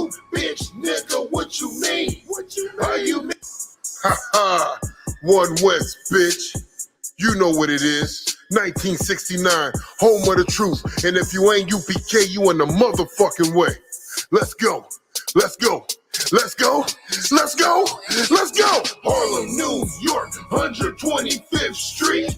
truth, bitch, nigga, what you mean? Are you mean? Ha ha, One West, bitch. You know what it is. 1969, home of the truth. And if you ain't UPK, you in the motherfucking way. Let's go. Let's go. Let's go. Let's go. Let's go. Harlem, New York, 125th Street.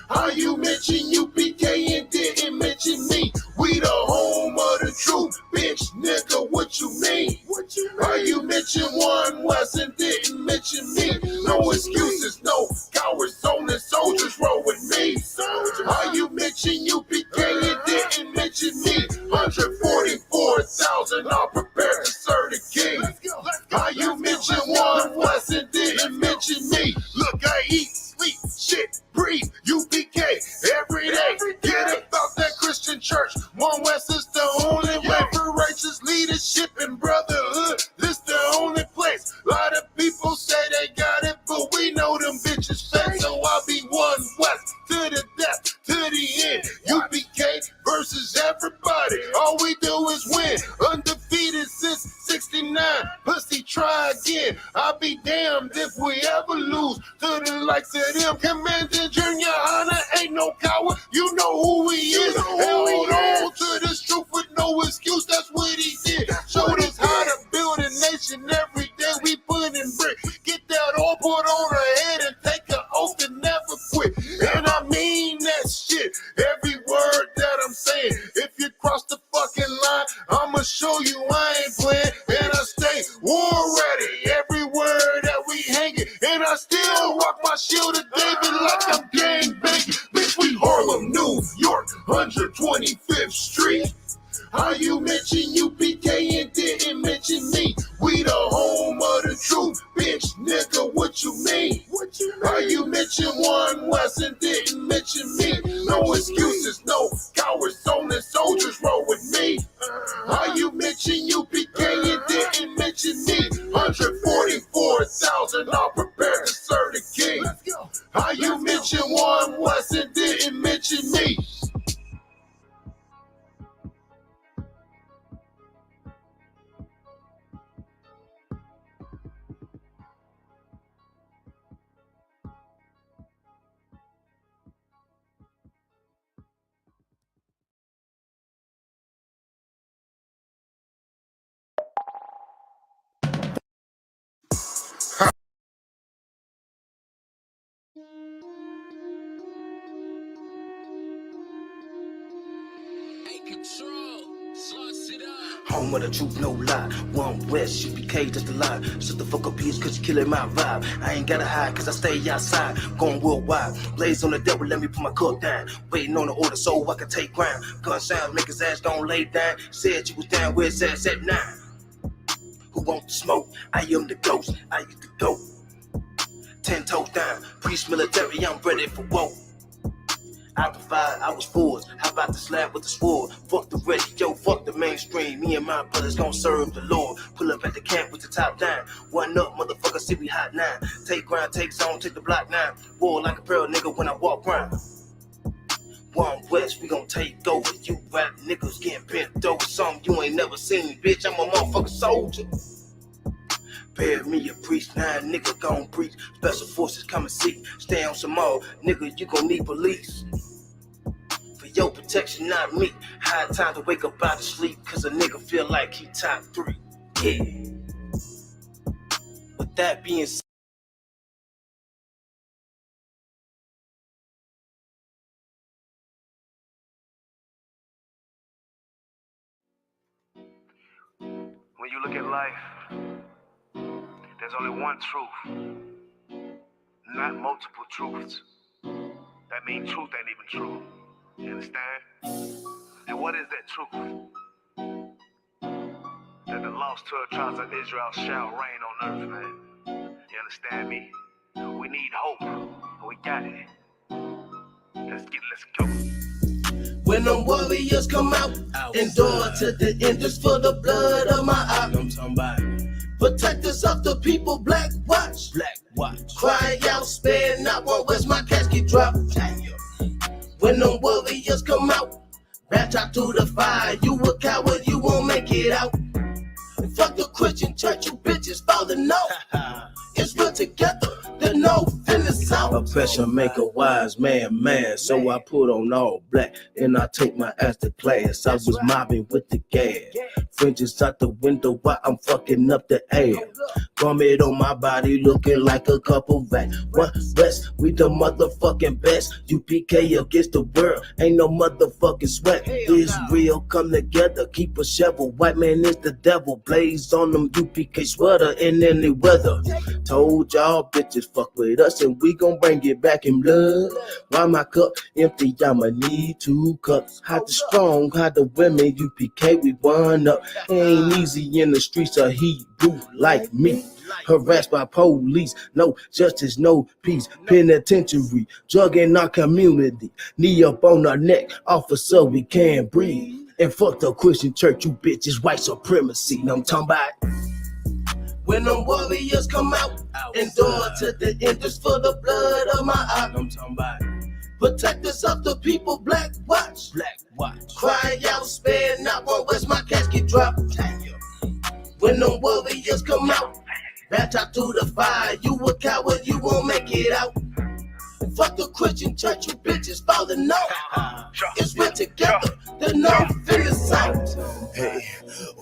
How you mention UPK and didn't mention me? We the home of the truth, bitch, nigga, what you mean? How you mention One West and didn't mention me? No excuses, no cowards, only soldiers roll with me. How you mention UPK and didn't mention me? 144,000 are prepared to serve the king. How you mention One West and didn't mention me? Look, I eat, sleep, shit, breathe, UPK every day. Get about that Christian church. One West is the only way for righteous leadership and brotherhood. This the only place. A lot of people say they got it, but we know them bitches fake. So I'll be One West to the death, to the end. UPK versus everybody. All we do is win. Undefeated since 69. Pussy, try again. I'll be damned if we ever lose to the likes of them. Commander GEN.YAHANNA ain't no coward. You know who he is. Held on to this truth with no excuse. That's what he did. Showed us how to build a nation every day. We put in brick. Get that all put on her head and take an oath to never quit. And I mean that shit. Every word that I'm saying. If you cross the fucking line, I'ma show you I ain't playing. And I stay war ready. Every word that we hanging. And I still rock my shield of David like I'm gang banging. Bitch, we Harlem, New York, 125th Street. How you mention UPK and didn't mention me? We the home of the truth, bitch, nigga, what you mean? How you mention One West and didn't mention me? No excuses, no cowards, only soldiers roll with me. How you mention UPK and didn't mention me? 144,000 are prepared to serve the king. How you mention One West and didn't mention me? Home of the truth, no lie. One West, UPK, just a lie. Shut the fuck up, bitch, cause you killing my vibe. I ain't gotta hide, cause I stay outside. Going worldwide. Blaze on the devil, let me put my cup down. Waiting on the order so I can take ground. Gun sound, make his ass gon' lay down. Said you was down where his ass at now. Who want the smoke? I am the ghost, I used to go. 10 toes down, priest military, I'm ready for war. I provide, I was forged. How about the slab with the sword? Fuck the radio, fuck the mainstream. Me and my brothers gon' serve the Lord. Pull up at the camp with the top down. One up, motherfucker, see we hot now. Take ground, take zone, take the block now. War like a pearl nigga when I walk round. One West, we gon' take over. You rap niggas getting bent over. Something you ain't never seen, bitch. I'm a motherfucking soldier. Bear me a priest, now nigga gon' preach. Special forces come and seek. Stay on some more, nigga, you gon' need police. For your protection, not me. High time to wake up out of sleep, cause a nigga feel like he top 3. Yeah. With that being said, when you look at life, there's only one truth, not multiple truths. That means truth ain't even true. You understand? And what is that truth? That the lost 12 tribes of Israel shall reign on earth, man. You understand me? We need hope, and we got it. Let's go. when them warriors come out, endure to the end, just for the blood of my eye. I'm talking about protectors of the people, black watch. Black watch. Cry out, spare not one, where's my casket drop? When them warriors come out, wrapped out to the fire, you a coward, you won't make it out. Fuck Christian church, you bitches falling off. It's real together, the north and the south. Oppression make a wise man mad, so I put on all black, and I take my ass to class. I was mobbing with the gas, fringes out the window while I'm fucking up the air. Vomit on my body looking like a couple rats. One West, we the motherfucking best. UPK against the world, ain't no motherfucking sweat. Israel come together, keep a shovel. White man is the devil, blaze on them UPK sweater in any weather. Told y'all bitches fuck with us and we gon' bring it back in blood. While my cup empty, I'ma need 2 cups. Hide the strong, hide the women, UPK we one up. Ain't easy in the streets of Hebrew like me. Harassed by police, no justice, no peace. Penitentiary, drug in our community. Knee up on our neck, officer, we can't breathe. And fuck the Christian church, you bitches, white supremacy. Know I'm talking about? When them warriors come out, endure to the end, just for the blood of my eye. I'm talking about protect us of the people, black watch. Black watch. Cry out, spare not, won't watch my casket drop. When them warriors come out, baptized through the fire, you a coward, you won't make it out. Fuck the Christian church, you bitches falling off. It's real together, the north and the south. Hey,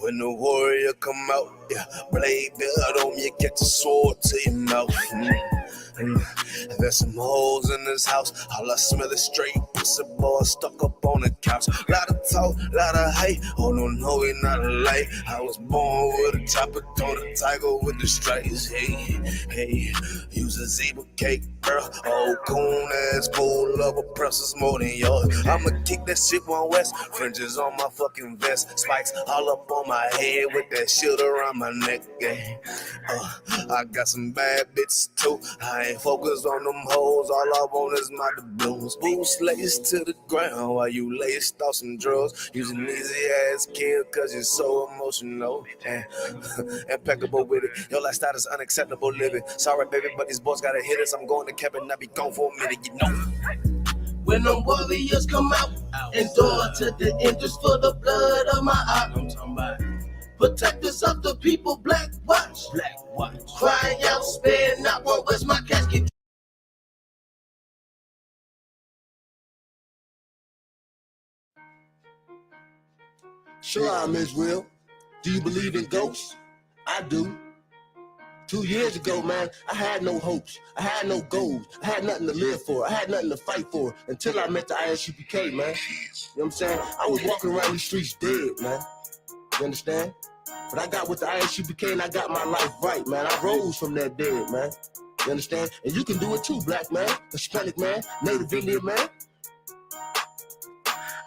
when the warrior come out, yeah, blade build on you, get the sword to your mouth. There's some holes in this house, all I smell is straight pussy boy stuck up on the couch. Lot of talk, lot of hype, oh no, we not alike. I was born with a chopper, told a tiger with the stripes. Hey, use a zebra cake, girl. Oh, coon ass full of oppressors more than yours. I'ma kick that shit one west, fringes on my fucking vest, spikes all up on my head with that shit around my neck. I got some bad bitches too. I ain't focused on them hoes, all I want is my doubloons. Boots laced to the ground while you laced off some drugs. Use an easy ass kill cause you're so emotional. Impeccable with it, your lifestyle is unacceptable living. Sorry baby, but these boys gotta hit us. I'm going to camp and I be gone for a minute, you know. When them warriors come out, endure to the end, just for the blood of my eye. I'm talking about protect us of the people, black watch. Black watch. Cry out, spare not, won't watch my casket. Shalom, Israel. Do you believe in ghosts? I do. 2 years ago, man, I had no hopes. I had no goals. I had nothing to live for. I had nothing to fight for until I met the ISUPK, man. You know what I'm saying? I was walking around these streets dead, man. You understand? But I got with the ISUPK and I got my life right, man. I rose from that dead, man. You understand? And you can do it too, black man, Hispanic man, Native Indian man.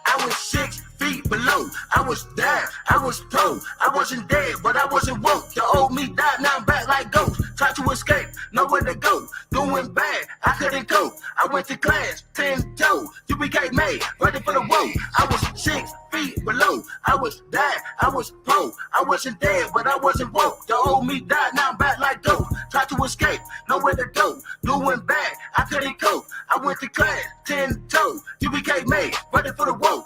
I was 6 feet below, I was down, I was told, I wasn't dead, but I wasn't woke. The old me died, now I'm back like ghost. Tried to escape, nowhere to go. Doing bad, I couldn't go. I went to class, 10-toe. You became made, ready for the woe. I was 6 feet below, I was down, I was poor. I wasn't dead, but I wasn't woke. The old me died, now I'm back like ghost. Tried to escape, nowhere to go. Doing bad, I couldn't cope. I went to class, 10-toe. You became made, ready for the woe.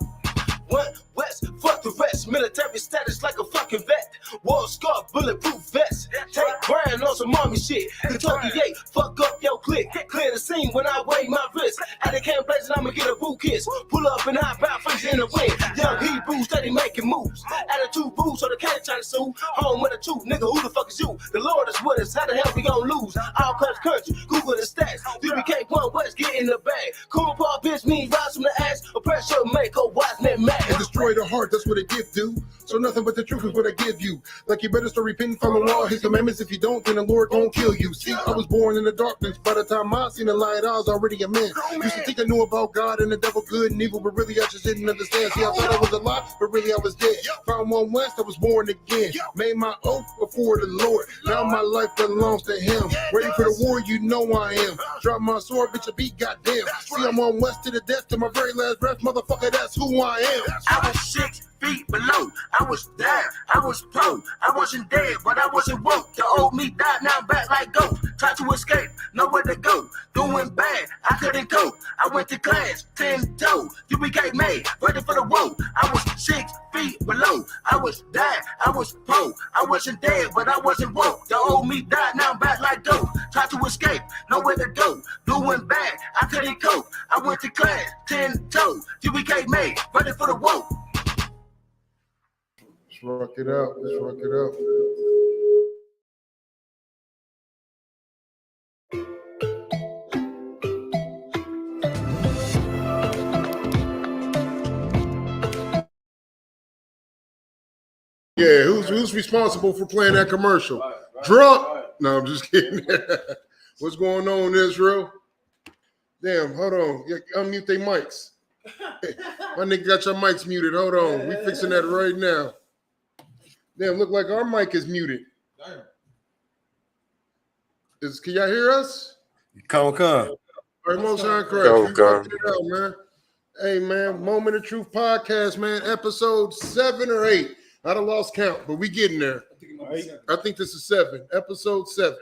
One West, fuck the rest. Military status like a fucking vet. War scar, bulletproof vest. Take grind on some army shit. Kentucky 8, fuck up your clique. Clear the scene when I weigh my wrist. At the camp place and I'ma get a boot kiss. Pull up and hop out, freeze in the wind. Young Hebrew steady making moves. Attitude booze so the can't try to sue. Home with a truth, nigga, who the fuck is you? The Lord is with us, how the hell we gon' lose? All cuts country, Google the stats. UPK 1 West, get in the bag. Cool paw bitch, me rise from the ass. Oppressor make a wise man mad. And destroy the heart, that's what a gift do. So nothing but the truth is what I give you. Like you better start repenting, follow all his commandments. If you don't, then the Lord gon' kill you. See, I was born in the darkness. By the time I seen the light, I was already a man. Used to think I knew about God and the devil good and evil, but really I just didn't understand. See, I thought I was alive, but really I was dead. Found one West, I was born again. Made my oath before the Lord. Now my life belongs to him. Ready for the war, you know I am. Drop my sword, bitch, a beat, goddamn. See, I'm on West to the death, to my very last breath. Motherfucker, that's who I am. I was 6 feet below, I was down, I was poor. I wasn't dead, but I wasn't woke. The old me died, now I'm back like ghost. Tried to escape, nowhere to go. Doing bad, I couldn't cope. I went to class, 10-toe. You became made, ready for the woe. I was 6 feet feet below. I was dead, I was poor. I wasn't dead, but I wasn't woke. The old me died, now I'm back like dope. Tried to escape, nowhere to go. Blue and bad, I couldn't cope. I went to class, 10-toe. GBK made, ready for the woke. Let's rock it out. Let's rock it out. Yeah, who's responsible for playing that commercial? Drunk? No, I'm just kidding. What's going on, Israel? Damn, hold on. Unmute their mics. My nigga got your mics muted. Hold on. We fixing that right now. Damn, look like our mic is muted. Can y'all hear us? Come. All right, Most High Christ. Come. It out, man. Hey, man, Moment of Truth podcast, man. Episode 7 or 8. I done lost count, but we getting there. I think this is 7. Episode 7.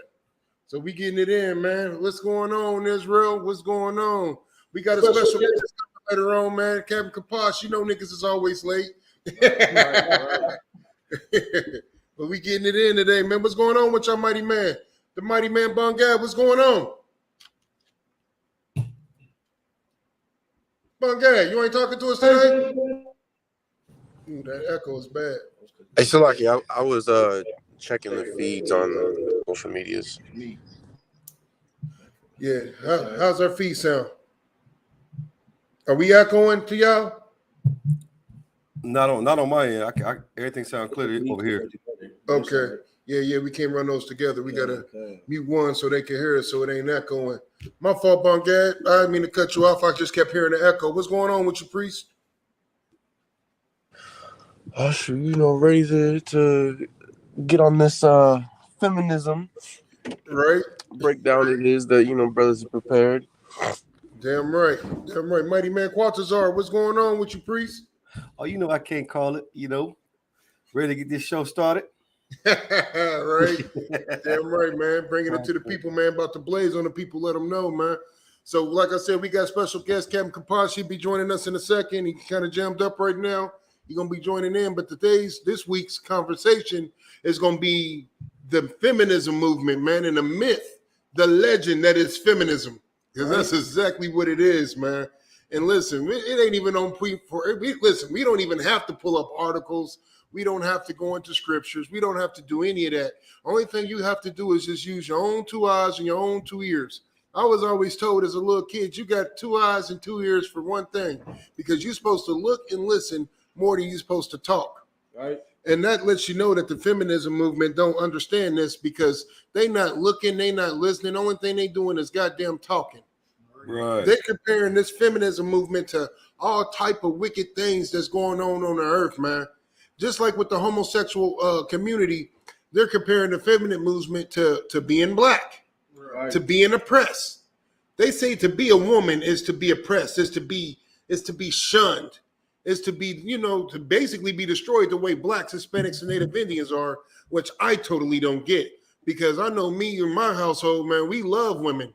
So we getting it in, man. What's going on, Israel? What's going on? We got a special guest later on, man. Captain Kaposh, you know niggas is always late. But we getting it in today, man. What's going on with y'all mighty man? The mighty man Bungad, what's going on? Bungad, you ain't talking to us today? Ooh, that echo is bad. Hey, Salaki, I was checking the feeds on social medias. Yeah, how's our feed sound? Are we echoing to y'all? Not on my end. Everything sounds clear over here. Okay. Yeah, we can't run those together. We gotta mute one so they can hear us, so it ain't echoing. My fault, Bungad. I didn't mean to cut you off. I just kept hearing the echo. What's going on with you, priest? Oh, shoot, ready to get on this feminism. Right. Breakdown it is that, brothers are prepared. Damn right. Mighty man Quatazar, what's going on with you, priest? Oh, I can't call it, ready to get this show started. Right. Damn right, man. Bringing it to the people, man. About to blaze on the people, let them know, man. So, like I said, we got special guest Captain Kaposh. He'll be joining us in a second. He kind of jammed up right now. He's going to be joining in. But this week's conversation is going to be the feminism movement, man, and the myth, the legend that is feminism. Because that's exactly what it is, man. And listen, it ain't even on listen, we don't even have to pull up articles. We don't have to go into scriptures. We don't have to do any of that. Only thing you have to do is just use your own 2 eyes and your own 2 ears. I was always told as a little kid, you got 2 eyes and 2 ears for one thing, because you're supposed to look and listen more than you're supposed to talk. Right. And that lets you know that the feminism movement don't understand this, because they not looking, they not listening. The only thing they doing is goddamn talking. Right. They're comparing this feminism movement to all type of wicked things that's going on the earth, man. Just like with the homosexual community, they're comparing the feminine movement to being black, right, to being oppressed. They say to be a woman is to be oppressed, is to be shunned, is to be, to basically be destroyed the way blacks, Hispanics, and Native Indians are, which I totally don't get. Because I know me and my household, man, we love women.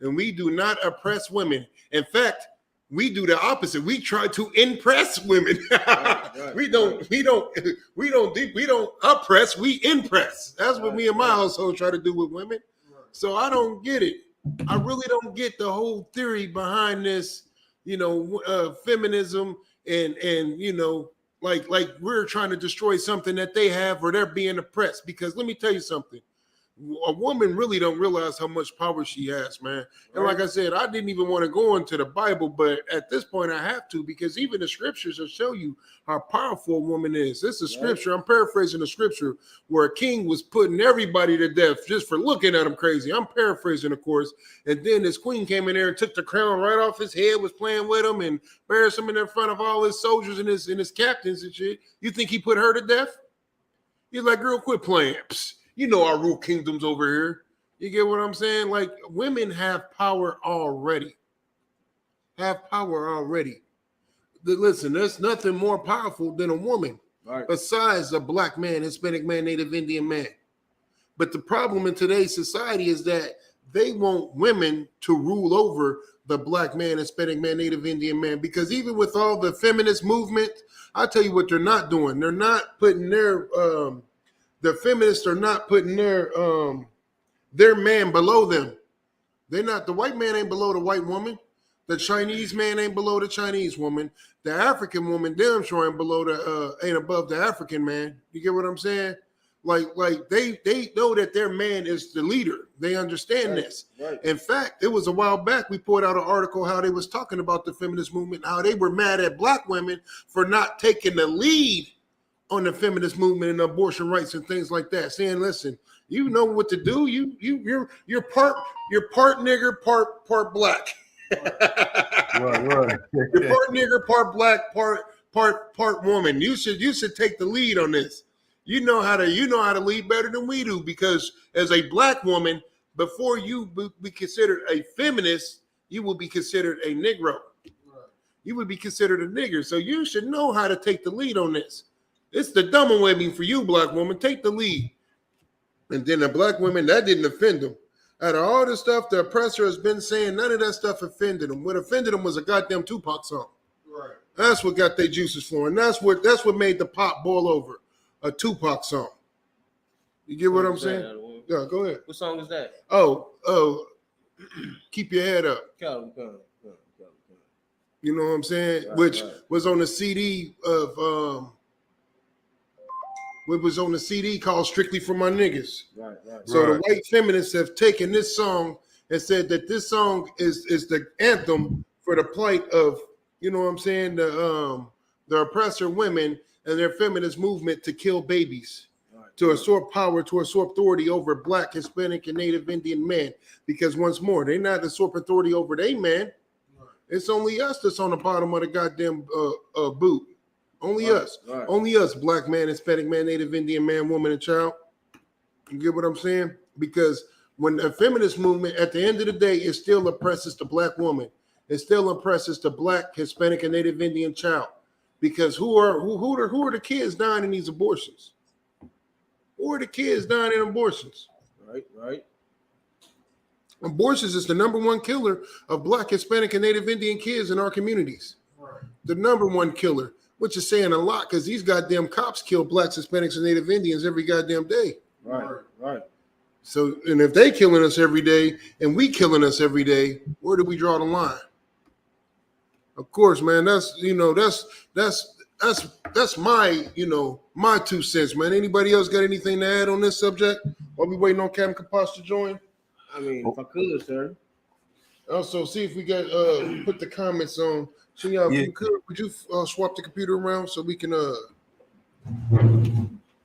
And we do not oppress women. In fact, we do the opposite. We try to impress women. Right. We don't oppress, we impress. That's what me and my household try to do with women. So I don't get it. I really don't get the whole theory behind this, feminism and like we're trying to destroy something that they have, or they're being oppressed. Because let me tell you something. A woman really don't realize how much power she has, man. And like I said, I didn't even want to go into the Bible, but at this point I have to, because even the scriptures will show you how powerful a woman is. This is scripture. I'm paraphrasing the scripture where a king was putting everybody to death just for looking at him crazy. I'm paraphrasing, of course. And then this queen came in there and took the crown right off his head, was playing with him and embarrassed him in front of all his soldiers and his captains and shit. You think he put her to death? He's like, girl, quit playing. Psst. You know I rule kingdoms over here. You get what I'm saying? Like, women have power already. Listen, there's nothing more powerful than a woman, right, besides a black man, Hispanic man, Native Indian man. But the problem in today's society is that they want women to rule over the black man, Hispanic man, Native Indian man, because even with all the feminist movement, I tell you what they're not doing. They're not putting the feminists are not putting their man below them. They're not, the white man ain't below the white woman. The Chinese man ain't below the Chinese woman. The African woman, damn sure ain't above the African man. You get what I'm saying? Like they know that their man is the leader. They understand this. Right. In fact, it was a while back we put out an article how they was talking about the feminist movement, how they were mad at black women for not taking the lead on the feminist movement and abortion rights and things like that. Saying, listen, you know what to do. You're part nigger, part black. Right. You're part nigger, part black, part woman. You should take the lead on this. You know how to lead better than we do, because as a black woman, before you be considered a feminist, you will be considered a Negro. You would be considered a nigger. So you should know how to take the lead on this. It's the dumb way for you, black woman. Take the lead. And then the black women, that didn't offend them. Out of all the stuff the oppressor has been saying, none of that stuff offended them. What offended them was a goddamn Tupac song. Right. That's what got their juices flowing. That's what made the pot boil over. A Tupac song. You get what I'm saying? Yeah, go ahead. What song is that? Oh, Keep Your Head Up. Come. You know what I'm saying? Right, Which was on the CD of it was on the CD called Strictly for My Niggas. Right. So the white feminists have taken this song and said that this song is the anthem for the plight of, you know what I'm saying, the oppressor women and their feminist movement to kill babies, to usurp power, to usurp authority over black, Hispanic, and Native Indian men. Because once more, they're not usurping authority over their man. It's only us that's on the bottom of the goddamn boot. Only us. Right. Only us, black man, Hispanic man, Native Indian man, woman, and child. You get what I'm saying? Because when the feminist movement, at the end of the day, it still oppresses the black woman. It still oppresses the black, Hispanic, and Native Indian child. Because who are the kids dying in these abortions? Who are the kids dying in abortions? Right. Abortions is the number one killer of black, Hispanic, and Native Indian kids in our communities. Right. The number one killer, which is saying a lot, because these goddamn cops kill blacks, Hispanics, and Native Indians every goddamn day. Right. So, and if they killing us every day and we killing us every day, where do we draw the line? Of course, man, that's my, my 2 cents, man. Anybody else got anything to add on this subject? While we waiting on Captain Capas to join? I mean, if I could, sir. Also, see if we got put the comments on. So, would you swap the computer around so we can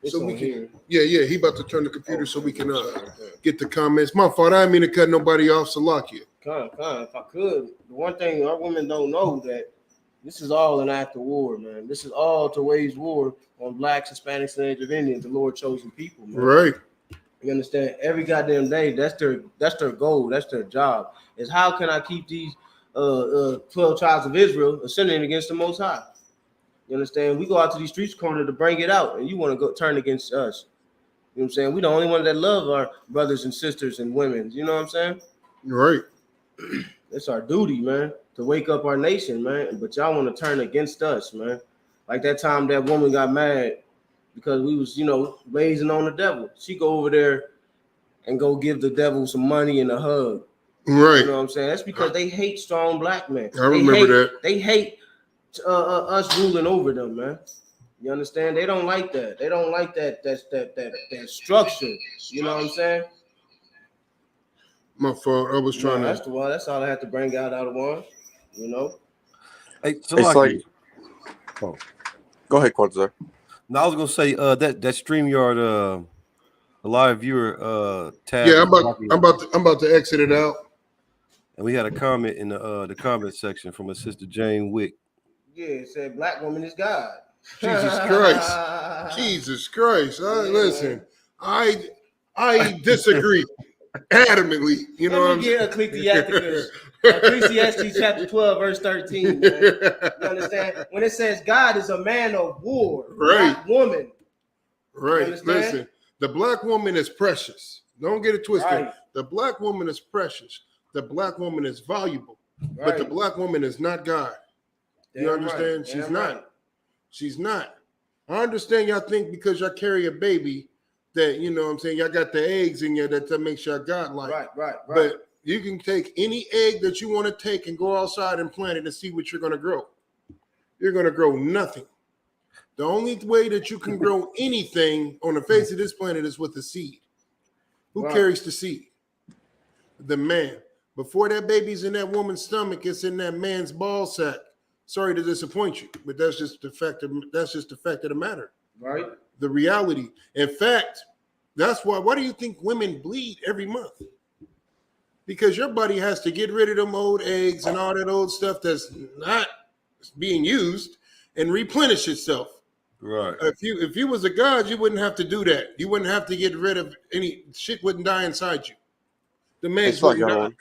he about to turn the computer so we can get the comments. My fault, I didn't mean to cut nobody off, Salakia. If I could, the one thing our women don't know that this is all an act of war, man. This is all to wage war on blacks, Hispanics, and Native Indians, the Lord chosen people, man. Right. You understand? Every goddamn day, that's their goal, that's their job. Is how can I keep these 12 tribes of Israel ascending against the Most High? You understand? We go out to these streets corner to bring it out, and you want to go turn against us. You know what I'm saying? We the only one that love our brothers and sisters and women. You know what I'm saying? Right. It's our duty, man, to wake up our nation, man. But y'all want to turn against us, man. Like that time that woman got mad because we was, blazing on the devil. She go over there and go give the devil some money and a hug. Right. You know what I'm saying? That's because they hate strong black men. I remember that. They hate us ruling over them, man. You understand? They don't like that. They don't like that structure. You know what I'm saying? My fault. I was trying to. That's the one. That's all I had to bring out of one. Hey, it's like. Oh. Go ahead, Quadzar. No, I was gonna say that StreamYard a live viewer tab. Yeah, I'm about to exit it out. And we had a comment in the comment section from a sister Jane Wick. Yeah, it said black woman is God. Jesus Christ. Jesus Christ. Listen, I disagree adamantly. You know Let me get Ecclesiastes. Ecclesiastes chapter 12, verse 13. Man. You understand? When it says God is a man of war, right? Not woman. Right. Listen, the black woman is precious. Don't get it twisted. Right. The black woman is precious. The black woman is valuable. But the black woman is not God. You understand? She's not. She's not. I understand y'all think because y'all carry a baby that, you know what I'm saying, y'all got the eggs in you that makes y'all godlike. Right. But you can take any egg that you want to take and go outside and plant it and see what you're going to grow. You're going to grow nothing. The only way that you can grow anything on the face of this planet is with the seed. Who carries the seed? The man. Before that baby's in that woman's stomach, it's in that man's ball sack. Sorry to disappoint you, but that's just the fact of the matter. Right. The reality. In fact, that's why do you think women bleed every month? Because your body has to get rid of them old eggs and all that old stuff that's not being used and replenish itself. Right. If you was a god, you wouldn't have to do that. You wouldn't have to get rid of any shit. Wouldn't die inside you. The man's wouldn't die.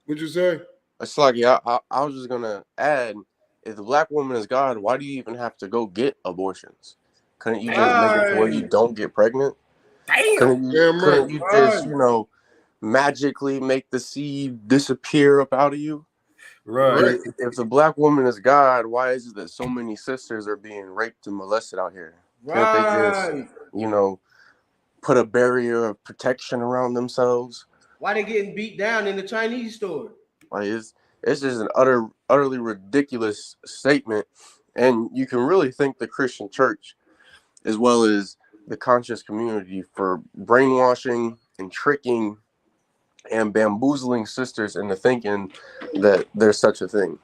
What'd you say? It's like, yeah, I was just gonna add, if the black woman is God, why do you even have to go get abortions? Couldn't you just make it to where you don't get pregnant? Couldn't you just, magically make the seed disappear up out of you? Right. If the black woman is God, why is it that so many sisters are being raped and molested out here? Can't they just, put a barrier of protection around themselves? Why they getting beat down in the Chinese store? Like it's just an utterly ridiculous statement, and you can really thank the Christian church as well as the conscious community for brainwashing and tricking and bamboozling sisters into thinking that there's such a thing.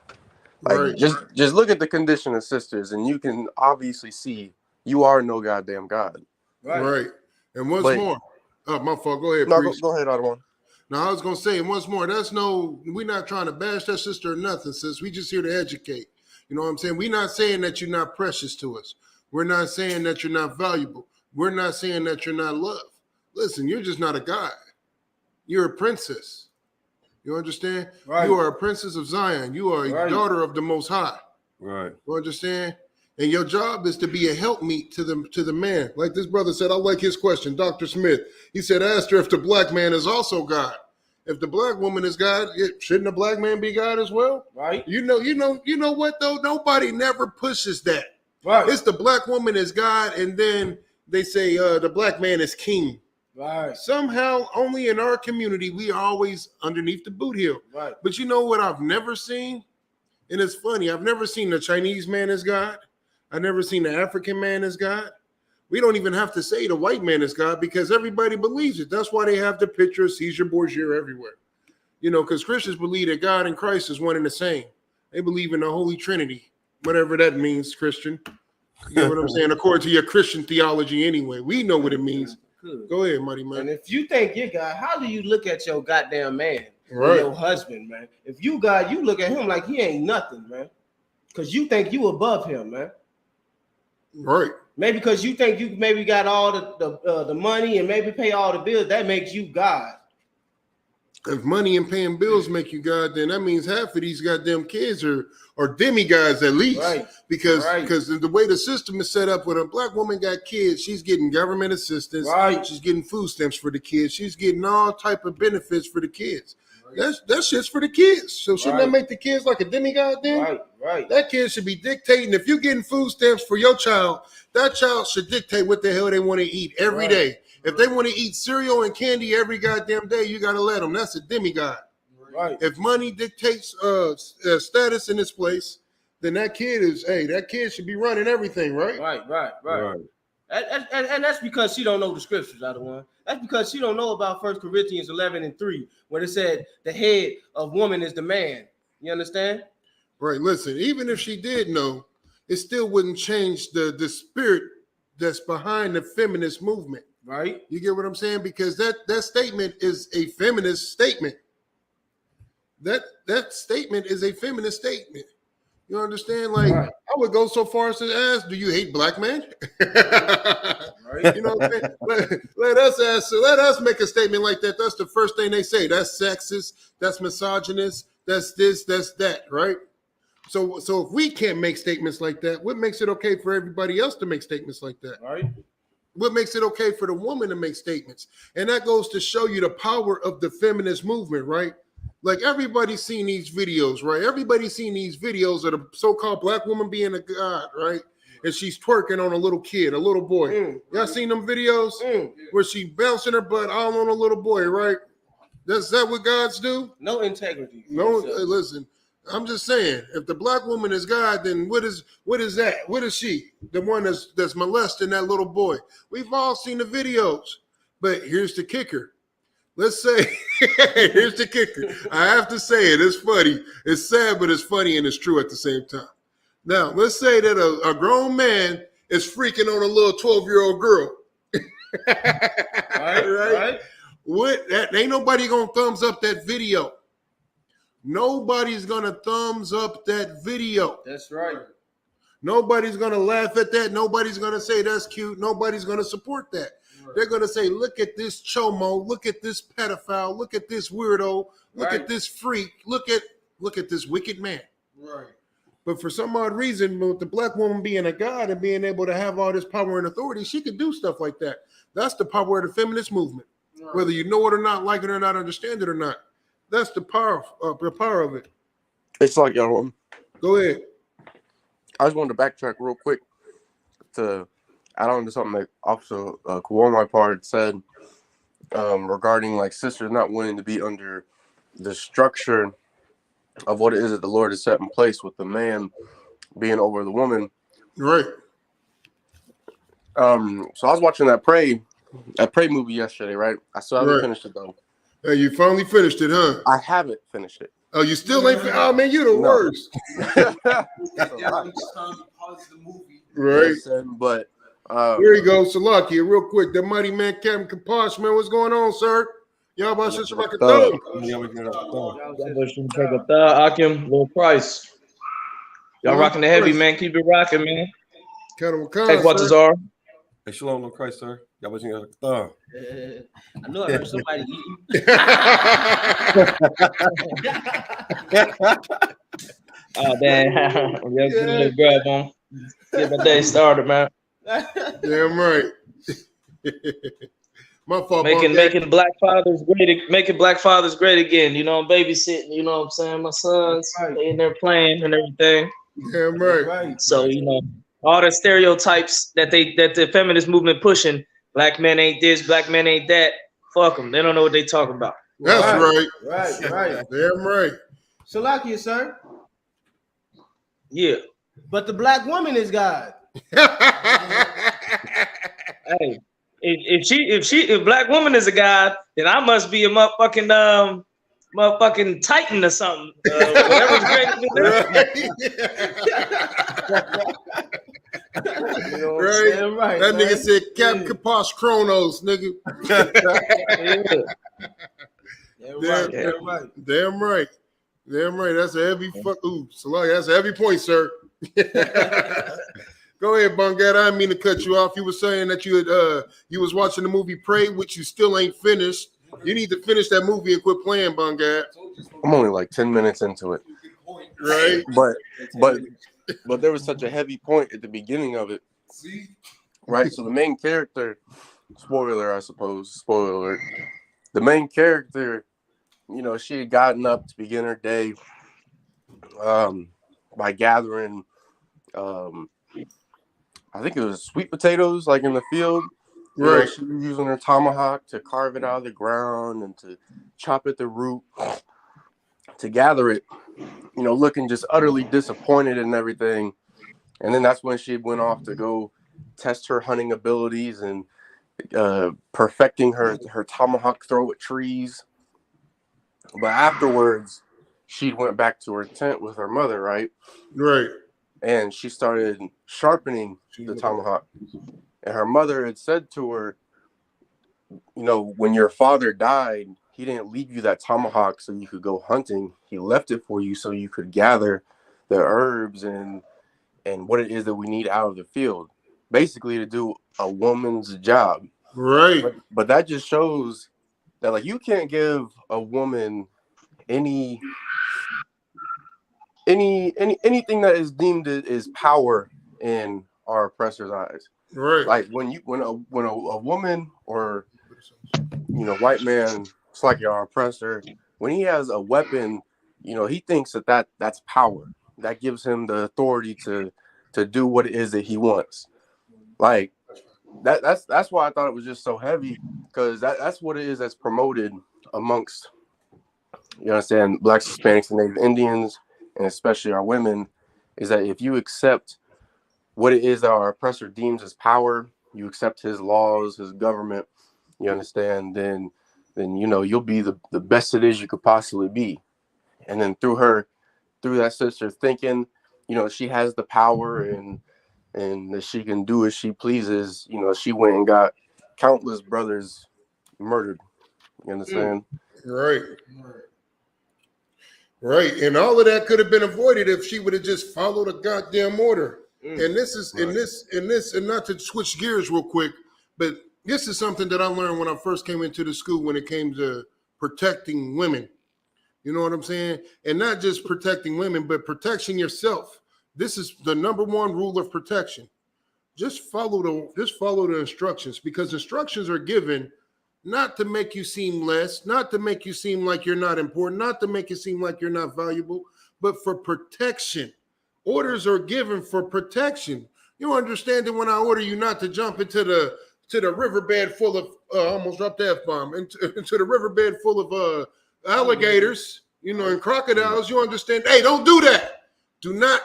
Like just look at the condition of sisters, and you can obviously see you are no goddamn God. Right. And once more, oh, my fault. Go ahead, no, priest. Go ahead, Otto. Now I was gonna say once more, we're not trying to bash that sister or nothing, sis. We just here to educate. You know what I'm saying? We're not saying that you're not precious to us. We're not saying that you're not valuable. We're not saying that you're not loved. Listen, you're just not a god. You're a princess. You understand? Right. You are a princess of Zion. You are a daughter of the Most High. Right. You understand? And your job is to be a helpmeet to the man. Like this brother said, I like his question, Dr. Smith. He said, ask her if the black man is also God. If the black woman is God, shouldn't the black man be God as well? Right. You know what though? Nobody never pushes that. Right. It's the black woman is God, and then they say the black man is king. Right. Somehow, only in our community, we are always underneath the boot heel. Right. But you know what I've never seen? And it's funny, I've never seen the Chinese man as God. I've never seen the African man as God. We don't even have to say the white man is God because everybody believes it. That's why they have the picture of Caesar Borgia everywhere. Because Christians believe that God and Christ is one and the same. They believe in the Holy Trinity, whatever that means, Christian. You know what I'm saying? According to your Christian theology anyway. We know what it means. Good. Go ahead, Muddy Man. And if you think you're God, how do you look at your goddamn man, your husband, man? If you God, you look at him like he ain't nothing, man. Because you think you above him, man. Right. Maybe because you think you maybe got all the money and maybe pay all the bills, that makes you God. If money and paying bills make you God, then that means half of these goddamn kids are demigods at least. Right. Because the way the system is set up, when a black woman got kids, she's getting government assistance. Right. She's getting food stamps for the kids. She's getting all type of benefits for the kids. That shit's for the kids. So shouldn't that make the kids like a demigod then? Right. That kid should be dictating. If you're getting food stamps for your child, that child should dictate what the hell they want to eat every day. If they want to eat cereal and candy every goddamn day, you got to let them. That's a demigod. Right. If money dictates status in this place, then that kid should be running everything, right? Right. And that's because she don't know the scriptures, other one. That's because she don't know about 1 Corinthians 11:3, when it said the head of woman is the man. You understand? Right. Listen, even if she did know, it still wouldn't change the spirit that's behind the feminist movement. Right. You get what I'm saying? Because that statement is a feminist statement. That statement is a feminist statement. You understand? Like, I would go so far as to ask, do you hate black men? Right. You know what I'm saying? Let us make a statement like that. That's the first thing they say. That's sexist. That's misogynist. That's this, that's that, right? So if we can't make statements like that, what makes it okay for everybody else to make statements like that? Right. What makes it okay for the woman to make statements? And that goes to show you the power of the feminist movement, right? Like everybody's seen these videos, right? Everybody's seen these videos of the so-called black woman being a god, right? And she's twerking on a little kid, a little boy. Y'all seen them videos where she bouncing her butt all on a little boy, right? Is that what gods do? No integrity. No, listen. I'm just saying, if the black woman is God, then what is that? What is she? The one that's molesting that little boy. We've all seen the videos. But here's the kicker. Let's say, here's the kicker. I have to say it. It's funny. It's sad, but it's funny and it's true at the same time. Now, let's say that a grown man is freaking on a little 12-year-old girl. Right? What? That ain't nobody gonna thumbs up that video. Nobody's gonna thumbs up that video. That's right. Nobody's gonna laugh at that. Nobody's gonna say that's cute. Nobody's gonna support that. Right. They're gonna say, look at this chomo, look at this pedophile, look at this weirdo, look at this freak, look at this wicked man. Right. But for some odd reason, with the black woman being a god and being able to have all this power and authority, she could do stuff like that. That's the power of the feminist movement. Right. Whether you know it or not, like it or not, understand it or not. That's the power of it. It's like, go ahead. I just wanted to backtrack real quick to add on to something that Officer Kuomai Part said regarding like sisters not wanting to be under the structure of what it is that the Lord has set in place with the man being over the woman. Right. So I was watching that Pray movie yesterday, right? I still haven't finished it though. Hey, you finally finished it, huh? I haven't finished it. Oh, you still ain't? Oh man, you the worst. Right. But here you go, Salakia, real quick. The mighty man, Captain Kaposh, man, what's going on, sir? Y'all about to check it out. Akim, little price. Y'all rocking the heavy, man. Keep it rocking, man. Hey, what is our? Hey, shalom on Christ, sir. Y'all about to thumb. I know I heard somebody eating. Oh, damn. Yes, yeah. Grab on. Get my day started, man. Damn right. My fault. Making black fathers great again. You know, I'm babysitting. You know what I'm saying? My sons, they in there playing and everything. Damn right. So you know, all the stereotypes that the feminist movement pushing. Black men ain't this. Black men ain't that. Fuck them. They don't know what they talking about. That's right. Right. Damn right. Salakia, sir. Yeah. But the black woman is God. Hey, if black woman is a god, then I must be a motherfucking Titan or something. Whatever's greater than that. You know right. That nigga said Captain Kaposh Chronos, nigga. Damn right. That's a heavy fuck. Ooh, Salaki, that's a heavy point, sir. Go ahead, Bungat. I didn't mean to cut you off. You were saying that you was watching the movie Pray, which you still ain't finished. You need to finish that movie and quit playing, Bungat. I'm only like 10 minutes into it. Right. But there was such a heavy point at the beginning of it. Right? So the main character, spoiler, I suppose, spoiler alert. The main character, you know, she had gotten up to begin her day by gathering I think it was sweet potatoes, like in the field. Right. You know, she was using her tomahawk to carve it out of the ground and to chop at the root to gather it. You know, looking just utterly disappointed and everything. And then that's when she went off to go test her hunting abilities and perfecting her tomahawk throw at trees. But afterwards, she went back to her tent with her mother, right? Right. And she started sharpening the tomahawk. And her mother had said to her, you know, when your father died, he didn't leave you that tomahawk so you could go hunting. He left it for you so you could gather the herbs and what it is that we need out of the field. Basically to do a woman's job. Right. But that just shows that, like, you can't give a woman anything that is deemed as power in our oppressor's eyes. Right. Like when a woman or white man, it's like your oppressor, when he has a weapon, he thinks that's power. That gives him the authority to do what it is that he wants. Like that's why I thought it was just so heavy, because that's what it is that's promoted amongst, you understand, Blacks, Hispanics, and Native Indians, and especially our women, is that if you accept what it is that our oppressor deems as power, you accept his laws, his government, you understand, then you'll be the best it is you could possibly be. And then through that sister thinking, she has the power and that she can do as she pleases, she went and got countless brothers murdered. You understand? Right. Right. And all of that could have been avoided if she would have just followed a goddamn order. And this is and not to switch gears real quick, but this is something that I learned when I first came into the school when it came to protecting women. You know what I'm saying? And not just protecting women, but protecting yourself. This is the number one rule of protection. Just follow the instructions, because instructions are given not to make you seem less, not to make you seem like you're not important, not to make it seem like you're not valuable, but for protection. Orders are given for protection. You understand that when I order you not to jump into the riverbed full of almost dropped the F-bomb into the riverbed full of alligators, and crocodiles, you understand, hey, don't do that. Do not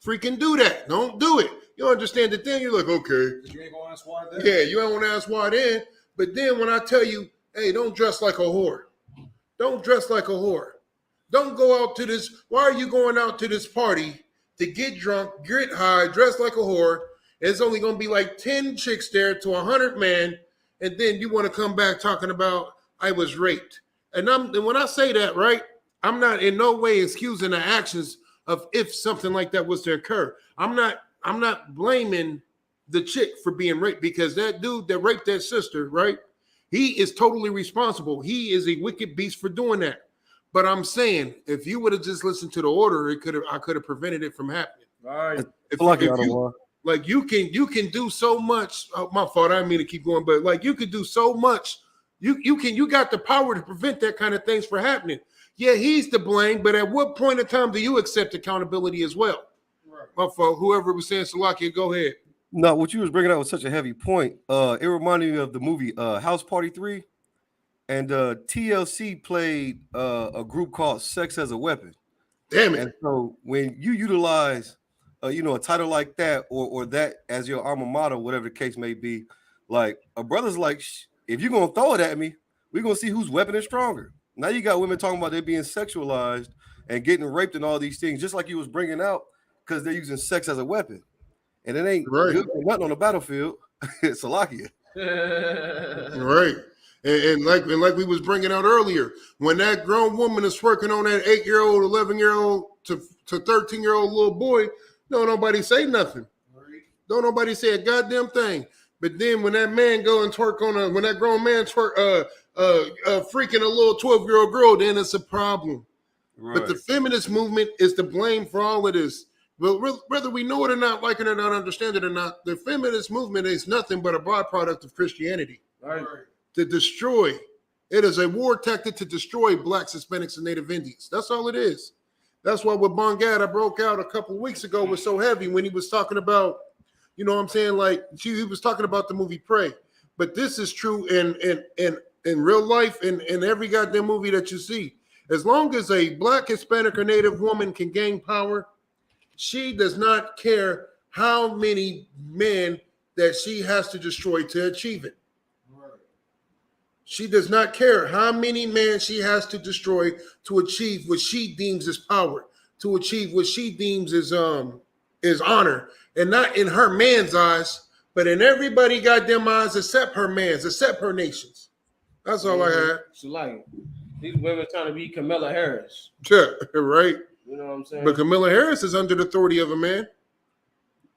freaking do that. Don't do it. You understand that then you're like, okay. You ain't gonna ask why then? Yeah, you ain't gonna ask why then. But then when I tell you, hey, don't dress like a whore. Don't dress like a whore. Don't go out to this. Why are you going out to this party to get drunk, get high, dress like a whore? It's only going to be like 10 chicks there to 100 men. And then you want to come back talking about I was raped. And when I say that, right, I'm not in no way excusing the actions of if something like that was to occur. I'm not blaming the chick for being raped, because that dude that raped that sister, right? He is totally responsible. He is a wicked beast for doing that. But I'm saying, if you would have just listened to the order, I could have prevented it from happening. Right. You can do so much. Oh, my fault. I didn't mean to keep going, but like you could do so much. You got the power to prevent that kind of things from happening. Yeah, he's to blame, but at what point in time do you accept accountability as well? Right. My fault. Whoever was saying Salakia, go ahead. No, what you was bringing out was such a heavy point. It reminded me of the movie House Party 3, and TLC played a group called Sex as a Weapon. Damn it! And so when you utilize, a title like that or that as your alma mater, whatever the case may be, like a brother's like, if you're gonna throw it at me, we're gonna see whose weapon is stronger. Now you got women talking about they being sexualized and getting raped and all these things, just like you was bringing out, because they're using sex as a weapon. And it ain't good for nothing on the battlefield. It's Salakia. Right. And like we was bringing out earlier, when that grown woman is working on that 8-year-old, 11-year-old to 13-year-old little boy, don't nobody say nothing. Don't nobody say a goddamn thing. But then when that man go and twerk when that grown man twerk freaking a little 12-year-old girl, then it's a problem. Right. But the feminist movement is to blame for all of this. But whether we know it or not, like it or not, understand it or not, the feminist movement is nothing but a byproduct of Christianity. Right. To destroy. It is a war tactic to destroy Blacks, Hispanics, and Native Indians. That's all it is. That's why what Bongada broke out a couple of weeks ago was so heavy when he was talking about, you know what I'm saying? Like he was talking about the movie Prey. But this is true in real life and in every goddamn movie that you see. As long as a Black, Hispanic, or Native woman can gain power, she does not care how many men that she has to destroy to achieve it. Right. She does not care how many men she has to destroy to achieve what she deems as power, to achieve what she deems as honor, and not in her man's eyes, but in everybody goddamn eyes except her man's, except her nation's. That's all I had. So like these women trying to be Kamala Harris. Yeah, right. You know what I'm saying? But Kamala Harris is under the authority of a man.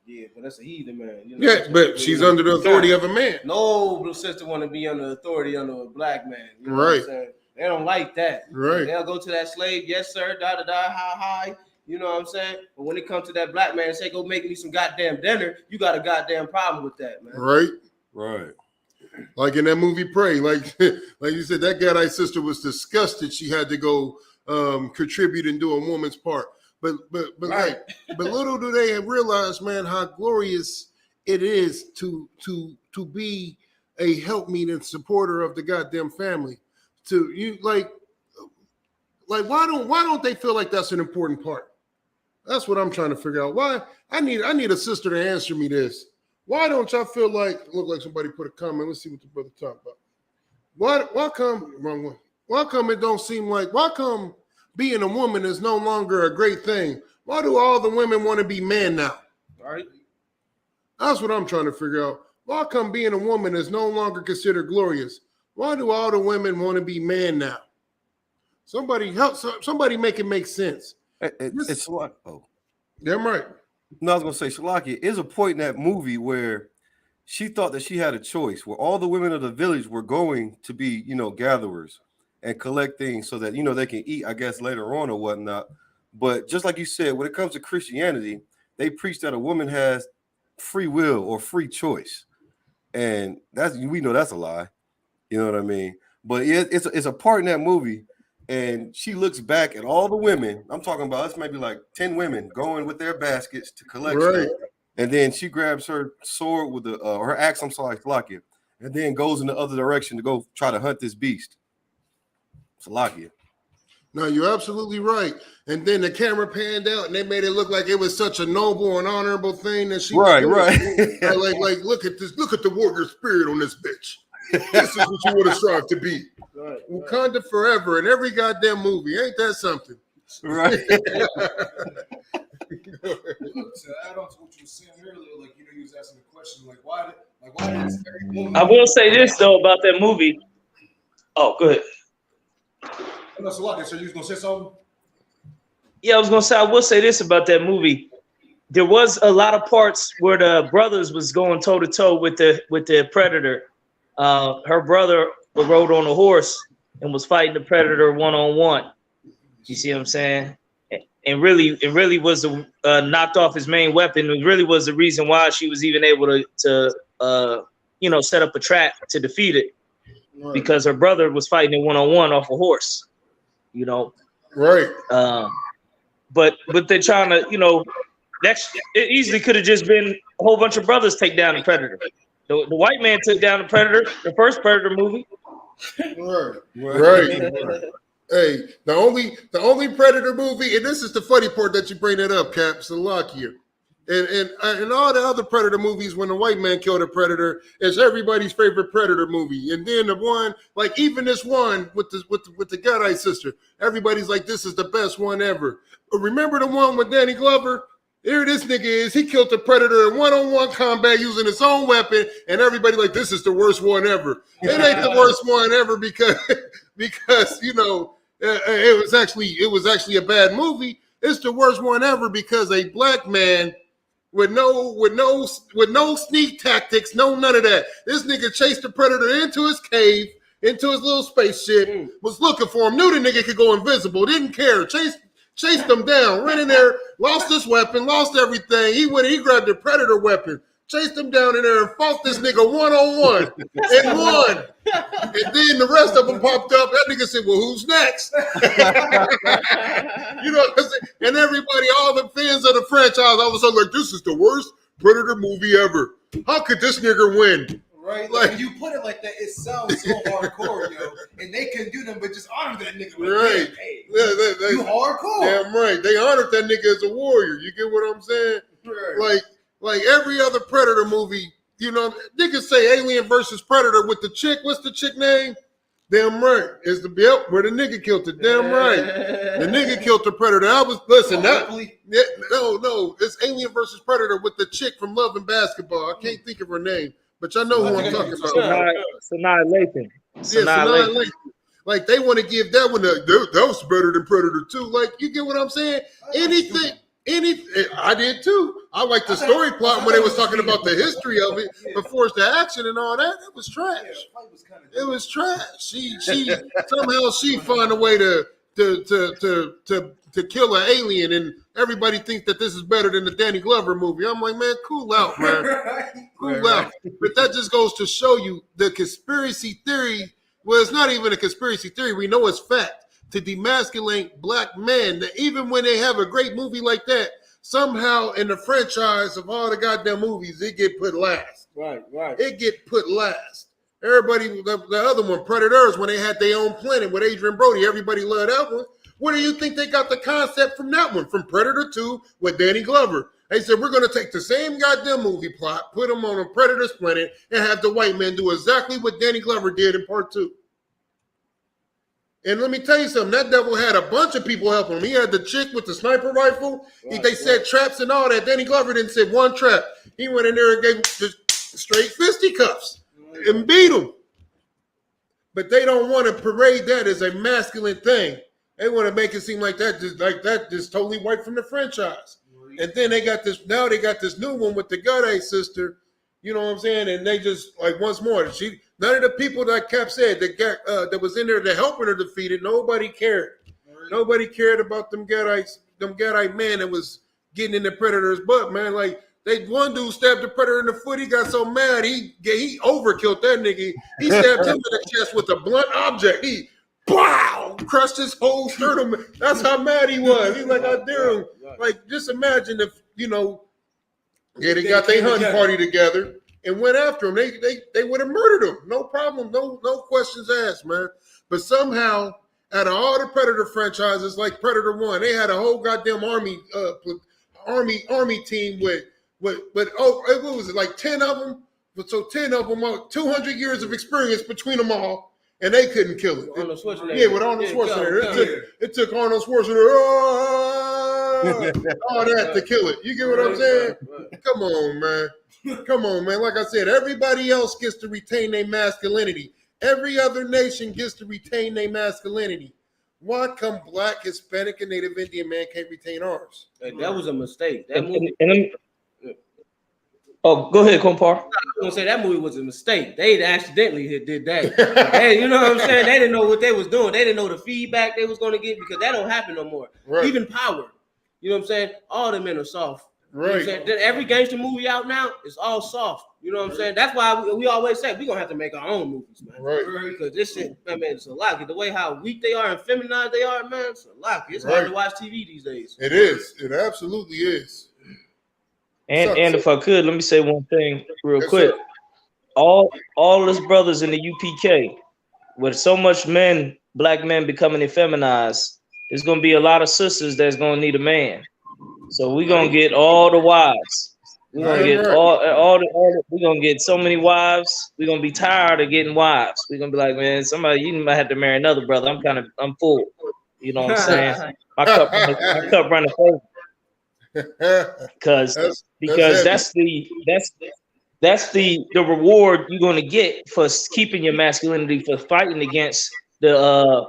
Yeah, but that's a heathen man. Yeah, but she's under the authority of a man. No blue sister want to be under authority under a Black man. You know right. What I'm saying? They don't like that. Right. They'll go to that slave. Yes, sir. Da da da. Hi hi. You know what I'm saying? But when it comes to that black man, say go make me some goddamn dinner, you got a goddamn problem with that, man. Right. Right. Like in that movie Prey, like you said, that Gadite sister was disgusted she had to go contribute and do a woman's part. But Right. but little do they realize, man, how glorious it is to be a helpmeet and supporter of the goddamn family. To you like why don't they feel like that's an important part? That's what I'm trying to figure out. Why I need a sister to answer me this. Why don't y'all feel like look like somebody put a comment? Let's see what the brother talking about. Why come wrong one? Why come it don't seem like why come being a woman is no longer a great thing? Why do all the women want to be men now? All right. That's what I'm trying to figure out. Why come being a woman is no longer considered glorious? Why do all the women want to be men now? Somebody help! Somebody make it make sense. It's like Damn right. No, I was gonna say Shalaki is a point in that movie where she thought that she had a choice, where all the women of the village were going to be, gatherers and collect things so that they can eat, I guess, later on or whatnot. But just like you said, when it comes to Christianity, they preach that a woman has free will or free choice, and we know that's a lie. You know what I mean? But it's a part in that movie. And she looks back at all the women. I'm talking about it's maybe like 10 women going with their baskets to collect stuff. And then she grabs her sword with her axe, Salakia, and then goes in the other direction to go try to hunt this beast. Salakia. No, you're absolutely right. And then the camera panned out and they made it look like it was such a noble and honorable thing that she right. like look at this, look at the warrior spirit on this bitch. This is what you would have strived to be. Right. Wakanda forever in every goddamn movie. Ain't that something? Right. To add on to what you were saying earlier, you was asking the question, why does every woman? I will say this though about that movie. Oh, go ahead. No, so what? So you was gonna say something? Yeah, I was gonna say I will say this about that movie. There was a lot of parts where the brothers was going toe to toe with the predator. Her brother rode on a horse and was fighting the predator one-on-one. You see what I'm saying? And it really was knocked off his main weapon. It really was the reason why she was even able to set up a trap to defeat it, because her brother was fighting it one-on-one off a horse. Right. But they're trying to, it easily could have just been a whole bunch of brothers take down the predator. The white man took down the predator, the first Predator movie. Right. Hey, the only Predator movie, and this is the funny part that you bring it up, Cap, Salakia. And all the other Predator movies, when the white man killed a predator, it's everybody's favorite Predator movie. And then the one, like even this one with the Gadite sister, everybody's like, this is the best one ever. But remember the one with Danny Glover? Here this nigga is. He killed the predator in one-on-one combat using his own weapon, and everybody like, this is the worst one ever. It ain't the worst one ever because it was actually a bad movie. It's the worst one ever because a black man with no sneak tactics, none of that. This nigga chased the predator into his cave, into his little spaceship, was looking for him, knew the nigga could go invisible, didn't care, chased them down, ran in there, lost his weapon, lost everything. He grabbed the predator weapon, chased him down in there and fought this nigga one-on-one and won. And then the rest of them popped up. That nigga said, well, who's next? And everybody, all the fans of the franchise, all of a sudden like, this is the worst Predator movie ever. How could this nigga win? Right? Like, when you put it like that, it sounds so hardcore, yo. And they can do them, but just honor that nigga. Right. Hey, they you hardcore. Damn right. They honored that nigga as a warrior. You get what I'm saying? Right. Like every other Predator movie, niggas say Alien versus Predator with the chick. What's the chick name? Damn right. It's where the nigga killed it. Damn right. The nigga killed the Predator. No. It's Alien versus Predator with the chick from Love and Basketball. I can't think of her name. But y'all know who I'm talking about. Sanaa Lathan. Sanaa Lathan. Like, they want to give that one that was better than Predator 2. Like, you get what I'm saying? Anything. I did too. I like the story plot when they was talking about the history of it before it's the action and all that. It was trash. It was trash. She somehow she found a way to to kill an alien, and everybody thinks that this is better than the Danny Glover movie. I'm like, man, cool out, man, cool out. But that just goes to show you the conspiracy theory. Well, it's not even a conspiracy theory. We know it's fact to demasculate black men. That even when they have a great movie like that, somehow in the franchise of all the goddamn movies, it get put last. Right. It get put last. Everybody, the other one, Predators, when they had their own planet with Adrian Brody, everybody loved that one. Where do you think they got the concept from that one? From Predator 2 with Danny Glover. They said, we're going to take the same goddamn movie plot, put them on a Predator's planet, and have the white men do exactly what Danny Glover did in part 2. And let me tell you something, that devil had a bunch of people helping him. He had the chick with the sniper rifle. They set traps and all that. Danny Glover didn't set one trap. He went in there and gave just straight fisticuffs and beat him. But they don't want to parade that as a masculine thing. They want to make it seem like that just totally white from the franchise. And then they got this new one with the Gade sister, you know what I'm saying? And they just like once more, none of the people that Cap said that was in there to helping her defeat it, nobody cared. Nobody cared about them Gadite man that was getting in the Predator's butt, man. Like one dude stabbed the Predator in the foot. He got so mad he overkilled that nigga. He stabbed him in the chest with a blunt object. He crushed his whole sternum. That's how mad he was. He's like, I dare him. Like, just imagine if, they got their hunting party together and went after him. They would have murdered him. No problem. No questions asked, man. But somehow, out of all the Predator franchises, like Predator 1, they had a whole goddamn army team with what was it, like 10 of them? So 10 of them, 200 years of experience between them all. And they couldn't kill it. Arnold Schwarzenegger. Yeah, with Arnold Schwarzenegger. It took Arnold Schwarzenegger all that to kill it. You get what I'm saying? Come on, man. Come on, man. Like I said, everybody else gets to retain their masculinity. Every other nation gets to retain their masculinity. Why come Black, Hispanic, and Native Indian man can't retain ours? That was a mistake. That movie. Oh, go ahead, Kompar. I was gonna say that movie was a mistake. They accidentally did that. You know what I'm saying? They didn't know what they was doing. They didn't know the feedback they was gonna get because that don't happen no more. Right. Even Power. You know what I'm saying? All the men are soft. Right. You know what I'm saying? Every gangster movie out now is all soft. You know what I'm saying? That's why we always say we're gonna have to make our own movies, man. Right. Because this shit, man, it's a lot. The way how weak they are and feminized they are, man, it's a lot. It's hard to watch TV these days. It is. It absolutely is. And if I could, let me say one thing real Yes, quick. sir. All us brothers in the UPK, with so much black men becoming effeminized, there's gonna be a lot of sisters that's gonna need a man. So we're gonna get all the wives. We're gonna get we're gonna get so many wives. We're gonna be tired of getting wives. We're gonna be like, man, you might have to marry another brother. I'm full. You know what I'm saying? My cup running over. Because that's the reward you're going to get for keeping your masculinity, for fighting against the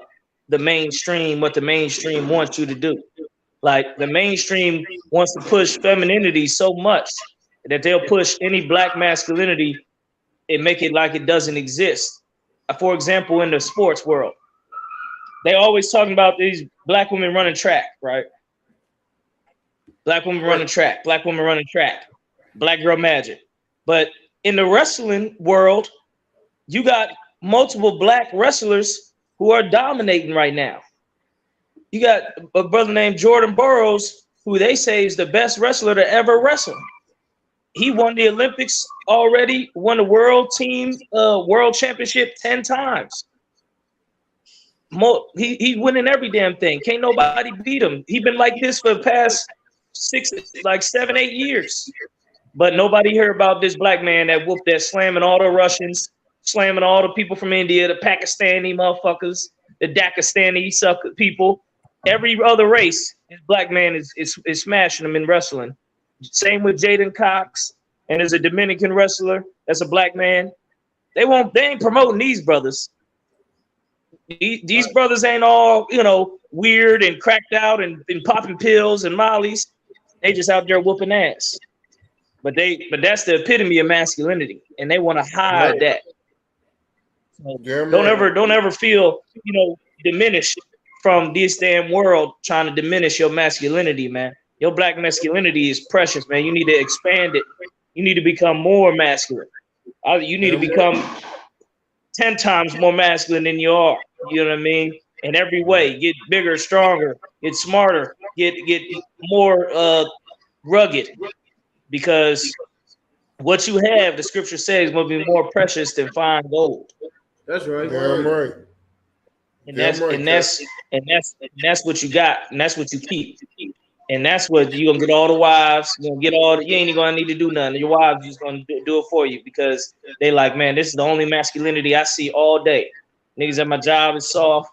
mainstream, what the mainstream wants you to do. Like the mainstream wants to push femininity so much that they'll push any black masculinity and make it like it doesn't exist. For example, in the sports world, they always talking about these black women running track, right? Black women running track, black women running track, black girl magic. But in the wrestling world, you got multiple black wrestlers who are dominating right now. You got a brother named Jordan Burroughs, who they say is the best wrestler to ever wrestle. He won the Olympics already, won the world championship 10 times. He winning every damn thing. Can't nobody beat him. He been like this for the past 7, 8 years. But nobody heard about this black man that whooped that, slamming all the Russians, slamming all the people from India, the Pakistani motherfuckers, the Dakistani sucker people. Every other race, this black man is smashing them in wrestling. Same with Jaden Cox, and there's a Dominican wrestler that's a black man. They ain't promoting these brothers. These brothers ain't all, weird and cracked out and popping pills and mollies. They just out there whooping ass. But that's the epitome of masculinity, and they want to hide that. So don't ever feel, diminished from this damn world trying to diminish your masculinity, man. Your black masculinity is precious, man. You need to expand it. You need to become more masculine. You need to become 10 times more masculine than you are. You know what I mean? In every way, get bigger, stronger, get smarter, get more rugged, because what you have, the scripture says, will be more precious than fine gold. That's right. Damn right. And Damn right, that's what you got, and that's what you keep. And that's what you're gonna get all the wives, you're gonna get all you ain't even gonna need to do nothing. Your wives just gonna do it for you, because they like, man, this is the only masculinity I see all day. Niggas at my job is soft.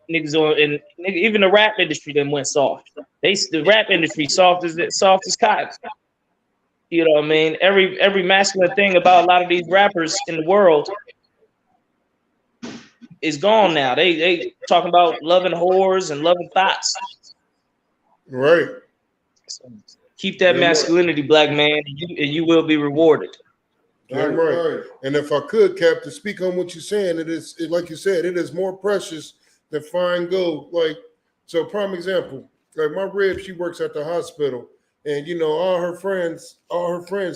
Niggas on and even the rap industry then went soft. The rap industry soft as cotton. You know what I mean? Every masculine thing about a lot of these rappers in the world is gone now. They talking about loving whores and loving thoughts. Right. So keep that masculinity, black man, and you will be rewarded. Damn right. And if I could, Cap, to speak on what you're saying, like you said, it is more precious than fine gold. Like, so prime example, like my rib, she works at the hospital, and you know, all her friends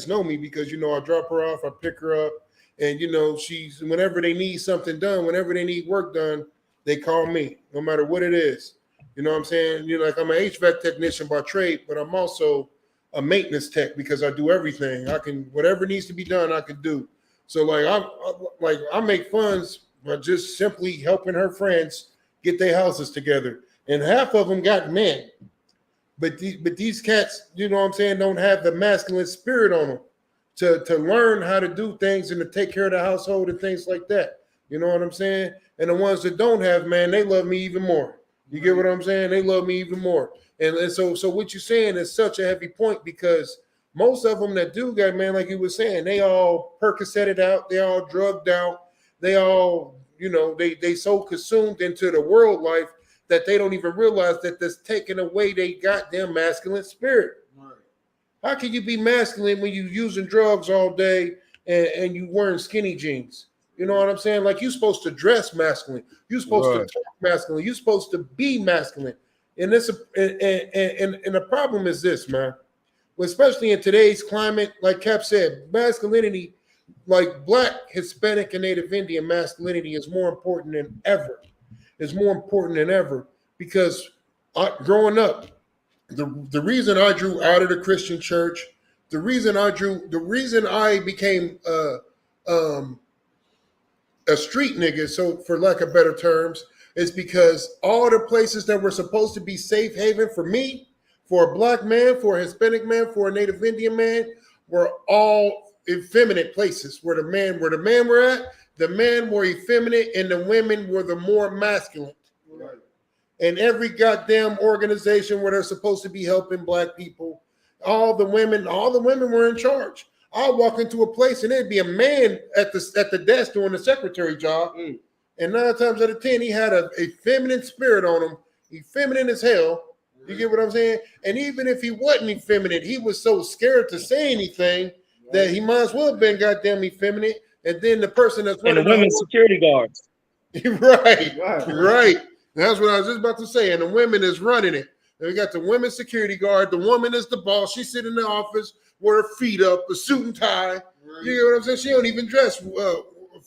know me because, you know, I drop her off, I pick her up, and you know, she's, whenever they need something done, whenever they need work done, they call me, no matter what it is. You know what I'm saying? You know, like I'm an HVAC technician by trade, but I'm also a maintenance tech because I do everything. I can, whatever needs to be done, I can do. So like I make funds by just simply helping her friends get their houses together. And half of them got men. But these cats, you know what I'm saying, don't have the masculine spirit on them to learn how to do things and to take care of the household and things like that. You know what I'm saying? And the ones that don't have, man, they love me even more. You get what I'm saying? They love me even more. And so what you're saying is such a heavy point, because most of them that do got, man, like you were saying, they all Percocetted out, they all drugged out, they all, you know, they so consumed into the world life that they don't even realize that that's taking away they goddamn masculine spirit. Right. How can you be masculine when you using drugs all day and you wearing skinny jeans? You know what I'm saying? Like, you're supposed to dress masculine. You're supposed to talk masculine. You're supposed to be masculine. And this and the problem is this, man. Well, especially in today's climate, like Cap said, masculinity, like Black, Hispanic, and Native Indian masculinity is more important than ever. It's more important than ever, because growing up, the reason I drew out of the Christian church, the reason I became a street nigga, so for lack of better terms, is because all the places that were supposed to be safe haven for me, for a Black man, for a Hispanic man, for a Native Indian man, were all effeminate places. Where the men were at, the men were effeminate and the women were the more masculine. Right. And every goddamn organization where they're supposed to be helping Black people, all the women were in charge. I'll walk into a place and there'd be a man at the desk doing the secretary job. And 9 times out of 10, he had a feminine spirit on him. He feminine as hell. You get what I'm saying? And even if he wasn't effeminate, he was so scared to say anything that he might as well have been goddamn effeminate. And then the person that's running and the women's security guards. Right. That's what I was just about to say. And the women is running it. And we got the women's security guard. The woman is the boss. She sit in the office with her feet up, a suit and tie. Right. You know what I'm saying? She don't even dress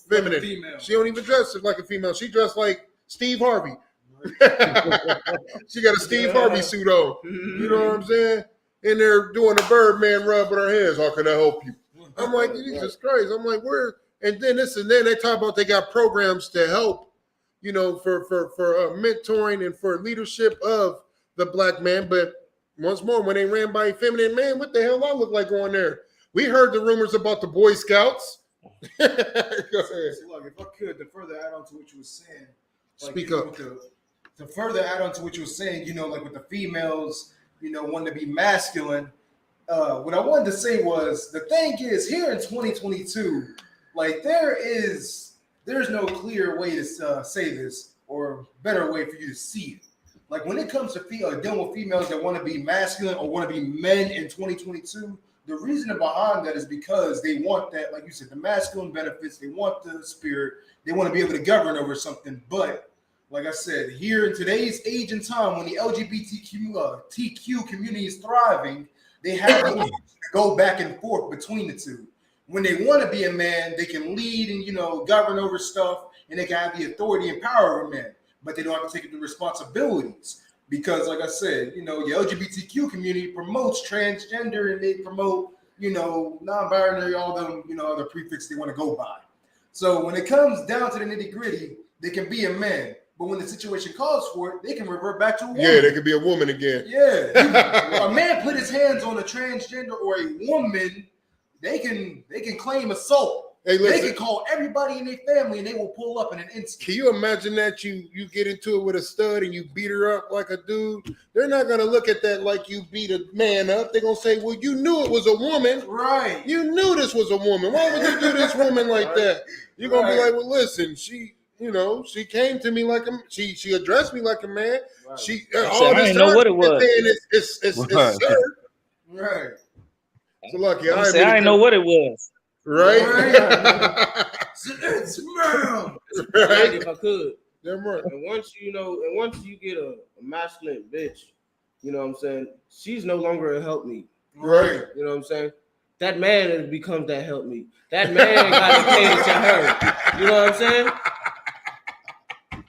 feminine. Like she don't even dress like a female. She dressed like Steve Harvey. She got a Steve Harvey suit on. You know what I'm saying? And they're doing a Birdman rub with her hands. How can I help you? I'm like, Jesus Christ. I'm like, where? And then they talk about they got programs to help, you know, for mentoring and for leadership of the Black man. But once more, when they ran by a feminine man, what the hell I look like going there? We heard the rumors about the Boy Scouts. Go ahead. Look, if I could, to further add on to what you were saying, like, speak up. To further add on to what you were saying, you know, like with the females, you know, wanting to be masculine. What I wanted to say was, the thing is, here in 2022, like there's no clear way to say this, or better way for you to see it. Like when it comes to dealing with females that want to be masculine or want to be men in 2022, the reason behind that is because they want that, like you said, the masculine benefits. They want the spirit. They want to be able to govern over something. But like I said, here in today's age and time, when the LGBTQ community is thriving, they have the option to go back and forth between the two. When they want to be a man, they can lead and govern over stuff, and they can have the authority and power of a man, but they don't have to take the responsibilities. Because, like I said, the LGBTQ community promotes transgender, and they promote, non-binary, all them, other prefixes they want to go by. So when it comes down to the nitty-gritty, they can be a man. But when the situation calls for it, they can revert back to a woman. Yeah, they could be a woman again. Yeah. A man put his hands on a transgender or a woman, they can claim assault. Hey, listen, they can call everybody in their family and they will pull up in an instant. Can you imagine that you get into it with a stud and you beat her up like a dude? They're not going to look at that like you beat a man up. They're going to say, well, you knew it was a woman. Right. You knew this was a woman. Why would you do this woman like that? You're going to be like, well, listen, she came to me like she addressed me like a man. Right. I didn't know what it was. It's right. So lucky. I didn't know what it was. Right? It's mom. Right, if I could. Yeah, right. And once you get a masculine bitch, you know what I'm saying, she's no longer a help me. Right. You know what I'm saying? That man becomes that help me. That man got to cater to her. You know what I'm saying?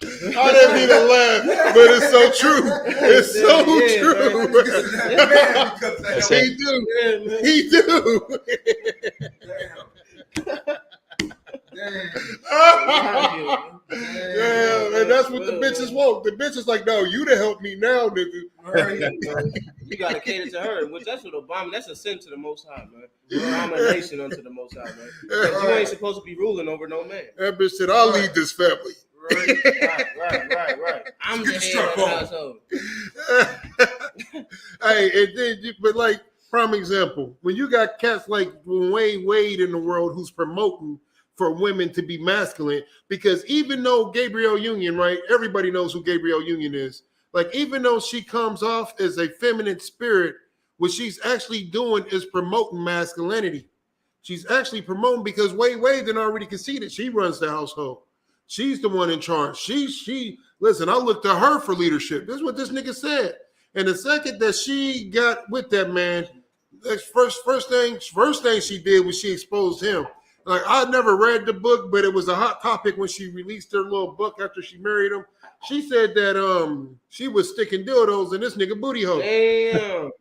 I didn't mean to laugh, but it's so true. It's so true. He do. Yeah, and that's what the bitches want. The bitches like, no, you to help me now, nigga. You gotta cater to her, which that's what Obama. That's a sin to the Most High, man. Abomination unto the Most High, man. Because you ain't supposed to be ruling over no man. That bitch said, I'll lead this family. Right. I'm the head of the household. Hey, and then, but like, prime example, when you got cats like Wade in the world who's promoting for women to be masculine, because even though Gabrielle Union, right, everybody knows who Gabrielle Union is. Like, even though she comes off as a feminine spirit, what she's actually doing is promoting masculinity. She's actually promoting, because Wade then already conceded she runs the household. She's the one in charge. She listen, I looked to her for leadership. This is what this nigga said. And the second that she got with that man, first thing she did was she exposed him. Like, I never read the book, but it was a hot topic when she released her little book after she married him. She said that she was sticking dildos in this nigga booty hole. Damn.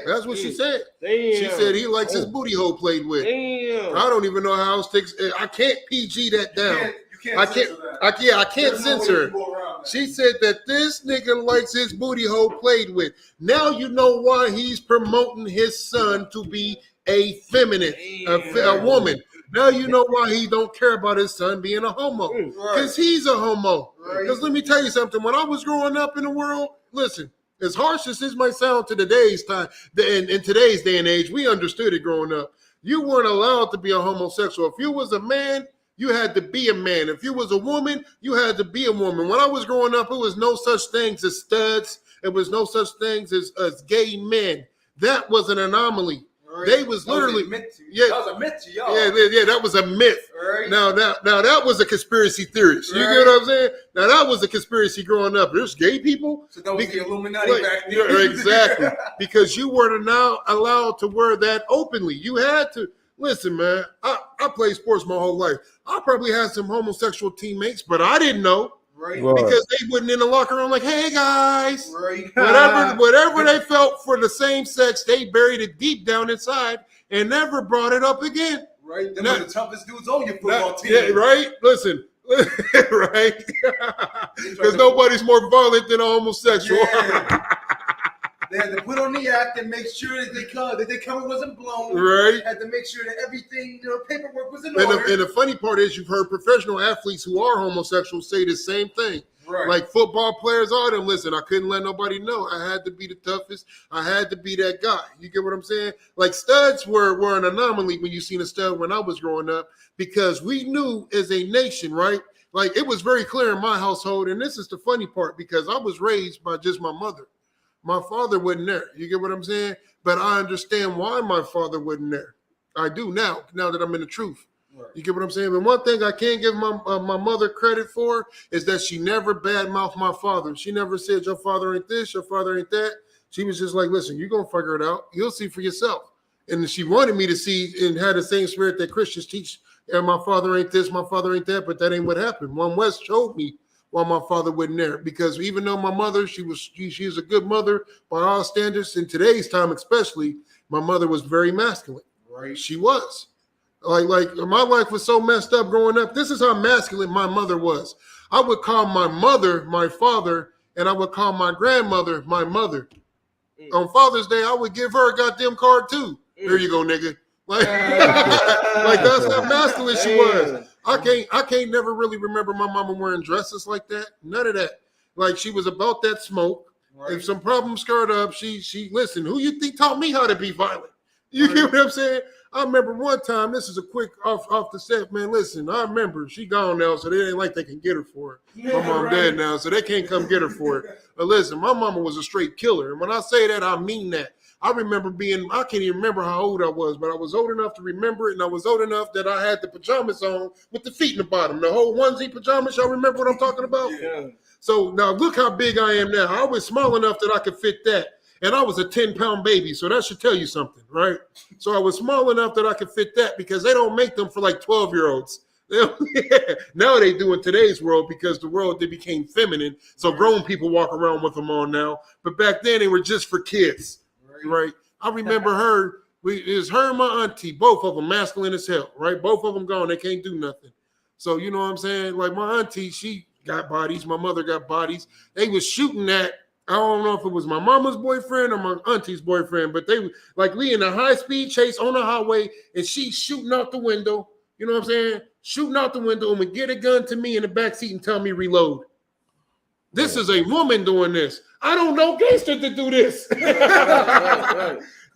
That's what she said. Damn. She said he likes his booty hole played with. Damn. I don't even know how else takes. I can't PG that down. I can't censor her. She said that this nigga likes his booty hole played with. Now you know why he's promoting his son to be a feminine, a woman. Now you know why he don't care about his son being a homo. Because he's a homo. Because let me tell you something. When I was growing up in the world, listen, as harsh as this might sound to today's time, in today's day and age, we understood it growing up. You weren't allowed to be a homosexual. If you was a man, you had to be a man. If you was a woman, you had to be a woman. When I was growing up, it was no such things as studs. It was no such things as gay men. That was an anomaly. Right. They was literally that was a myth to y'all. Yeah, that was a myth. Right. Now that was a conspiracy theorist. You get what I'm saying? Now that was a conspiracy growing up. There's gay people. So that was the Illuminati back then. Exactly. Because you weren't now allowed to wear that openly. You had to listen, man. I played sports my whole life. I probably had some homosexual teammates, but I didn't know. Right. Because they wouldn't in the locker room like, hey guys. Right. Whatever they felt for the same sex, they buried it deep down inside and never brought it up again. Right. Them are the toughest dudes on your football team. Yeah, right. Listen. Right. Because nobody's more violent than a homosexual. Yeah. They had to put on the act and make sure that their cover wasn't blown. Right. Had to make sure that everything, paperwork was in order. And the funny part is, you've heard professional athletes who are homosexuals say the same thing. Right. Like football players are them. Listen, I couldn't let nobody know. I had to be the toughest. I had to be that guy. You get what I'm saying? Like studs were an anomaly when you seen a stud when I was growing up, because we knew as a nation, right? Like it was very clear in my household. And this is the funny part, because I was raised by just my mother. My father wasn't there. You get what I'm saying? But I understand why my father wasn't there. I do now that I'm in the truth. Right. You get what I'm saying? But one thing I can't give my mother credit for is that she never badmouthed my father. She never said, your father ain't this, your father ain't that. She was just like, listen, you're going to figure it out. You'll see for yourself. And she wanted me to see and had the same spirit that Christians teach. And my father ain't this, my father ain't that, but that ain't what happened. One West showed me why my father wasn't there. Because even though my mother, she is a good mother by all standards, in today's time especially, my mother was very masculine. Right. She was. Like my life was so messed up growing up. This is how masculine my mother was. I would call my mother my father, and I would call my grandmother my mother. On Father's Day, I would give her a goddamn card too. Here you go, nigga. Like, like that's how masculine she was. I can't never really remember my mama wearing dresses like that. None of that. Like she was about that smoke. Right. If some problems stirred up, she listen. Who you think taught me how to be violent? You get what I'm saying? I remember one time, this is a quick off the set, man. Listen, I remember she gone now, so they ain't like they can get her for it. My mom dead now, so they can't come get her for it. But listen, my mama was a straight killer. And when I say that, I mean that. I remember I can't even remember how old I was, but I was old enough to remember it, and I was old enough that I had the pajamas on with the feet in the bottom. The whole onesie pajamas, y'all remember what I'm talking about? Yeah. So now look how big I am now. I was small enough that I could fit that. And I was a 10-pound baby, so that should tell you something, right? So I was small enough that I could fit that because they don't make them for like 12-year-olds. Now they do in today's world because the world, they became feminine. So grown people walk around with them on now. But back then, they were just for kids, right? I remember her. It was her and my auntie, both of them masculine as hell, right? Both of them gone. They can't do nothing. So you know what I'm saying? Like my auntie, she got bodies. My mother got bodies. They was shooting at, I don't know if it was my mama's boyfriend or my auntie's boyfriend, but they like Lee in a high-speed chase on the highway, and she's shooting out the window. You know what I'm saying? Shooting out the window and would get a gun to me in the backseat and tell me reload. This is a woman doing this. I don't know gangster to do this.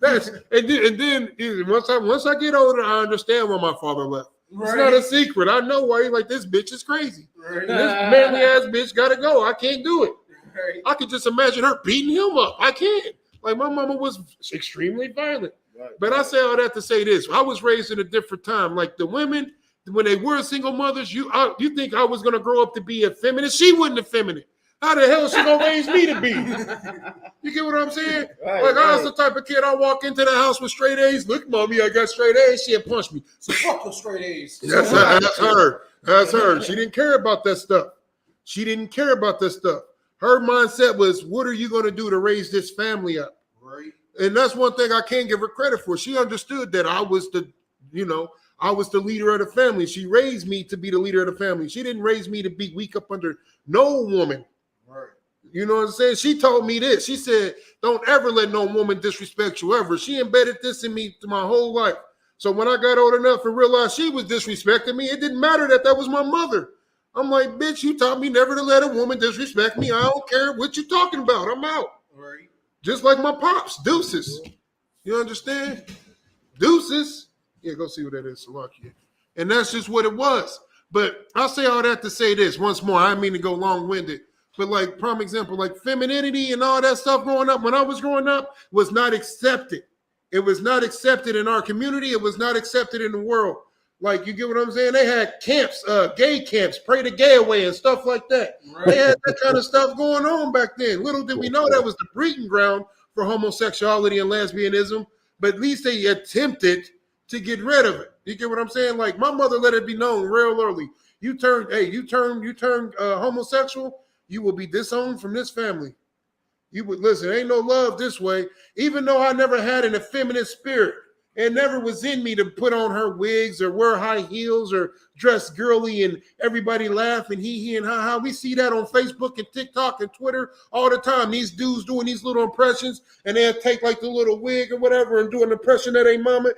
That's and then once I get older, I understand why my father left. Right. It's not a secret. I know why. He's like, this bitch is crazy. Right. This manly ass bitch gotta go. I can't do it. Right. I could just imagine her beating him up. I can't. Like my mama was extremely violent. Right. But I say all that to say this. I was raised in a different time. Like the women, when they were single mothers, you think I was gonna grow up to be a feminist? She wasn't a feminist. How the hell is she gonna raise me to be? You get what I'm saying? Right, like I was the type of kid, I walk into the house with straight A's. Look, mommy, I got straight A's. She'd punch me. So fuck those straight A's. That's her. That's her. She didn't care about that stuff. She didn't care about that stuff. Her mindset was, what are you going to do to raise this family up? Right. And that's one thing I can't give her credit for. She understood that I was the leader of the family. She raised me to be the leader of the family. She didn't raise me to be weak up under no woman. Right. You know what I'm saying? She told me this. She said, don't ever let no woman disrespect you ever. She embedded this in me my whole life. So when I got old enough and realized she was disrespecting me, it didn't matter that was my mother. I'm like, bitch, you taught me never to let a woman disrespect me. I don't care what you're talking about. I'm out. Right. Just like my pops, deuces. You understand? Deuces. Yeah, go see what that is, Salakia. And that's just what it was. But I say all that to say this once more. I didn't mean to go long-winded. But like, prime example, like femininity and all that stuff growing up, when I was growing up, was not accepted. It was not accepted in our community. It was not accepted in the world. Like, you get what I'm saying? They had camps, gay camps, pray the gay away and stuff like that. Right. They had that kind of stuff going on back then. Little did we know that was the breeding ground for homosexuality and lesbianism, but at least they attempted to get rid of it. You get what I'm saying? Like, my mother let it be known real early. You turn homosexual, you will be disowned from this family. You would listen, ain't no love this way. Even though I never had an effeminate spirit, it never was in me to put on her wigs or wear high heels or dress girly and everybody laugh and hee and ha ha. We see that on Facebook and TikTok and Twitter all the time. These dudes doing these little impressions and they'll take like the little wig or whatever and do an impression of their mama.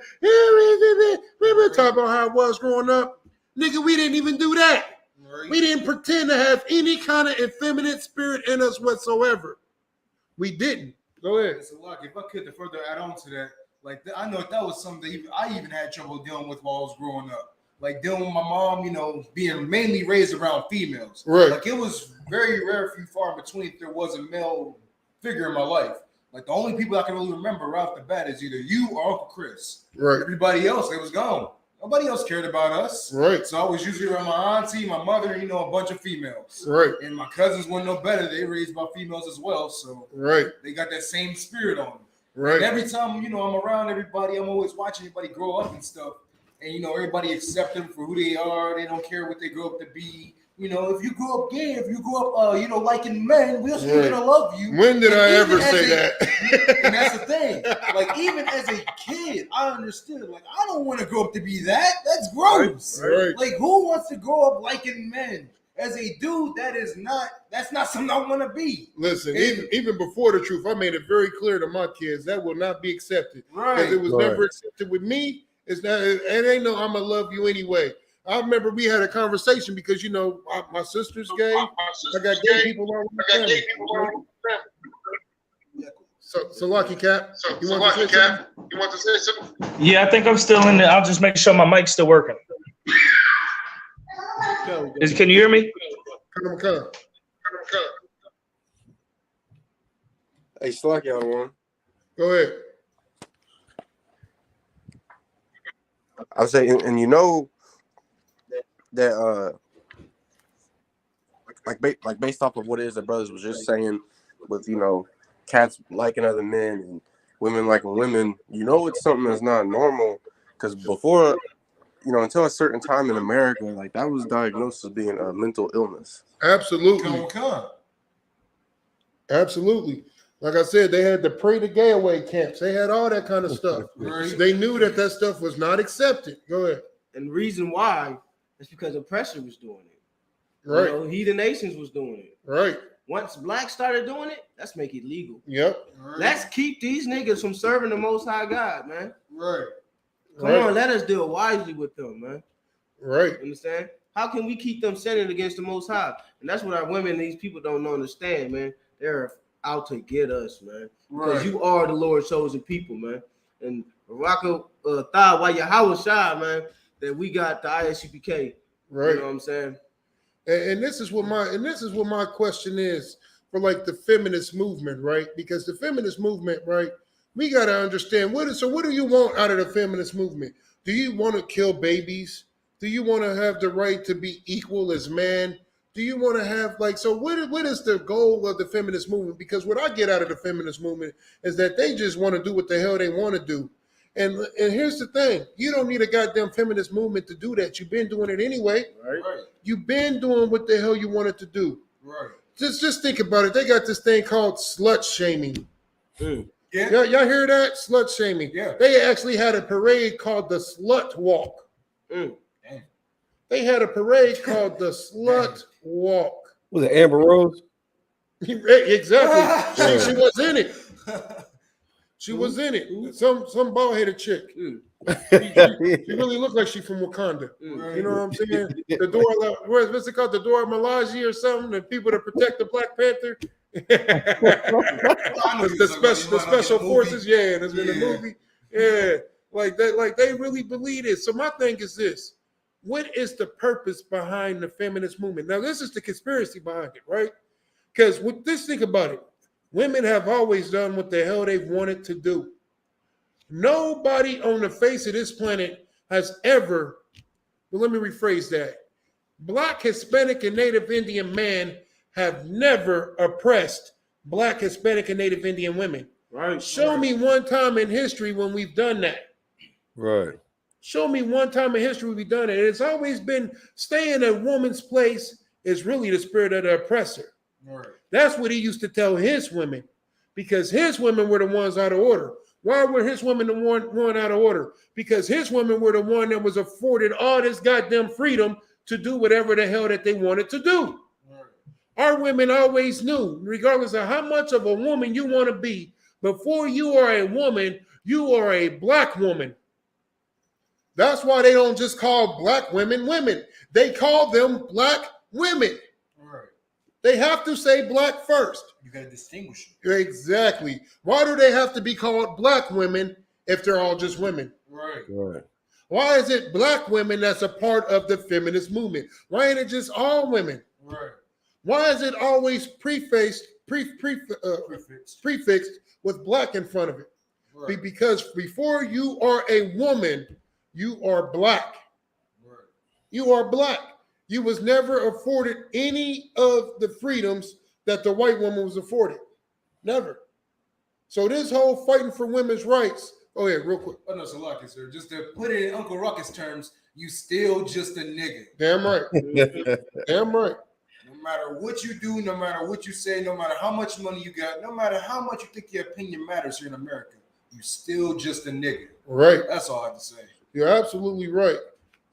Talk about how it was growing up. Nigga, we didn't even do that. Right. We didn't pretend to have any kind of effeminate spirit in us whatsoever. We didn't. Go ahead. So, look, if I could to further add on to that, like I know that was something I even had trouble dealing with while I was growing up. Like dealing with my mom, you know, being mainly raised around females. Right. Like it was very rare, few far in between if there was a male figure in my life. Like the only people I can really remember right off the bat is either you or Uncle Chris. Right. Everybody else, they was gone. Nobody else cared about us. Right. So I was usually around my auntie, my mother, you know, a bunch of females. Right. And my cousins weren't no better. They raised by females as well. So right. They got that same spirit on them. Right. And every time, you know, I'm around everybody, I'm always watching everybody grow up and stuff. And, you know, everybody accept them for who they are. They don't care what they grow up to be. You know, if you grow up gay, if you grow up, you know, liking men, we're still going to love you. When did I ever say that? And that's the thing. Like, even as a kid, I understood. Like, I don't want to grow up to be that. That's gross. Right. Like, who wants to grow up liking men? As a dude, that's not something I want to be. Listen, even before the truth, I made it very clear to my kids that will not be accepted. Right. Because it was never accepted with me. It's not. It ain't no. I'm gonna love you anyway. I remember we had a conversation because you know my sister's gay. I got gay people around my family. So Lucky Cap, you want to say something? Yeah, I think I'm still in there. I'll just make sure my mic's still working. Can you hear me? Come. Hey, Slacky, I won. Go ahead. I was saying, and you know that like based off of what it is that brothers was just saying, with you know cats liking other men and women liking women, you know it's something that's not normal because before, you know, until a certain time in America, like that was diagnosed as being a mental illness. Absolutely. Absolutely. Like I said, they had the Pray the Gay Away camps. They had all that kind of stuff. Right. They knew that stuff was not accepted. Go ahead. And the reason why is because oppressor was doing it. Right. You know, heathen nations was doing it. Right. Once blacks started doing it, let's make it legal. Yep. Right. Let's keep these niggas from serving the Most High God, man. Right. Come on, let us deal wisely with them, man. Right. Understand? How can we keep them sinning against the Most High? And that's what our women, these people don't understand, man. They're out to get us, man. Because you are the Lord's chosen people, man. And Rocco while Yahweh Shai, man, that we got the I.S.U.P.K. Right. You know what I'm saying? And this is what my question is for like the feminist movement, right? Because the feminist movement, right? We got to understand what do you want out of the feminist movement? Do you want to kill babies? Do you want to have the right to be equal as man? Do you want to have what is the goal of the feminist movement? Because what I get out of the feminist movement is that they just want to do what the hell they want to do. And here's the thing. You don't need a goddamn feminist movement to do that. You've been doing it anyway. Right. You've been doing what the hell you wanted to do. Right. Just think about it. They got this thing called slut shaming. Yeah. Y'all hear that? Slut shaming. Yeah. They actually had a parade called the Slut Walk. They had a parade called the Slut Walk. Was it Amber Rose? Exactly. She was in it. She was in it. Some bald-headed chick. She really looked like she from Wakanda. You know what I'm saying? The door, what's it called? The Dora Milaje or something? The people that protect the Black Panther. the special forces. Yeah, there's been a movie. Yeah, like they really believe it. So my thing is this. What is the purpose behind the feminist movement? Now, this is the conspiracy behind it, right? Because think about it. Women have always done what the hell they've wanted to do. Nobody on the face of this planet has ever, well, let me rephrase that. Black, Hispanic, and Native Indian men have never oppressed Black, Hispanic, and Native Indian women. Right. Show me one time in history when we've done that. Right. Show me one time in history we've done it. It's always been stay in a woman's place is really the spirit of the oppressor. Right. That's what he used to tell his women, because his women were the ones out of order. Why were his women the one out of order? Because his women were the one that was afforded all this goddamn freedom to do whatever the hell that they wanted to do. Right. Our women always knew, regardless of how much of a woman you want to be, before you are a woman, you are a Black woman. That's why they don't just call Black women women. They call them Black women. Right. They have to say Black first. You got to distinguish them. Exactly. Why do they have to be called Black women if they're all just women? Right. Right. Why is it Black women that's a part of the feminist movement? Why ain't it just all women? Right. Why is it always prefixed with Black in front of it? Right. Because before you are a woman, You are black. You are black. You was never afforded any of the freedoms that the white woman was afforded. Never. So this whole fighting for women's rights. Oh yeah, real quick. Oh no, so lucky, sir. Just to put it in Uncle Ruckus terms, you still just a nigga. Damn right. Damn right. No matter what you do, no matter what you say, no matter how much money you got, no matter how much you think your opinion matters here in America, you still just a nigga. Right. That's all I have to say. You're absolutely right.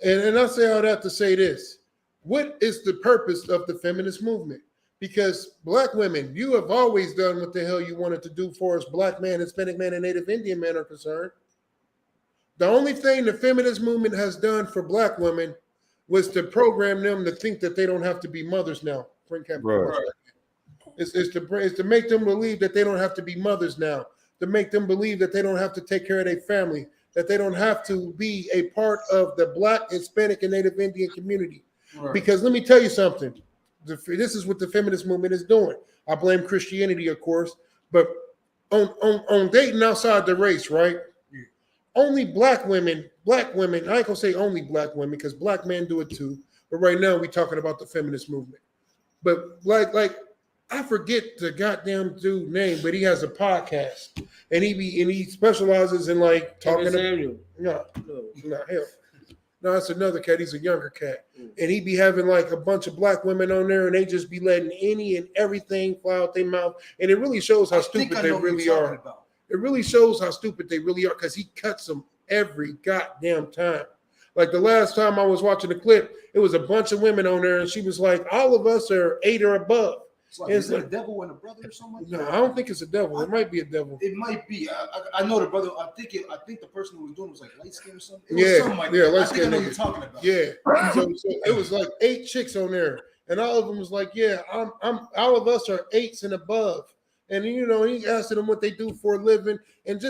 And I say all that to say this. What is the purpose of the feminist movement? Because black women, you have always done what the hell you wanted to do for us black man, Hispanic man, and Native Indian men are concerned. The only thing the feminist movement has done for black women was to program them to think that they don't have to be mothers now. Right. It's to make them believe that they don't have to be mothers now, to make them believe that they don't have to take care of their family, that they don't have to be a part of the black, Hispanic, and Native Indian community. Right. Because let me tell you something. This is what the feminist movement is doing. I blame Christianity, of course, but on dating outside the race, right? Yeah. Only black women, I ain't gonna say only black women because black men do it too. But right now we're talking about the feminist movement. But like I forget the goddamn dude name, but he has a podcast and he specializes in like talking to no, hell. No, it's another cat. He's a younger cat. And he be having like a bunch of black women on there and they just be letting any and everything fly out their mouth. And it really shows how stupid they really are. It really shows how stupid they really are because he cuts them every goddamn time. Like the last time I was watching the clip, it was a bunch of women on there and she was like, all of us are 8 or above. Like, is it a devil and a brother or something like that? No, I don't think it's a devil. It might be a devil. It might be. I know the brother. I think the person who was doing was like light skin or something. Something like that. I think I know what you're talking about. Yeah. So it was like 8 chicks on there, and all of them was like, "Yeah, I'm. All of us are 8s and above." And he asked them what they do for a living, and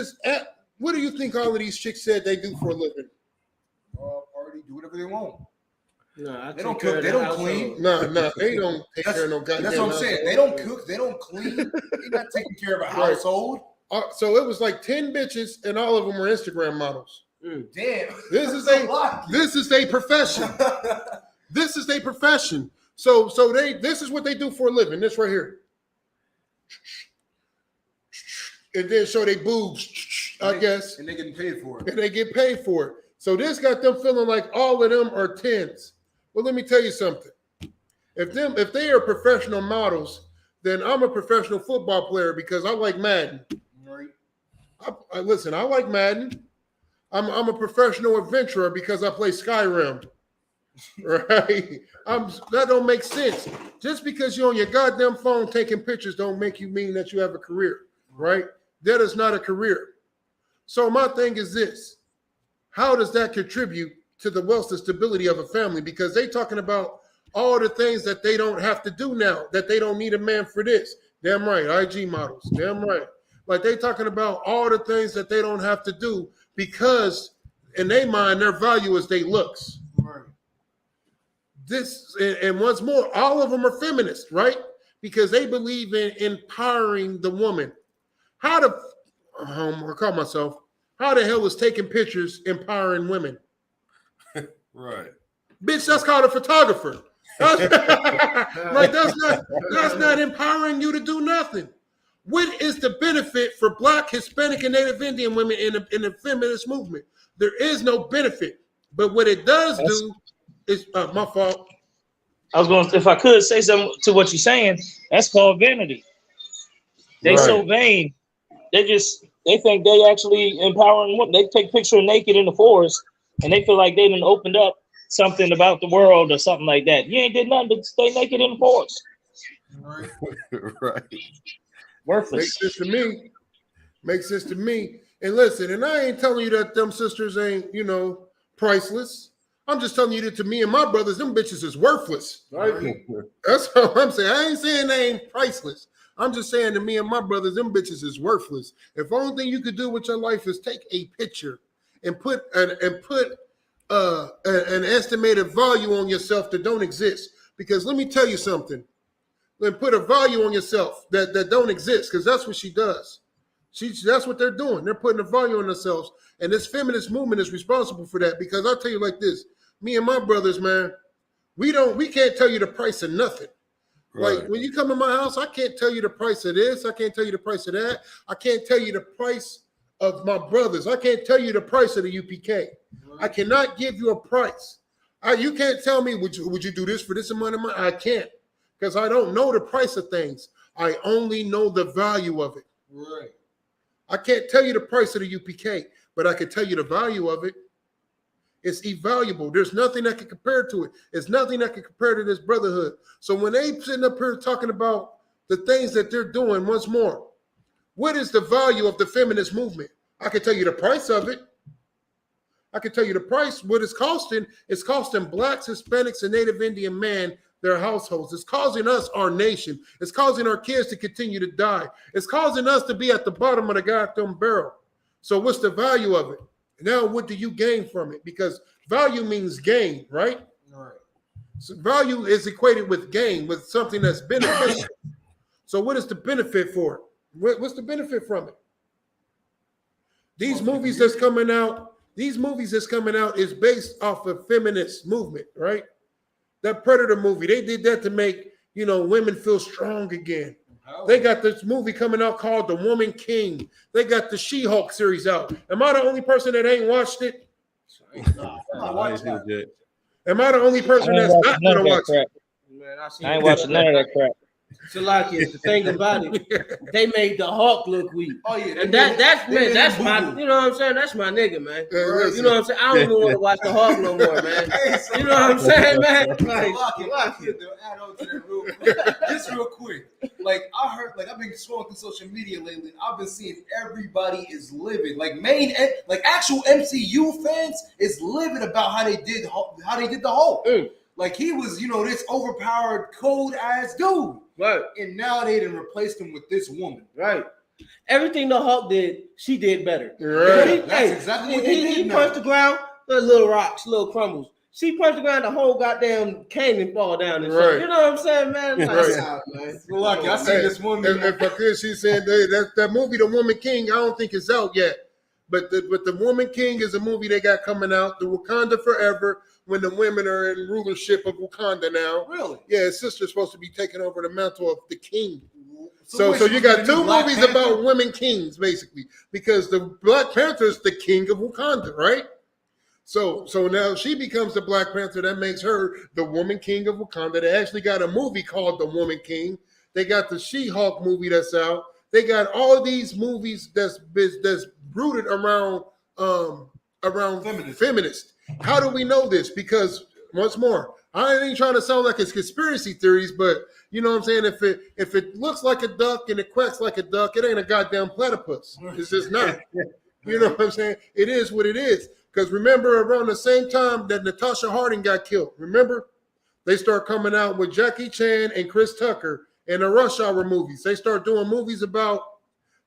what do you think all of these chicks said they do for a living? Party, do whatever they want. No, they don't cook. They don't clean. No, they don't take care of no goddamn. That's what I'm saying. They don't cook. They don't clean. They're not taking care of a household. So it was like 10 bitches, and all of them were Instagram models. Damn. This is a profession. This is a profession. So this is what they do for a living. This right here. And then show they boobs, I guess. And they getting paid for it. And they get paid for it. So this got them feeling like all of them are 10s. Well, let me tell you something. If they are professional models, then I'm a professional football player because I like Madden. Right. I like Madden. I'm a professional adventurer because I play Skyrim. Right? That don't make sense. Just because you're on your goddamn phone taking pictures don't make you mean that you have a career, right? That is not a career. So my thing is this. How does that contribute to the wealth and stability of a family? Because they talking about all the things that they don't have to do now, that they don't need a man for this. Damn right, IG models. Damn right. Like they talking about all the things that they don't have to do because in their mind, their value is their looks. Right. And once more, all of them are feminists, right? Because they believe in empowering the woman. How the hell is taking pictures empowering women? Right. Bitch, that's called a photographer. Like that's not empowering you to do nothing. What is the benefit for Black, Hispanic, and Native Indian women in the feminist movement? There is no benefit. But what it does do is my fault. If I could say something to what you're saying, that's called vanity. They so vain. They think they actually empowering women. They take picture naked in the forest and they feel like they done opened up something about the world or something like that. You ain't did nothing but stay naked in the forest. Right. Worthless. Makes sense to me. And listen, and I ain't telling you that them sisters ain't, priceless. I'm just telling you that to me and my brothers, them bitches is worthless. Right? That's all I'm saying. I ain't saying they ain't priceless. I'm just saying to me and my brothers, them bitches is worthless. If only thing you could do with your life is take a picture and put an estimated value on yourself that don't exist. Because let me tell you something. Then put a value on yourself that don't exist, because that's what she does. That's what they're doing. They're putting a value on themselves. And this feminist movement is responsible for that, because I'll tell you like this. Me and my brothers, man, we can't tell you the price of nothing. Right. Like when you come in my house, I can't tell you the price of this. I can't tell you the price of that. I can't tell you the price of my brothers. I can't tell you the price of the UPK. I cannot give you a price. You can't tell me, would you do this for this amount of money? I can't, because I don't know the price of things. I only know the value of it. Right. I can't tell you the price of the UPK, but I can tell you the value of it. It's invaluable. There's nothing that can compare to it. It's nothing that can compare to this brotherhood. So when they sitting up here talking about the things that they're doing, once more, what is the value of the feminist movement? I can tell you the price of it. I can tell you the price, what it's costing. It's costing blacks, Hispanics, and Native Indian men their households. It's causing us, our nation. It's causing our kids to continue to die. It's causing us to be at the bottom of the goddamn barrel. So what's the value of it? Now, what do you gain from it? Because value means gain, right? Right. So value is equated with gain, with something that's beneficial. So what is the benefit for it? What's the benefit from it? These movies that's coming out is based off of feminist movement, right? That Predator movie, they did that to make, women feel strong again. They got this movie coming out called The Woman King. They got the She-Hulk series out. Am I the only person that ain't watched it? Am I the only person that's not going to watch it? Man, I ain't watching none of that crap. Salaki, the thing about it, they made the Hawk look weak. Oh yeah, And that's my, you know what I'm saying? That's my nigga, man. You know what I'm saying? I don't even want to watch the Hawk no more, man. You know what I'm saying, man? Like, add on to that real quick. Just real quick. Like I heard, like I've been scrolling through social media lately. I've been seeing everybody is livid. Like actual MCU fans is livid about how they did the Hulk. Like he was, this overpowered, cold ass dude. Right. And now they done replaced him with this woman. Right. Everything the Hulk did, she did better. Right. That's exactly what he punched the ground, little rocks, little crumbles. She punched the ground, the whole goddamn canyon fall down and shit. You know what I'm saying, man? Like, Right. Man. Well, lucky, I seen this one. If I could, she said that movie, The Woman King, I don't think it's out yet. But the Woman King is a movie they got coming out. The Wakanda Forever, when the women are in rulership of Wakanda now. Really? Yeah, his sister's supposed to be taking over the mantle of the king. So you got two movies about women kings, basically, because the Black Panther is the king of Wakanda, right? So now she becomes the Black Panther. That makes her the woman king of Wakanda. They actually got a movie called The Woman King. They got the She-Hulk movie that's out. They got all these movies that's rooted around feminist. How do we know this? Because once more, I ain't trying to sound like it's conspiracy theories, but you know what I'm saying? If it looks like a duck and it quacks like a duck, it ain't a goddamn platypus. It's just not. You know what I'm saying? It is what it is. Because remember, around the same time that Natasha Harding got killed, remember? They start coming out with Jackie Chan and Chris Tucker in the Rush Hour movies. They start doing movies about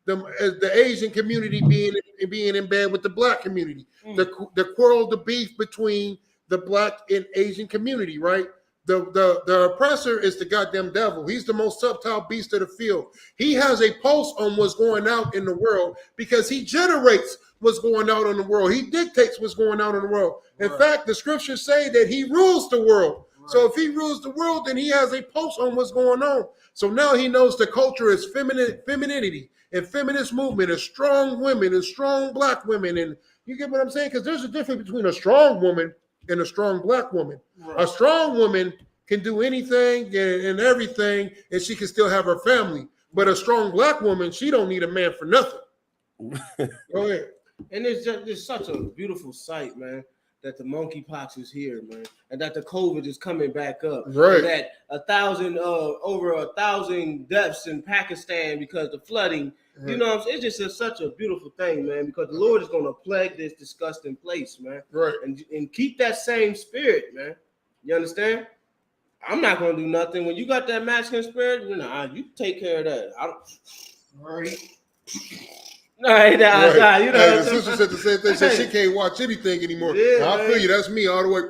the Asian community being in bed with the black community, the quarrel, the beef between the black and Asian community, right? The oppressor is the goddamn devil. He's the most subtle beast of the field. He has a pulse on what's going out in the world because he generates what's going out in the world. He dictates what's going out in the world. In fact, the scriptures say that he rules the world. So if he rules the world, then he has a pulse on what's going on. So now he knows the culture is femininity and feminist movement and strong women and strong black women. And you get what I'm saying? Because there's a difference between a strong woman and a strong black woman. A strong woman can do anything and everything, and she can still have her family. But a strong black woman, she don't need a man for nothing. Go ahead. And it's such a beautiful sight, man, that the monkeypox is here, man, and that the COVID is coming back up. Right. And that over 1,000 deaths in Pakistan because of the flooding. Right. You know what I'm saying? It's just such a beautiful thing, man, because the Lord is going to plague this disgusting place, man. Right. And keep that same spirit, man. You understand? I'm not going to do nothing. When you got that masculine spirit, you take care of that. Right. Nah, you know. The sister said the same thing. Said she can't watch anything anymore. Yeah, I feel you. That's me all the way.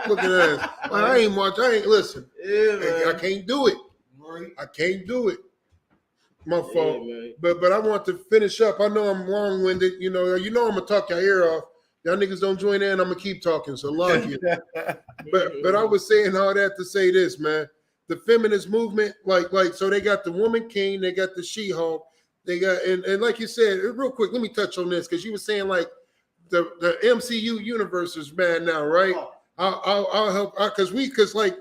Look at that. I ain't watch. I ain't listen. Yeah, man. I can't do it. Right. I can't do it. My fault. man. But I want to finish up. I know I'm long-winded. You know I'm gonna talk your ear off. Y'all niggas don't join in, I'm gonna keep talking. So love you. but I was saying all that to say this, man. The feminist movement, like so they got the woman king, they got the She-Hulk, they got and like you said, real quick, let me touch on this because you were saying like the MCU universe is bad now, right? I'll help because like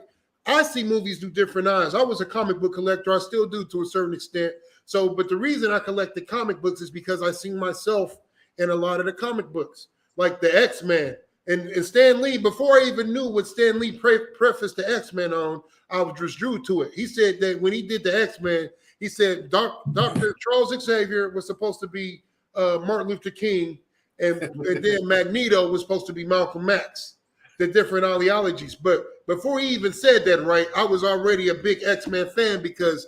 I see movies through different eyes. I was a comic book collector, I still do to a certain extent. So, but the reason I collected comic books is because I seen myself in a lot of the comic books, like the X-Men. And Stan Lee, before I even knew what Stan Lee prefaced the X-Men on, I was just drew to it. He said that when he did the X-Men, he said Dr. Charles Xavier was supposed to be Martin Luther King, and then Magneto was supposed to be Malcolm X, the different ideologies. But before he even said that, right, I was already a big X-Men fan because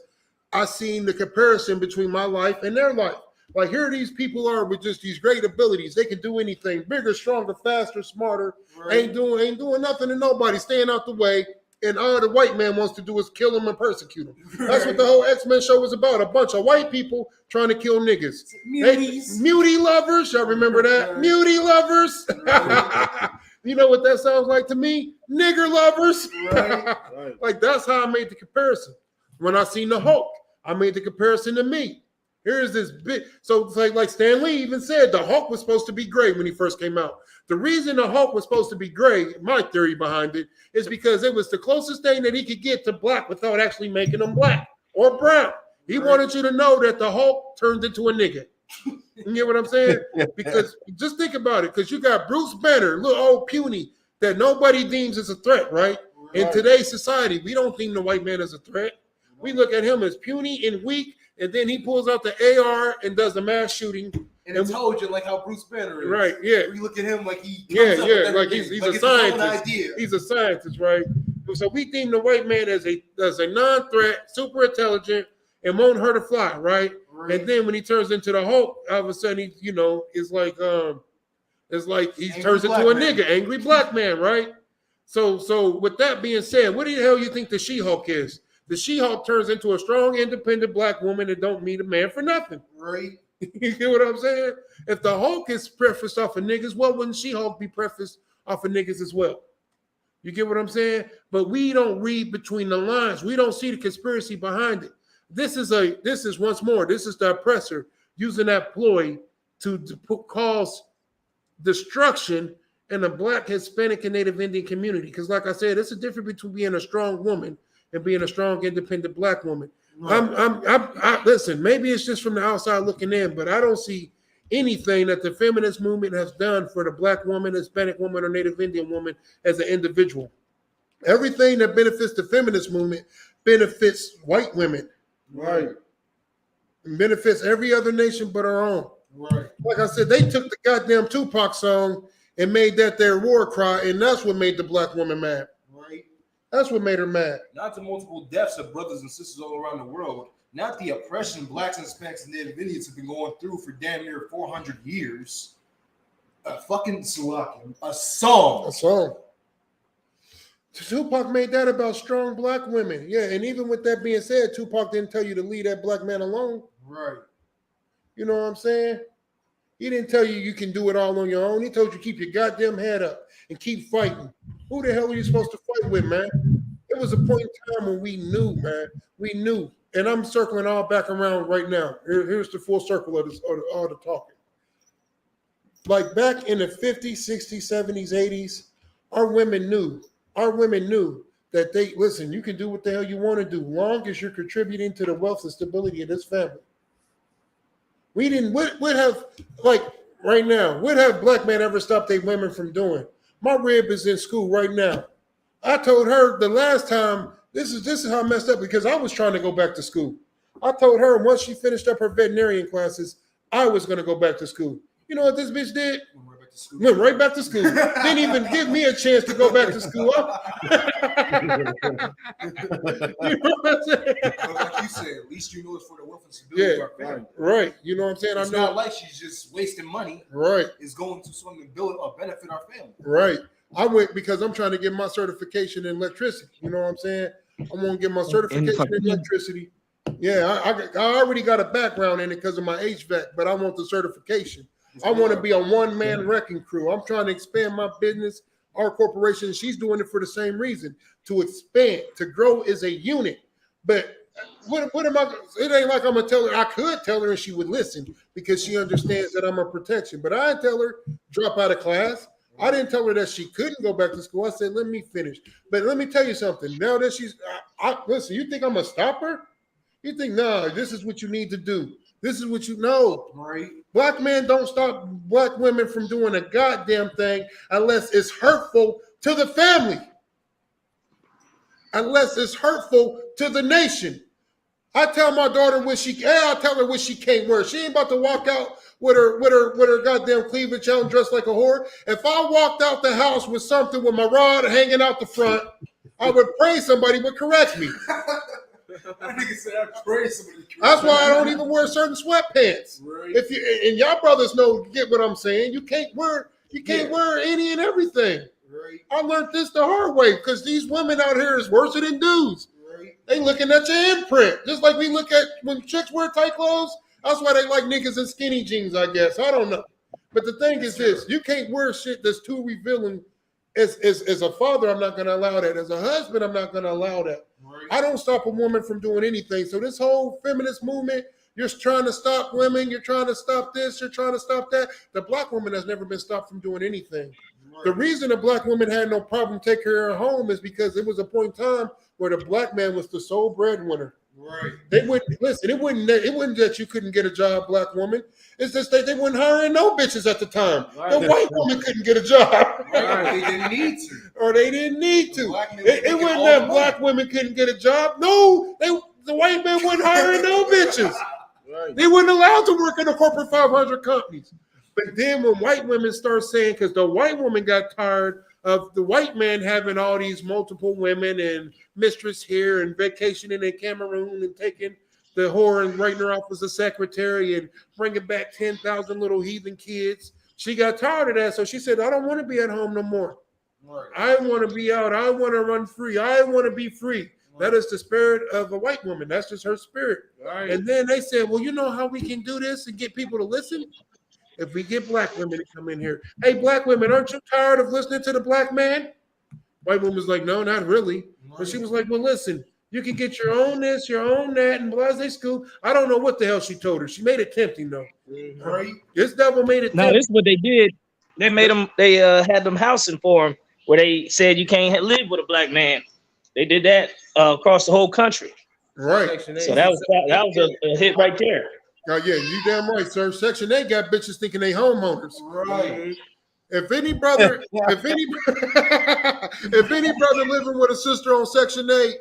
I seen the comparison between my life and their life. Like here these people are with just these great abilities. They can do anything, bigger, stronger, faster, smarter. Right. Ain't doing nothing to nobody, staying out the way. And all the white man wants to do is kill them and persecute them. Right. That's what the whole X-Men show was about. A bunch of white people trying to kill niggas. Mutie lovers. Y'all remember that? Right. Mutie lovers. Right. You know what that sounds like to me? Nigger lovers. Right. Right. Like that's how I made the comparison. When I seen the Hulk, I made the comparison to me. Here's this big, so it's like Stan Lee even said the Hulk was supposed to be gray when he first came out. The reason the Hulk was supposed to be gray, my theory behind it, is because it was the closest thing that he could get to black without actually making him black or brown. He wanted you to know that the Hulk turned into a nigga. You get what I'm saying? Because just think about it, because you got Bruce Banner, little old puny, that nobody deems as a threat, right? In today's society, we don't deem the white man as a threat. We look at him as puny and weak, and then he pulls out the AR and does the mass shooting. And it's told you like how Bruce Banner is. Right, yeah. You look at him like he like he's like a scientist. He's a scientist, right? So we deem the white man as a non-threat, super intelligent, and won't hurt a fly, right? And then when he turns into the Hulk, all of a sudden he, it's like he turns into a nigga, angry black man, right? So with that being said, what the hell you think the She-Hulk is? The She-Hulk turns into a strong, independent black woman that don't need a man for nothing. Right. You get what I'm saying? If the Hulk is prefaced off of niggas, what wouldn't She-Hulk be prefaced off of niggas as well? You get what I'm saying? But we don't read between the lines. We don't see the conspiracy behind it. This is the oppressor using that ploy to cause destruction in the black, Hispanic, and Native Indian community. Because like I said, it's a difference between being a strong woman and being a strong, independent black woman. Right. Listen, maybe it's just from the outside looking in, but I don't see anything that the feminist movement has done for the black woman, Hispanic woman, or Native Indian woman as an individual. Everything that benefits the feminist movement benefits white women. Right. It benefits every other nation but our own. Right. Like I said, they took the goddamn Tupac song and made that their war cry, and that's what made the black woman mad. Right. That's what made her mad. Not the multiple deaths of brothers and sisters all around the world. Not the oppression blacks and Hispanics and Native Indians have been going through for damn near 400 years. A fucking song. A song. Tupac made that about strong black women. Yeah, and even with that being said, Tupac didn't tell you to leave that black man alone. Right. You know what I'm saying? He didn't tell you can do it all on your own. He told you keep your goddamn head up and keep fighting. Who the hell are you supposed to fight with, man? It was a point in time when we knew, man. We knew. And I'm circling all back around right now. Here's the full circle of this, all the talking. Like back in the 50s, 60s, 70s, 80s, our women knew that listen, you can do what the hell you want to do, long as you're contributing to the wealth and stability of this family. We didn't, what have, like right now, what have black men ever stopped their women from doing? My rib is in school right now. I told her the last time, this is how I messed up because I was trying to go back to school. I told her once she finished up her veterinarian classes, I was going to go back to school. You know what this bitch did? Went right back to school. Didn't even give me a chance to go back to school. You know what I'm saying? Like you said, at least you know it's for the wealth and stability of our family. Right. You know what I'm saying? It's not like she's just wasting money. Right. It's going to something to build or benefit our family. Right. I went because I'm trying to get my certification in electricity. You know what I'm saying? I'm going to get my certification in electricity. Yeah, I already got a background in it because of my HVAC, but I want the certification. I want to be a one-man wrecking crew. I'm trying to expand my business. Our corporation, she's doing it for the same reason, to expand, to grow as a unit. But what am I? It ain't like I'm gonna tell her. I could tell her and she would listen because she understands that I'm a protection. But I didn't tell her drop out of class. I didn't tell her that she couldn't go back to school. I said, let me finish. But let me tell you something. Now that she's, listen, you think I'm gonna stop her? You think, nah, this is what you need to do. This is what you know. Right. Black men don't stop black women from doing a goddamn thing unless it's hurtful to the family. Unless it's hurtful to the nation. I tell my daughter I tell her what she can't wear. She ain't about to walk out with her goddamn cleavage out and dressed like a whore. If I walked out the house with something with my rod hanging out the front, I would pray somebody would correct me. That's why I don't even wear certain sweatpants. Right. If you and y'all brothers know, get what I'm saying. You can't wear any and everything. Right. I learned this the hard way because these women out here is worse than dudes. Right. They looking at your imprint, just like we look at when chicks wear tight clothes. That's why they like niggas in skinny jeans, I guess. I don't know. But the thing is this: you can't wear shit that's too revealing. As a father, I'm not going to allow that. As a husband, I'm not going to allow that. Right. I don't stop a woman from doing anything. So this whole feminist movement, you're trying to stop women. You're trying to stop this. You're trying to stop that. The black woman has never been stopped from doing anything. Right. The reason the black woman had no problem taking care of her home is because it was a point in time where the black man was the sole breadwinner. Right. They wouldn't listen. It wasn't that you couldn't get a job, black woman. It's just that they weren't hiring no bitches at the time. Right. The white woman couldn't get a job. Right. They didn't need to. Or they didn't need to. It wasn't that black women couldn't get a job. No, the white men weren't hiring no bitches. Right. They weren't allowed to work in the corporate 500 companies. But then when white women start saying, because the white woman got tired of the white man having all these multiple women and mistress here and vacationing in Cameroon and taking the whore and writing her off as a secretary and bringing back 10,000 little heathen kids. She got tired of that. So she said, I don't want to be at home no more. Right. I want to be out. I want to run free. I want to be free. Right. That is the spirit of a white woman. That's just her spirit. Right. And then they said, well, you know how we can do this and get people to listen? If we get black women to come in here. Hey, black women, aren't you tired of listening to the black man? White woman was like, no, not really. Right. But she was like, well, listen, you can get your own this, your own that, and blase school. I don't know what the hell she told her. She made it tempting, though. Right? This devil made it tempting. No, this is what they did. They made them, they had them housing for them where they said you can't live with a black man. They did that across the whole country. Right. So that was a hit right there. Oh, yeah, you damn right, sir. Section 8 got bitches thinking they homeowners. Right. If any brother living with a sister on Section 8,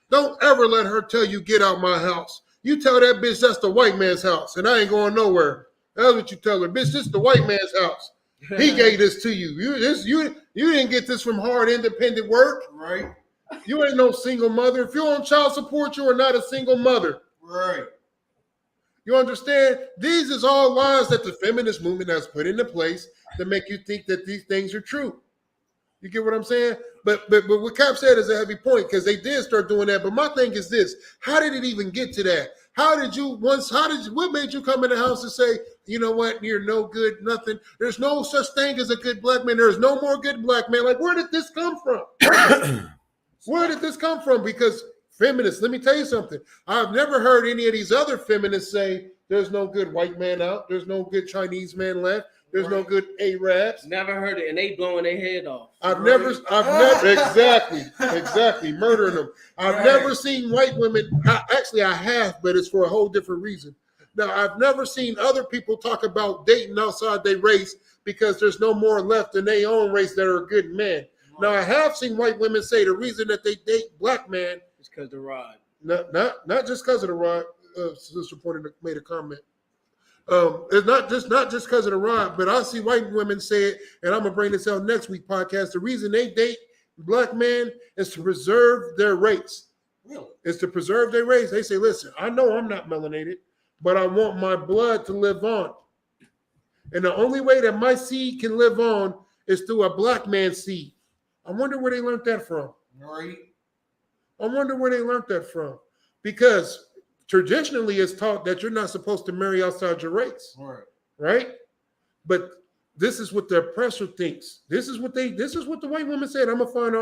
don't ever let her tell you get out my house. You tell that bitch that's the white man's house, and I ain't going nowhere. That's what you tell her, bitch. This is the white man's house. He gave this to you. You didn't get this from hard independent work. Right. You ain't no single mother. If you're on child support, you are not a single mother. Right. You understand? These is all lies that the feminist movement has put into place to make you think that these things are true. You get what I'm saying? But what Cap said is a heavy point because they did start doing that. But my thing is this: how did it even get to that? What made you come in the house and say, you know what, you're no good, nothing? There's no such thing as a good black man. There's no more good black man. Like, where did this come from? Where did this come from? Because feminists, let me tell you something. I've never heard any of these other feminists say there's no good white man out. There's no good Chinese man left. There's no good Arabs. Never heard it, and they blowing their head off. I've never exactly murdering them. I've never seen white women. Actually, I have, but it's for a whole different reason. Now, I've never seen other people talk about dating outside their race because there's no more left in their own race that are good men. Now, I have seen white women say the reason that they date black men is because of the rod. Not just because of the rod. Sister made a comment. It's not just because of the rod, but I see white women say it, and I'm gonna bring this out next week podcast. The reason they date black men is to preserve their race. Really? It's to preserve their race. They say, listen, I know I'm not melanated, but I want my blood to live on. And the only way that my seed can live on is through a black man's seed. I wonder where they learned that from. Right. I wonder where they learned that from. Because traditionally it's taught that you're not supposed to marry outside your race. Right? But this is what the oppressor thinks. This is what the white woman said. I'm gonna find an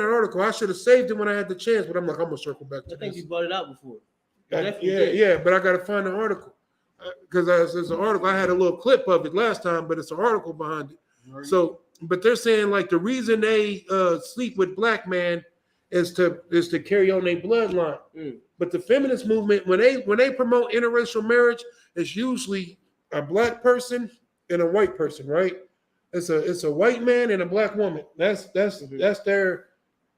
article. I should have saved it when I had the chance, but I'm like, I'm gonna circle back to I think this. you brought it out before. Yeah, but I gotta find an article. Because there's an article. I had a little clip of it last time, but it's an article behind it. Right. So, but they're saying like the reason they sleep with black men is to carry on their bloodline. But the feminist movement, when they promote interracial marriage, it's usually a black person and a white person, right? It's a white man and a black woman. That's their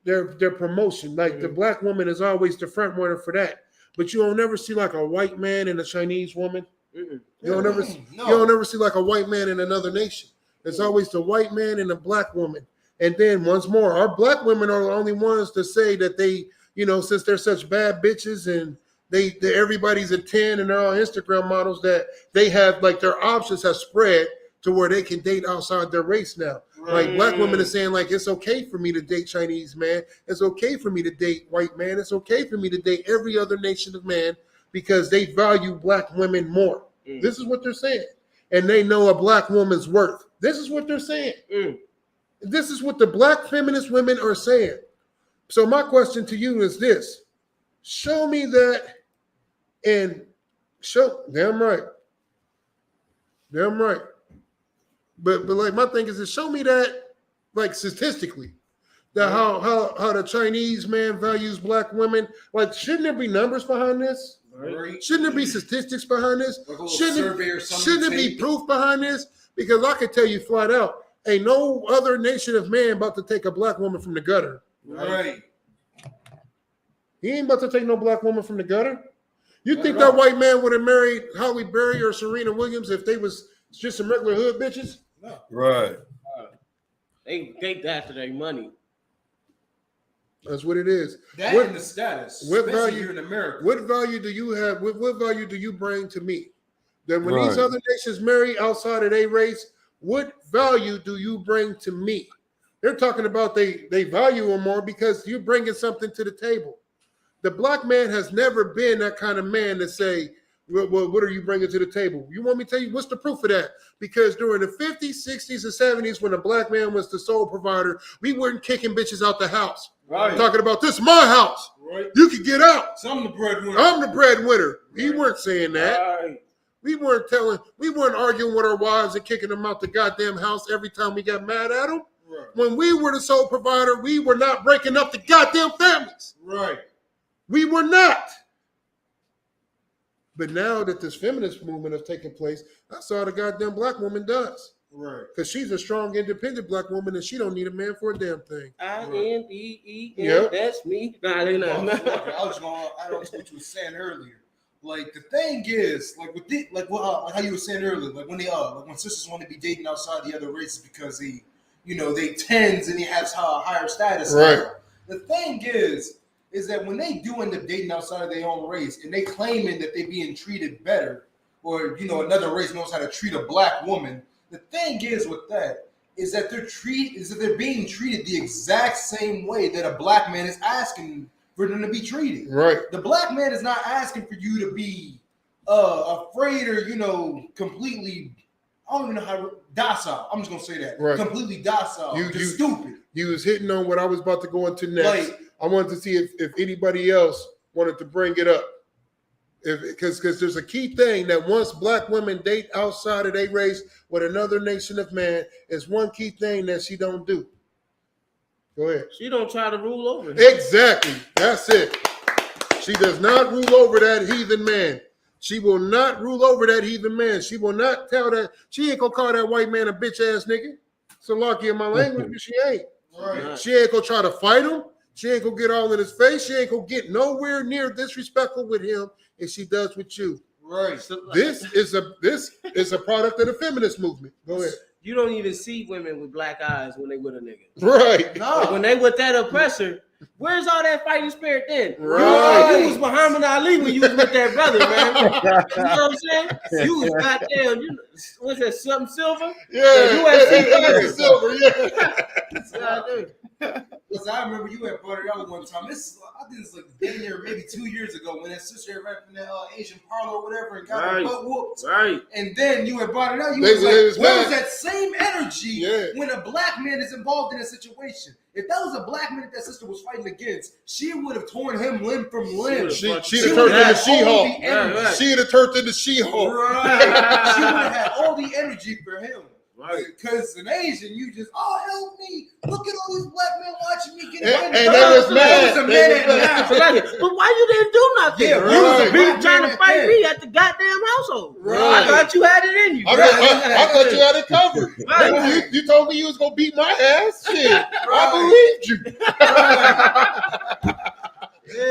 promotion. Like the black woman is always the front runner for that. But you don't never see like a white man and a Chinese woman. You don't never see like a white man in another nation. It's always the white man and the black woman. And then once more, our black women are the only ones to say that they, since they're such bad bitches and they everybody's a 10 and they're all Instagram models, that they have like their options have spread to where they can date outside their race now. Right. Like black women are saying like, it's okay for me to date Chinese man. It's okay for me to date white man. It's okay for me to date every other nation of man because they value black women more. This is what they're saying. And they know a black woman's worth. This is what they're saying. This is what the black feminist women are saying. So my question to you is this. Show me that and damn right. But like my thing is to show me that like statistically that how the Chinese man values black women. Like shouldn't there be numbers behind this? Right. Shouldn't there be statistics behind this? Shouldn't there be proof behind this? Because I can tell you flat out, ain't no other nation of man about to take a black woman from the gutter. Right. He ain't about to take no black woman from the gutter. You think that white man would have married Halle Berry or Serena Williams if they was just some regular hood bitches? No. Right. They after their money. That's what it is. And the status. What value here in America? What value do you have? What value do you bring to me? That when these other nations marry outside of their race, what value do you bring to me? They're talking about they value them more because you're bringing something to the table. The black man has never been that kind of man to say, well, what are you bringing to the table? You want me to tell you what's the proof of that? Because during the 50s, 60s, and 70s, when a black man was the sole provider, we weren't kicking bitches out the house. Right. Talking about this is my house. Right. You can get out. So I'm the breadwinner. I'm the breadwinner. Right. We weren't saying that. Right. We weren't arguing with our wives and kicking them out the goddamn house every time we got mad at them. Right. When we were the sole provider, we were not breaking up the goddamn families. Right. We were not. But now that this feminist movement has taken place, that's all the goddamn black woman does. Right. Because she's a strong, independent black woman and she don't need a man for a damn thing. I-N-D-E-N, that's me. I was going to add on to what you were saying earlier. Like the thing is, like with like how you were saying earlier, like when when sisters want to be dating outside the other races because they tens and he has higher status. Right. The thing is that when they do end up dating outside of their own race and they claiming that they're being treated better, or another race knows how to treat a black woman, the thing is with that is that they're being treated the exact same way that a black man is asking for them to be treated. Right. The black man is not asking for you to be afraid or completely, I don't even know how docile. I'm just gonna say that. Right. Completely docile. You stupid. You was hitting on what I was about to go into next. Like, I wanted to see if anybody else wanted to bring it up. Because there's a key thing that once black women date outside of their race with another nation of man, is one key thing that she don't do. Go ahead. She don't try to rule over him. Exactly. That's it. She does not rule over that heathen man. She will not rule over that heathen man. She will not tell that. She ain't gonna call that white man a bitch ass nigga. So lucky in my language, but she ain't. Right. She ain't gonna try to fight him. She ain't gonna get all in his face. She ain't gonna get nowhere near disrespectful with him as she does with you. Right. This is a product of the feminist movement. Go ahead. You don't even see women with black eyes when they with a nigga. Right. No. Like when they with that oppressor, Where's all that fighting spirit then? Right. You was Muhammad Ali when you was with that brother, man. You know what I'm saying? You was goddamn, what's that, something silver? Yeah, silver, yeah. Because I remember you had brought it up one time. I think it's like damn near maybe 2 years ago when that sister had ran from that Asian parlor or whatever and got her butt whooped. Right. And then you had brought it up. You was like, where was that same energy when a black man is involved in a situation? If that was a black man that sister was fighting against, she would have torn him limb from limb. She'd have turned into She-Hulk. She'd have turned into She-Hulk. Right. She would have had all the energy for him. Right. Because an Asian, you just, help me. Look at all these black men watching me get and they was mad. But why you didn't do nothing? Yeah, you was trying to fight me at the goddamn household. Right. I thought you had it in you. I thought you had it covered. Right. You told me you was going to beat my ass. Shit. Right. I believed you.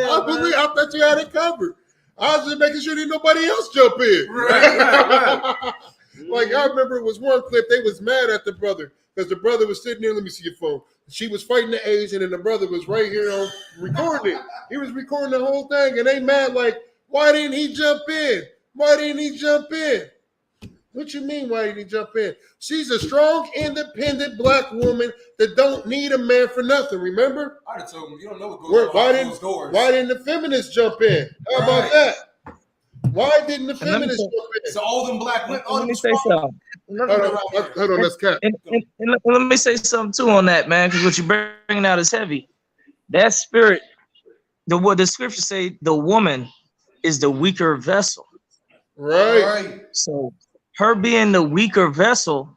I thought you had it covered. I was just making sure that nobody else jump in. Right. Like, I remember it was one clip, they was mad at the brother because the brother was sitting there. Let me see your phone. She was fighting the Asian and the brother was right here on recording it. He was recording the whole thing and they mad like, why didn't he jump in? Why didn't he jump in? What you mean, why didn't he jump in? She's a strong, independent black woman that don't need a man for nothing, remember? I'd have told him, you don't know what goes on behind those doors. Why didn't the feminists jump in? How about that? Why didn't the feminists jump in? So all them black women. Let me say something. Hold on, let's cap. And let me say something too on that, man, because what you're bringing out is heavy. That spirit, what the scriptures say, the woman is the weaker vessel. Right. So her being the weaker vessel,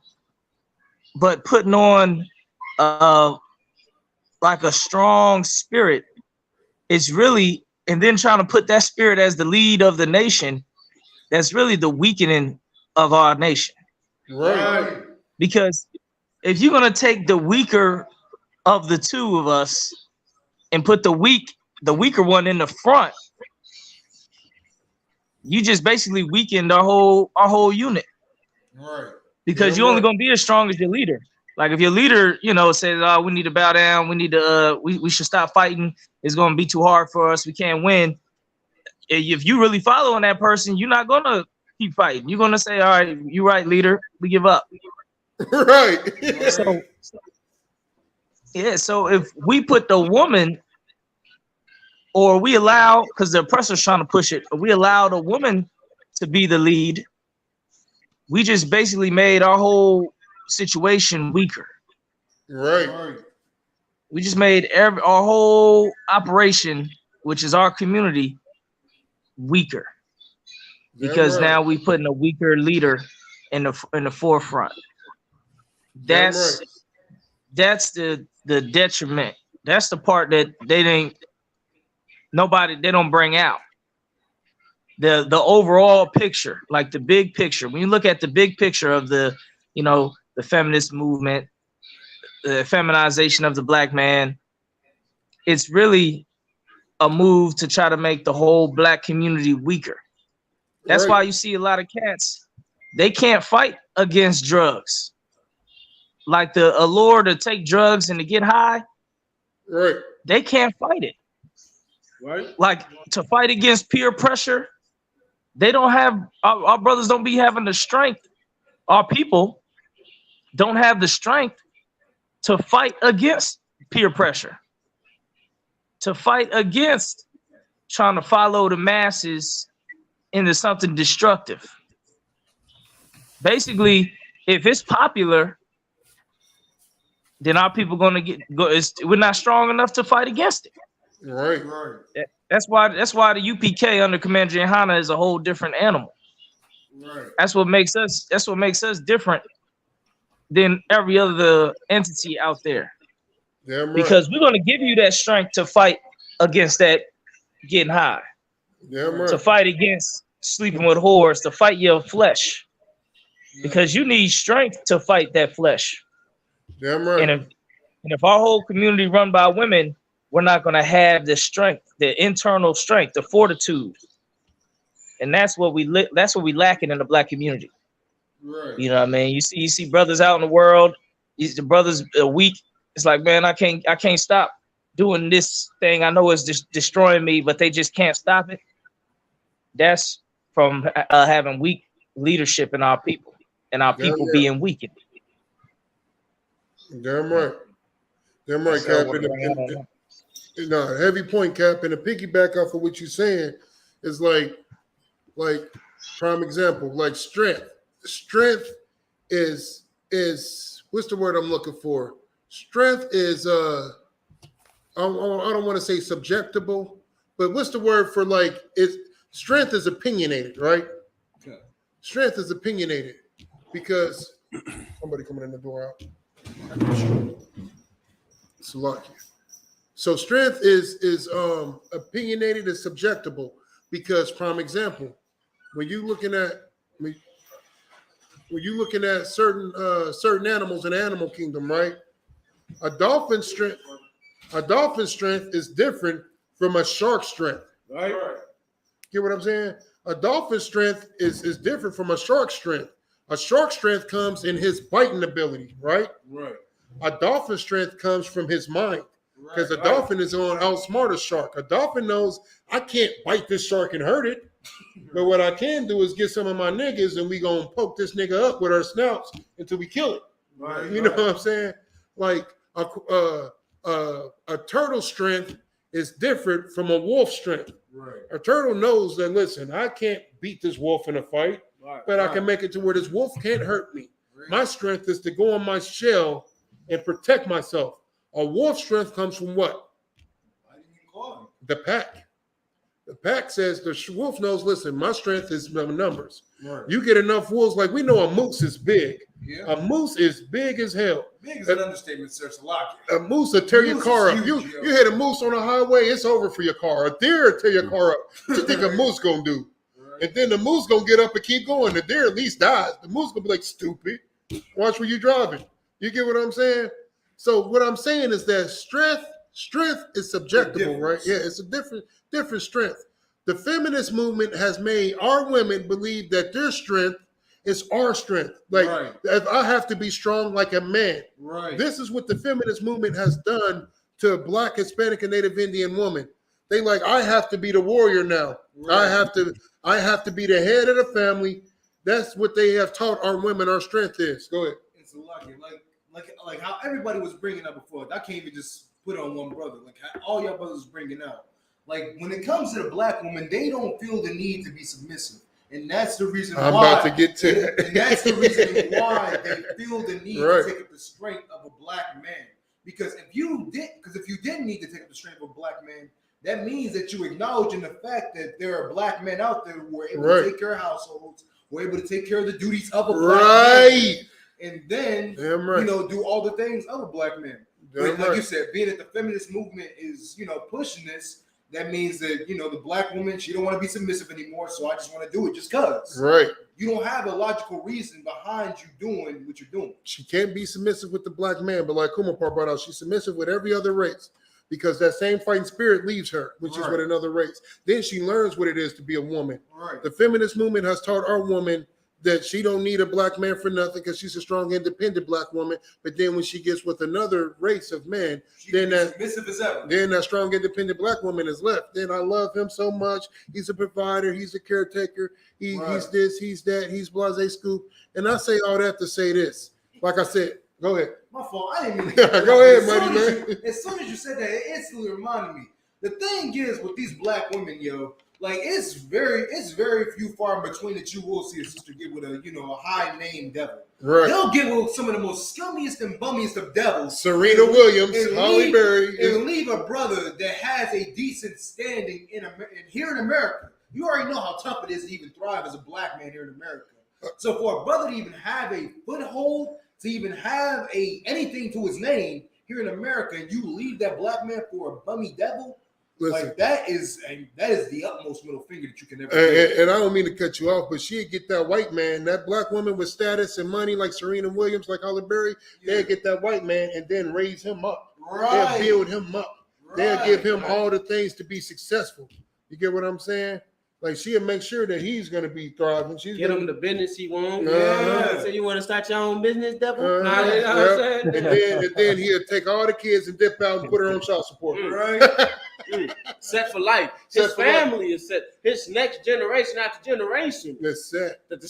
but putting on like a strong spirit, is really, and then trying to put that spirit as the lead of the nation, that's really the weakening of our nation. Right. Because if you're gonna take the weaker of the two of us and put the weaker one in the front, you just basically weakened our whole unit. Right. Because you're only gonna be as strong as your leader. Like if your leader, says, "Oh, we need to bow down. We need to, we should stop fighting. It's gonna be too hard for us. We can't win." If you really following that person, you're not gonna keep fighting. You're gonna say, "All right, you're right, leader. We give up." Right. So if we put the woman, or we allow, because the oppressor's trying to push it, or we allow the woman to be the lead, we just basically made our whole situation weaker. Right. We just made our whole operation, which is our community, weaker. Because now we putting a weaker leader in the forefront. That's the detriment. That's the part that they don't bring out. The overall picture, like the big picture. When you look at the big picture of the feminist movement, the feminization of the black man, it's really a move to try to make the whole black community weaker. That's why you see a lot of cats, they can't fight against drugs. Like the allure to take drugs and to get high, right? They can't fight it. Right. Like to fight against peer pressure, they don't have, our brothers don't be having the strength. Our people don't have the strength to fight against peer pressure, to fight against trying to follow the masses into something destructive. Basically, if it's popular, then our people gonna we're not strong enough to fight against it. Right. That's why the UPK under Commander GEN.YAHANNA is a whole different animal. Right. That's what makes us different than every other entity out there. Damn right. Because we're gonna give you that strength to fight against that getting high. Damn right. To fight against sleeping with whores, to fight your flesh. Because you need strength to fight that flesh. Damn right. And if our whole community run by women, we're not going to have the strength, the internal strength, the fortitude, and that's what we lacking in the black community. Right. You know what I mean? You see brothers out in the world. The brothers are weak. It's like, man, I can't stop. doing this thing. I know it's just destroying me, but they just can't stop it. That's from having weak leadership in our people and our people being weakened. Damn right. Damn right, Cap. No, heavy point, Cap. And to piggyback off of what you're saying is like prime example, like strength. Strength is what's the word I'm looking for? Strength is I don't want to say subjectable, but what's the word for like strength is opinionated, right? Okay. Strength is opinionated because somebody coming in the door out. It's lucky. So strength is opinionated and subjectable because prime example, when you looking at certain animals in the animal kingdom, right? A dolphin strength is different from a shark strength. Right? Get what I'm saying? A dolphin strength is different from a shark strength. A shark strength comes in his biting ability, right? Right. A dolphin strength comes from his mind. Because a dolphin is going to outsmart a shark. A dolphin knows I can't bite this shark and hurt it. But what I can do is get some of my niggas and we gonna poke this nigga up with our snouts until we kill it. Right, you know what I'm saying? Like a turtle strength is different from a wolf strength. Right. A turtle knows that, listen, I can't beat this wolf in a fight, but I can make it to where this wolf can't hurt me. Right. My strength is to go on my shell and protect myself. A wolf strength comes from what? Why didn't you call it? The pack. The pack says the wolf knows, listen, my strength is numbers. Right. You get enough wolves, like we know a moose is big. Yeah. A moose is big as hell. Big is an understatement, sir. It's a lot. A moose will tear your car up. You hit a moose on a highway, it's over for your car. A deer will tear your car up. What you think a moose gonna do? Right. And then the moose gonna get up and keep going. The deer at least dies. The moose gonna be like, stupid. Watch where you driving. You get what I'm saying? So what I'm saying is that strength is subjectable, right? Yeah, it's a different strength. The feminist movement has made our women believe that their strength is our strength. Like, if I have to be strong like a man. Right. This is what the feminist movement has done to a Black, Hispanic, and Native Indian woman. They like, I have to be the warrior now. Right. I have to be the head of the family. That's what they have taught our women our strength is. Go ahead. It's a lucky, like how everybody was bringing up before. I can't even just put on one brother. Like how all y'all brothers was bringing out. Like when it comes to the Black woman, they don't feel the need to be submissive, and that's the reason why. I'm about to get to that. And that's the reason why they feel the need to take up the strength of a Black man. Because if you didn't need to take up the strength of a Black man, that means that you acknowledging the fact that there are Black men out there who are able to take care of households, who are able to take care of the duties of a Black man. And then, do all the things of a Black man. But like you said, being that the feminist movement is, pushing this, that means that, the Black woman, she don't want to be submissive anymore. So I just want to do it just because. Right. You don't have a logical reason behind you doing what you're doing. She can't be submissive with the Black man, but like Kumapar brought out, she's submissive with every other race because that same fighting spirit leaves her, which is with another race. Then she learns what it is to be a woman. Right. The feminist movement has taught our woman that she don't need a Black man for nothing because she's a strong, independent Black woman. But then when she gets with another race of men, then that strong, independent Black woman is left. Then I love him so much. He's a provider. He's a caretaker. He's this, he's that. He's blase scoop. And I say all that to say this. Like I said, go ahead. My fault. I didn't mean to go ahead, buddy, man. As soon as you said that, it instantly reminded me. The thing is with these Black women, like it's very few far in between that you will see a sister get with a high name devil. Right. They'll get with some of the most scummiest and bummiest of devils. Serena Williams, Holly Berry, and leave a brother that has a decent standing here in America. You already know how tough it is to even thrive as a Black man here in America. So for a brother to even have a foothold, to even have anything to his name here in America, and you leave that Black man for a bummy devil. Listen, like that is the utmost middle finger that you can ever do. And I don't mean to cut you off, but she'd get that white man, that Black woman with status and money like Serena Williams, like Holly Berry, they'd get that white man and then raise him up. Right. They'll build him up. Right. They'll give him all the things to be successful. You get what I'm saying? Like she'll make sure that he's gonna be thriving. She's Get gonna him the business he wants. Uh-huh. So you want to start your own business, devil? Uh, Nah, you know what I'm saying? and then he'll take all the kids and dip out and put her on child support. Right. Set for life. Set His for life. family is set. His next generation after generation. That's set. What the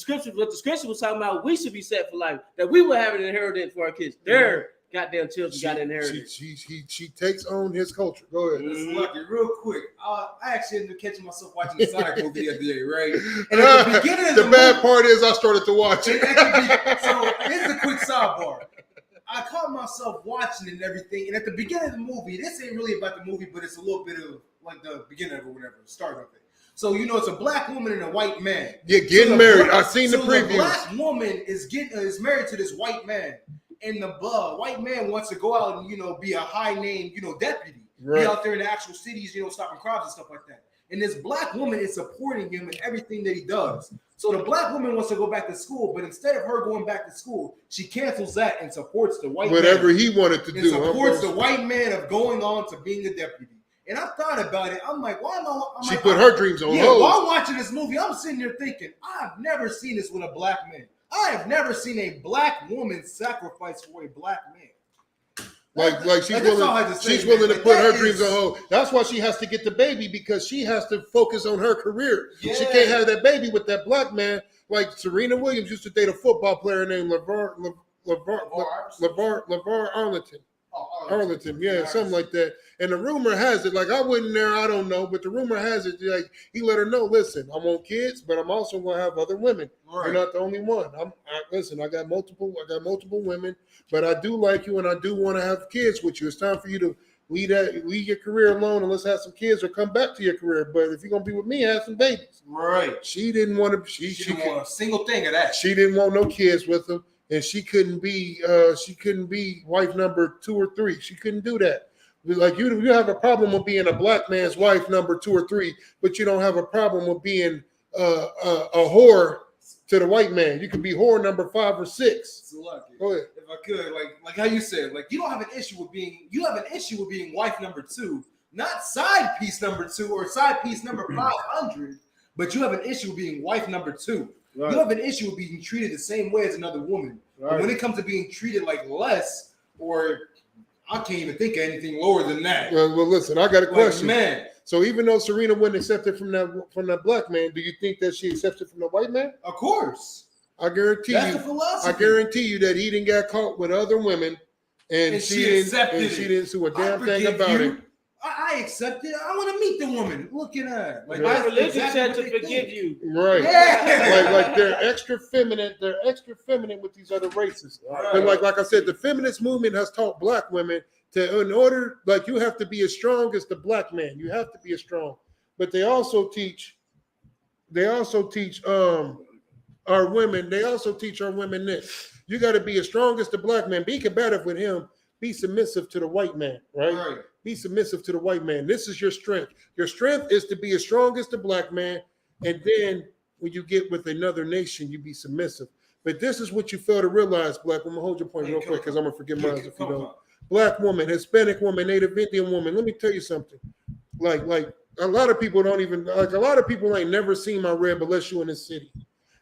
scripture was talking about, we should be set for life. That we will have an inheritance for our kids. Their goddamn children got an inheritance. She takes on his culture. Go ahead. That's lucky. Real quick, I actually ended up catching myself watching the Sonic movie the other day, right? And at the beginning of the bad movie, part is I started to watch it. so here's a quick sidebar. I caught myself watching it and everything, and at the beginning of the movie, this ain't really about the movie, but it's a little bit of like the beginning of it or whatever, the start of it. So it's a black woman and a white man. Yeah, getting married. I seen the previews. The black woman is married to this white man, and the white man wants to go out and be a high name deputy, Right. be out there in the actual cities, stopping crimes and stuff like that. And this black woman is supporting him in everything that he does. So the black woman wants to go back to school, but instead of her going back to school, she cancels that and supports the white Whatever man. he wanted to And do. supports the white man of going on to being a deputy. And I thought about it. I'm like, why am I? She put her dreams on hold. While I'm watching this movie, I'm sitting there thinking, I've never seen this with a black man. I have never seen a black woman sacrifice for a black man. Like she's willing to put her dreams on hold. That's why she has to get the baby, because she has to focus on her career. Yeah. She can't have that baby with that black man. Like Serena Williams used to date a football player named LeVar Arlington. Arlington, yeah, something like that. And the rumor has it, like I wasn't there, I don't know, but the rumor has it, like he let her know, listen, I want kids, but I'm also gonna have other women. Right. You're not the only one. Listen, I got multiple women, but I do like you and I do want to have kids with you. It's time for you to leave your career alone and let's have some kids or come back to your career. But if you're gonna be with me, have some babies. Right. She didn't want to. She didn't want a single thing of that. She didn't want no kids with him. And she couldn't be wife number 2 or 3. She couldn't do that. Like you have a problem with being a black man's wife number 2 or 3, but you don't have a problem with being a whore to the white man. You can be whore number 5 or 6. So lucky. Go ahead. If I could, like how you said, like you have an issue with being wife number 2, not side piece number 2 or side piece number 500, but you have an issue with being wife number 2. Right. You have an issue with being treated the same way as another woman. Right. But when it comes to being treated like less, or I can't even think of anything lower than that. Well, listen, I got a question. Man. So even though Serena wouldn't accept it from that black man, do you think that she accepted from the white man? Of course. I guarantee That's the philosophy. I guarantee you that he didn't get caught with other women, and she didn't do a damn thing about it. I accept it. I want to meet the woman. Look at her. Like my religion said to forgive you. Right. Yeah. Like they're extra feminine. They're extra feminine with these other races. Right. But like I said, the feminist movement has taught black women in order, like you have to be as strong as the black man. You have to be as strong. But they also teach our women. They also teach our women this. You got to be as strong as the black man. Be combative with him. Be submissive to the white man. Right. Be submissive to the white man. This is your strength. Your strength is to be as strong as the black man. And then when you get with another nation, you be submissive. But this is what you fail to realize, black woman. Hold your point real quick because I'm going to forget mine if you don't. Black woman, Hispanic woman, Native Indian woman. Let me tell you something. Like a lot of people ain't never seen my rib unless you're in the city.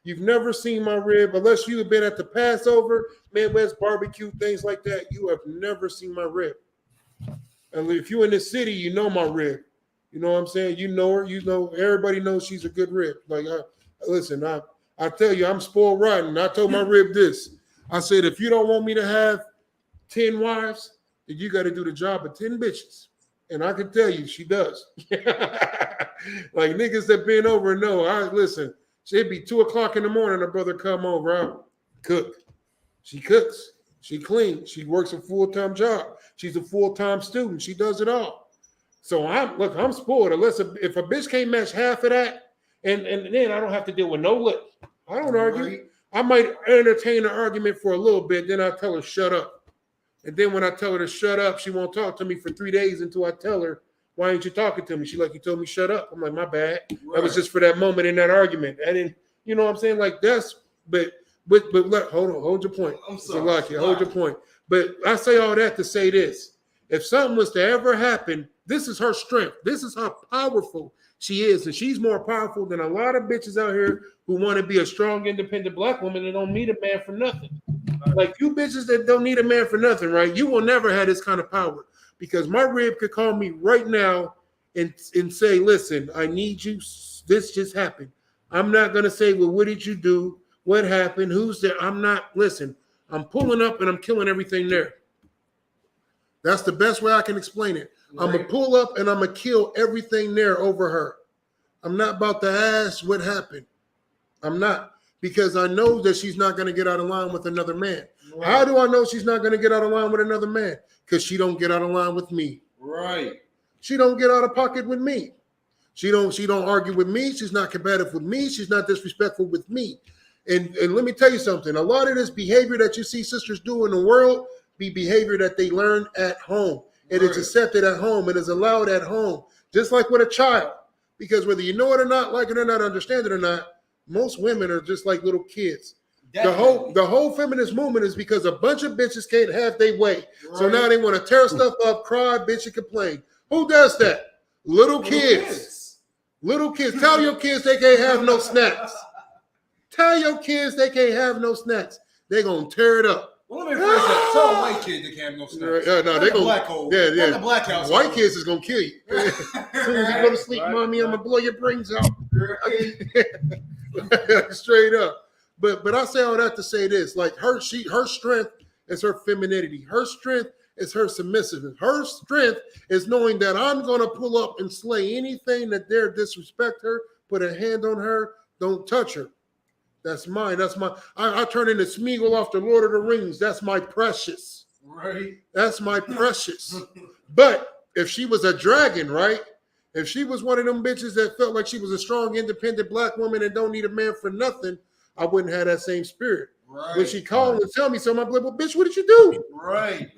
You've never seen my rib unless you have been at the Passover, Midwest barbecue, things like that. You have never seen my rib. And if you're in the city, you know my rib. You know what I'm saying? You know her. You know everybody knows she's a good rib. Like, listen, I tell you, I'm spoiled rotten. I told my rib this. I said, if you don't want me to have 10 wives, then you got to do the job of 10 bitches. And I can tell you, she does. Like niggas that been over know. Listen. It'd be 2 o'clock in the morning. Her brother come over. I cook. She cooks. She cleans. She works a full-time job. She's a full-time student. She does it all. So I'm spoiled. Unless if a bitch can't match half of that, and then I don't have to deal with no lip. I don't argue. I might entertain an argument for a little bit. Then I tell her shut up. And then when I tell her to shut up, she won't talk to me for 3 days until I tell her, why ain't you talking to me? She like, you told me shut up. I'm like, my bad. Right. That was just for that moment in that argument. I didn't, you know what I'm saying? Like that's, but hold your point. I'm sorry. Hold your point. But I say all that to say this. If something was to ever happen, this is her strength. This is how powerful She is, and she's more powerful than a lot of bitches out here who want to be a strong, independent black woman that don't need a man for nothing. Like you bitches that don't need a man for nothing, right? You will never have this kind of power because my rib could call me right now and say, listen, I need you. This just happened. I'm not going to say, well, what did you do? What happened? Who's there? I'm not, listen, I'm pulling up and I'm killing everything there. That's the best way I can explain it. Right. I'm going to pull up and I'm going to kill everything there over her. I'm not about to ask what happened. I'm not, because I know that she's not going to get out of line with another man. Right. How do I know she's not going to get out of line with another man? Because she don't get out of line with me. Right. She don't get out of pocket with me. She don't argue with me. She's not combative with me. She's not disrespectful with me. And let me tell you something. A lot of this behavior that you see sisters do in the world be behavior that they learn at home. It is accepted at home. It is allowed at home. Just like with a child. Because whether you know it or not, like it or not, understand it or not, most women are just like little kids. Definitely. The whole feminist movement is because a bunch of bitches can't have their way. Right. So now they want to tear stuff up, cry, bitch, and complain. Who does that? Little kids. Little kids. Tell your kids they can't have no snacks. Tell your kids they can't have no snacks. They're going to tear it up. Well, let me rephrase that. Tell a white kid they can't have no snacks. No, they're going black hole. Yeah. The black house. White kids is going to kill you. As soon as you go to sleep, mommy, I'm going to blow your brains out. Straight up. But I say all that to say this. Like her strength is her femininity. Her strength is her submissiveness. Her strength is knowing that I'm going to pull up and slay anything that dare disrespect her, put a hand on her, don't touch her. That's mine. That's my. I turn into Smeagol off the Lord of the Rings. That's my precious. Right. That's my precious. But if she was a dragon, right? If she was one of them bitches that felt like she was a strong, independent black woman and don't need a man for nothing, I wouldn't have that same spirit. Right. When she called and tell me something, I'm like, well, bitch, what did you do? Right.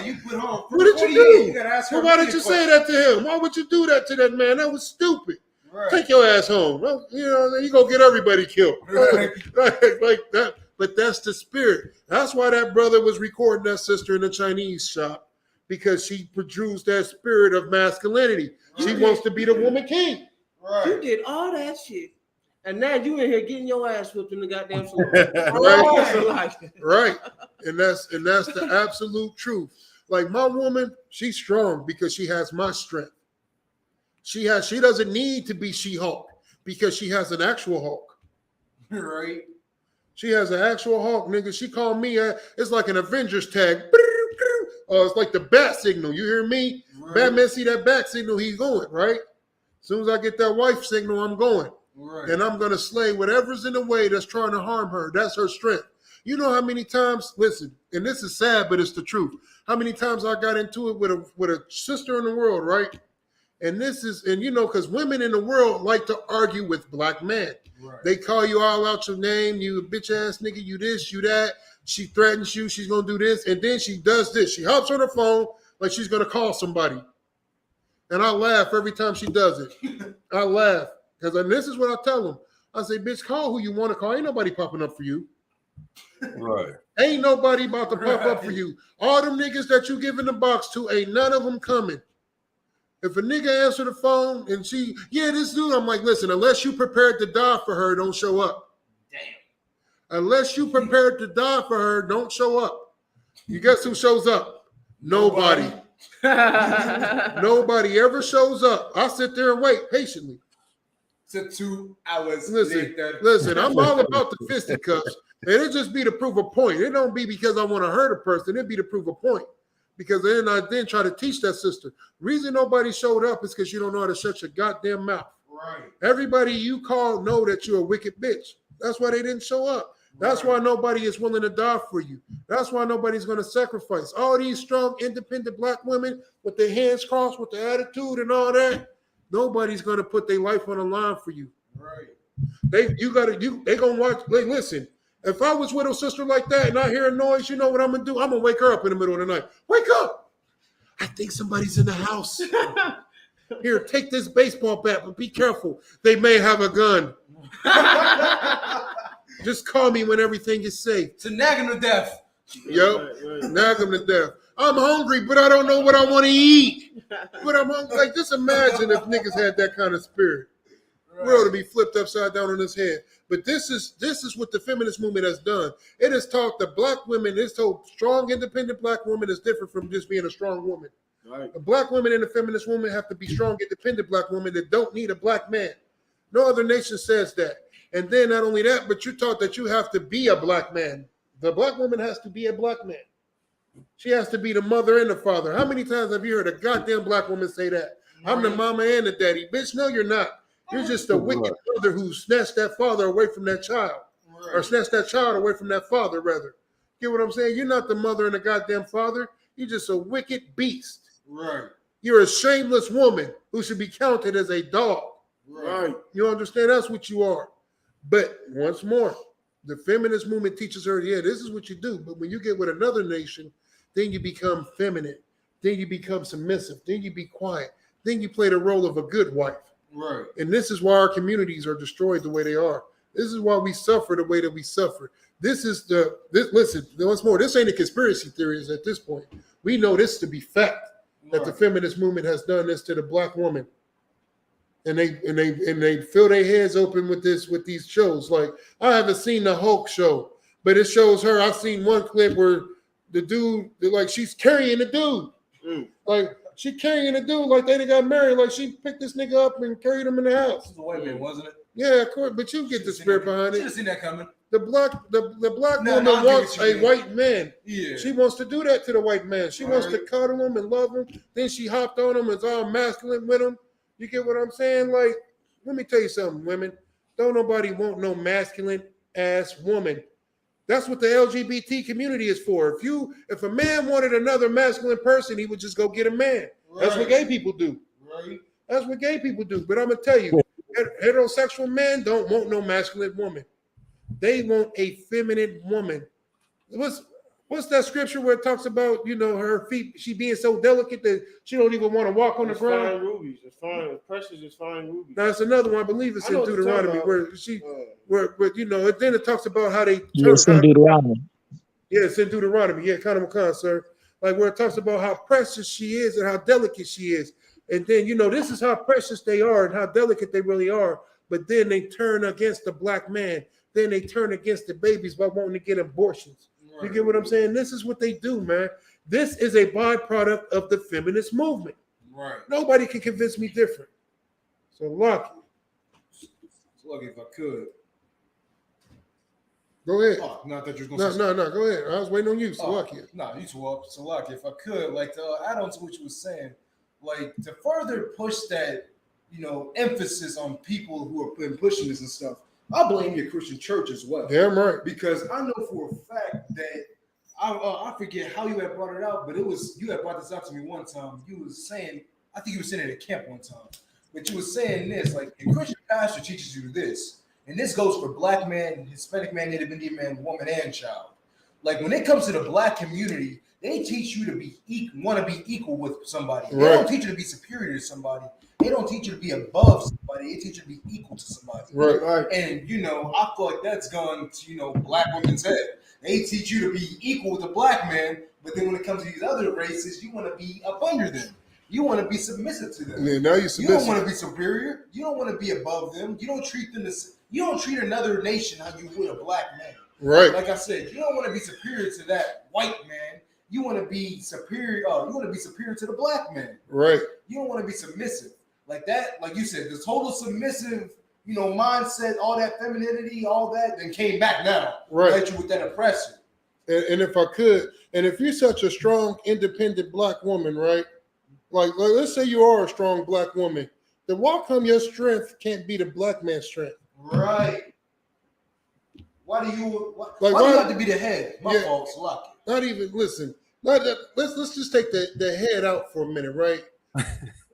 you put on. What did you do? Well, why did you say that to him? Why would you do that to that man? That was stupid. Right. Take your ass home. Well, you go get everybody killed. Right. Like that. But that's the spirit. That's why that brother was recording that sister in the Chinese shop, because she produced that spirit of masculinity. Right. She wants to be the woman king. Right. You did all that shit. And now you in here getting your ass whipped in the goddamn salon. Right. And that's the absolute truth. Like my woman, she's strong because she has my strength. She doesn't need to be She-Hulk because she has an actual Hulk. Right. She has an actual Hulk, nigga. She called me. It's like an Avengers tag. It's like the bat signal. You hear me? Right. Batman see that bat signal, he's going, right? As soon as I get that wife signal, I'm going. Right. And I'm going to slay whatever's in the way that's trying to harm her. That's her strength. You know how many times, listen, and this is sad, but it's the truth. How many times I got into it with a sister in the world, right? And because women in the world like to argue with black men. Right. They call you all out your name, you a bitch ass nigga, you this, you that. She threatens you, she's going to do this. And then she does this. She hops on her phone like she's going to call somebody. And I laugh every time she does it. I laugh. Because this is what I tell them. I say, bitch, call who you want to call. Ain't nobody popping up for you. Right. Ain't nobody about to pop up for you. All them niggas that you give in the box to, ain't none of them coming. If a nigga answer the phone and this dude, I'm like, listen, unless you prepared to die for her, don't show up. Damn. Unless you prepared to die for her, don't show up. You guess who shows up? Nobody. Nobody ever shows up. I sit there and wait patiently. To 2 hours later. Listen, I'm all about the fisticuffs. And it just be to prove a point. It don't be because I want to hurt a person. It be to prove a point. Because then I try to teach that sister. Reason nobody showed up is because you don't know how to shut your goddamn mouth. Right. Everybody you call know that you're a wicked bitch. That's why they didn't show up. That's why nobody is willing to die for you. That's why nobody's going to sacrifice. All these strong, independent black women with their hands crossed, with their attitude and all that, nobody's going to put their life on the line for you. Right. They going to watch. Like, listen, if I was with a sister like that and I hear a noise, you know what I'm going to do? I'm going to wake her up in the middle of the night. Wake up. I think somebody's in the house. Here, take this baseball bat, but be careful. They may have a gun. Just call me when everything is safe. To nag him to death. Yep, nag him to death. I'm hungry, but I don't know what I want to eat. But I'm hungry. Like, just imagine if niggas had that kind of spirit. World to be flipped upside down on his head. But this is what the feminist movement has done. It has taught the black women, it's told strong, independent black woman is different from just being a strong woman. Right. A black woman and a feminist woman have to be strong, independent black women that don't need a black man. No other nation says that. And then not only that, but you're taught that you have to be a black man. The black woman has to be a black man. She has to be the mother and the father. How many times have you heard a goddamn black woman say that? I'm the mama and the daddy. Bitch, no, you're not. You're just a wicked mother who snatched that father away from that child. Or snatched that child away from that father, rather. Get what I'm saying? You're not the mother and the goddamn father. You're just a wicked beast. Right. You're a shameless woman who should be counted as a dog. Right. You understand? That's what you are. But once more, the feminist movement teaches her, yeah, this is what you do. But when you get with another nation, then you become feminine. Then you become submissive. Then you be quiet. Then you play the role of a good wife. Right. And this is why our communities are destroyed the way they are. This is why we suffer the way that we suffer. Listen, once more, this ain't a conspiracy theories at this point. We know this to be fact, that the feminist movement has done this to the black woman. And they fill their heads open with these shows. Like, I haven't seen the Hulk show, but it shows her. I've seen one clip where the dude, like, she's carrying the dude. Like, she carrying the dude like they got married. Like, she picked this nigga up and carried him in the house. This was a white man, wasn't it? Yeah, of course, but you get the spirit behind it. Should have seen that coming. The black woman wants a white man. Yeah. She wants to do that to the white man. She wants to cuddle him and love him. Then she hopped on him and is all masculine with him. You get what I'm saying? Like, let me tell you something, women. Don't nobody want no masculine ass woman. That's what the LGBT community is for. If a man wanted another masculine person, he would just go get a man. Right. That's what gay people do. Right. That's what gay people do. But I'm gonna tell you, heterosexual men don't want no masculine woman. They want a feminine woman. What's that scripture where it talks about, her feet, she being so delicate that she don't even want to walk on the ground? Fine rubies. It's fine. Precious is fine rubies. Now, it's another one. I believe it's in Deuteronomy where then it talks about how they. Yes, in Deuteronomy. Yeah, it's in Deuteronomy. Yeah, kind of sir. Like, where it talks about how precious she is and how delicate she is. And then, this is how precious they are and how delicate they really are. But then they turn against the black man. Then they turn against the babies by wanting to get abortions. You get what I'm saying? This is what they do, man. This is a byproduct of the feminist movement. Right. Nobody can convince me different. So, Lucky. If I could. Go ahead. Oh, no, I thought you were going to say No, go ahead. I was waiting on you, Lucky. No, you too up. So, Lucky, if I could, like, to add on to what you were saying, like, to further push that, emphasis on people who have been pushing this and stuff, I blame your Christian church as well. Damn right. Because I know for a fact that I forget how you had brought it out, but you had brought this out to me one time. You was saying, I think you were saying it at camp one time, but you were saying this, like, a Christian pastor teaches you this, and this goes for black man, Hispanic man, Native Indian man, woman, and child. Like, when it comes to the black community, they teach you to want to be equal with somebody. They don't teach you to be superior to somebody. They don't teach you to be above somebody. They teach you to be equal to somebody. Right. And, I feel like that's gone to, black women's head. They teach you to be equal with a black man, but then when it comes to these other races, you want to be up under them. You want to be submissive to them. Yeah, now you're submissive. You don't want to be superior. You don't want to be above them. You don't treat them you don't treat another nation how you would a black man. Right. Like I said, you don't want to be superior to that white man. You want to be superior. You want to be superior to the black man. Right. You don't want to be submissive like that. Like you said, this total submissive, mindset, all that femininity, all that, then came back now. Right. Hit you with that oppression. And if I could, and if you're such a strong, independent black woman, right? Like let's say you are a strong black woman, then why come your strength can't be the black man's strength? Right. Why do you have to be the head? My fault, Lucky. Not even listen. Let's just take the head out for a minute, right?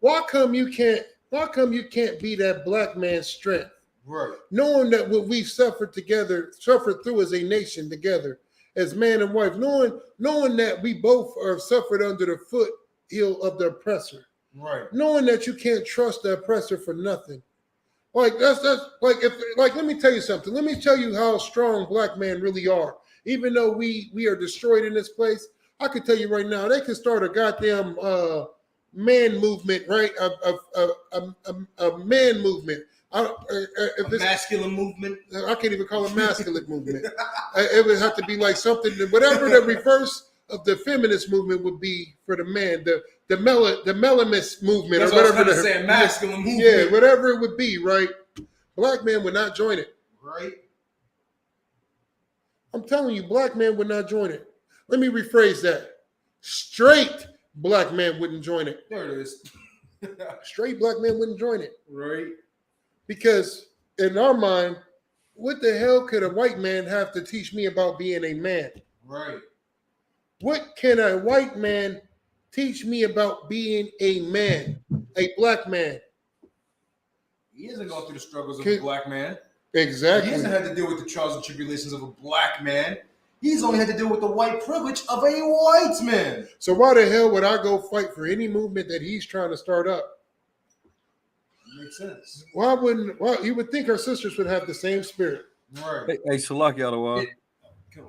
Why come you can't be that black man's strength? Right. Knowing that what we've suffered through as a nation together, as man and wife, knowing that we both are suffered under the foothill of the oppressor. Right. Knowing that you can't trust the oppressor for nothing. Like that's let me tell you something. Let me tell you how strong black men really are. Even though we are destroyed in this place, I could tell you right now, they could start a goddamn man movement, right? A man movement. If it's masculine movement. I can't even call it masculine movement. It would have to be like something, whatever the reverse of the feminist movement would be for the man, the melamist movement, that's or whatever. What I was saying, masculine movement. Yeah, whatever it would be, right? Black men would not join it. Right. I'm telling you, black men would not join it. Let me rephrase that. Straight black men wouldn't join it. There it is. Straight black men wouldn't join it. Right. Because in our mind, what the hell could a white man have to teach me about being a man? Right. What can a white man teach me about being a man, a black man? He hasn't gone through the struggles of a black man. Exactly. He hasn't had to deal with the trials and tribulations of a black man. He's only had to deal with the white privilege of a white man. So why the hell would I go fight for any movement that he's trying to start up? Makes sense. Why wouldn't? Well, you would think our sisters would have the same spirit. Right. Hey, Salaki Alawal.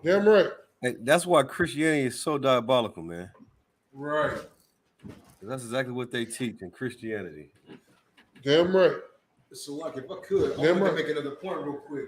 Damn right. Hey, that's why Christianity is so diabolical, man. Right. That's exactly what they teach in Christianity. Damn right. So, like, if I could, I want to make another point real quick.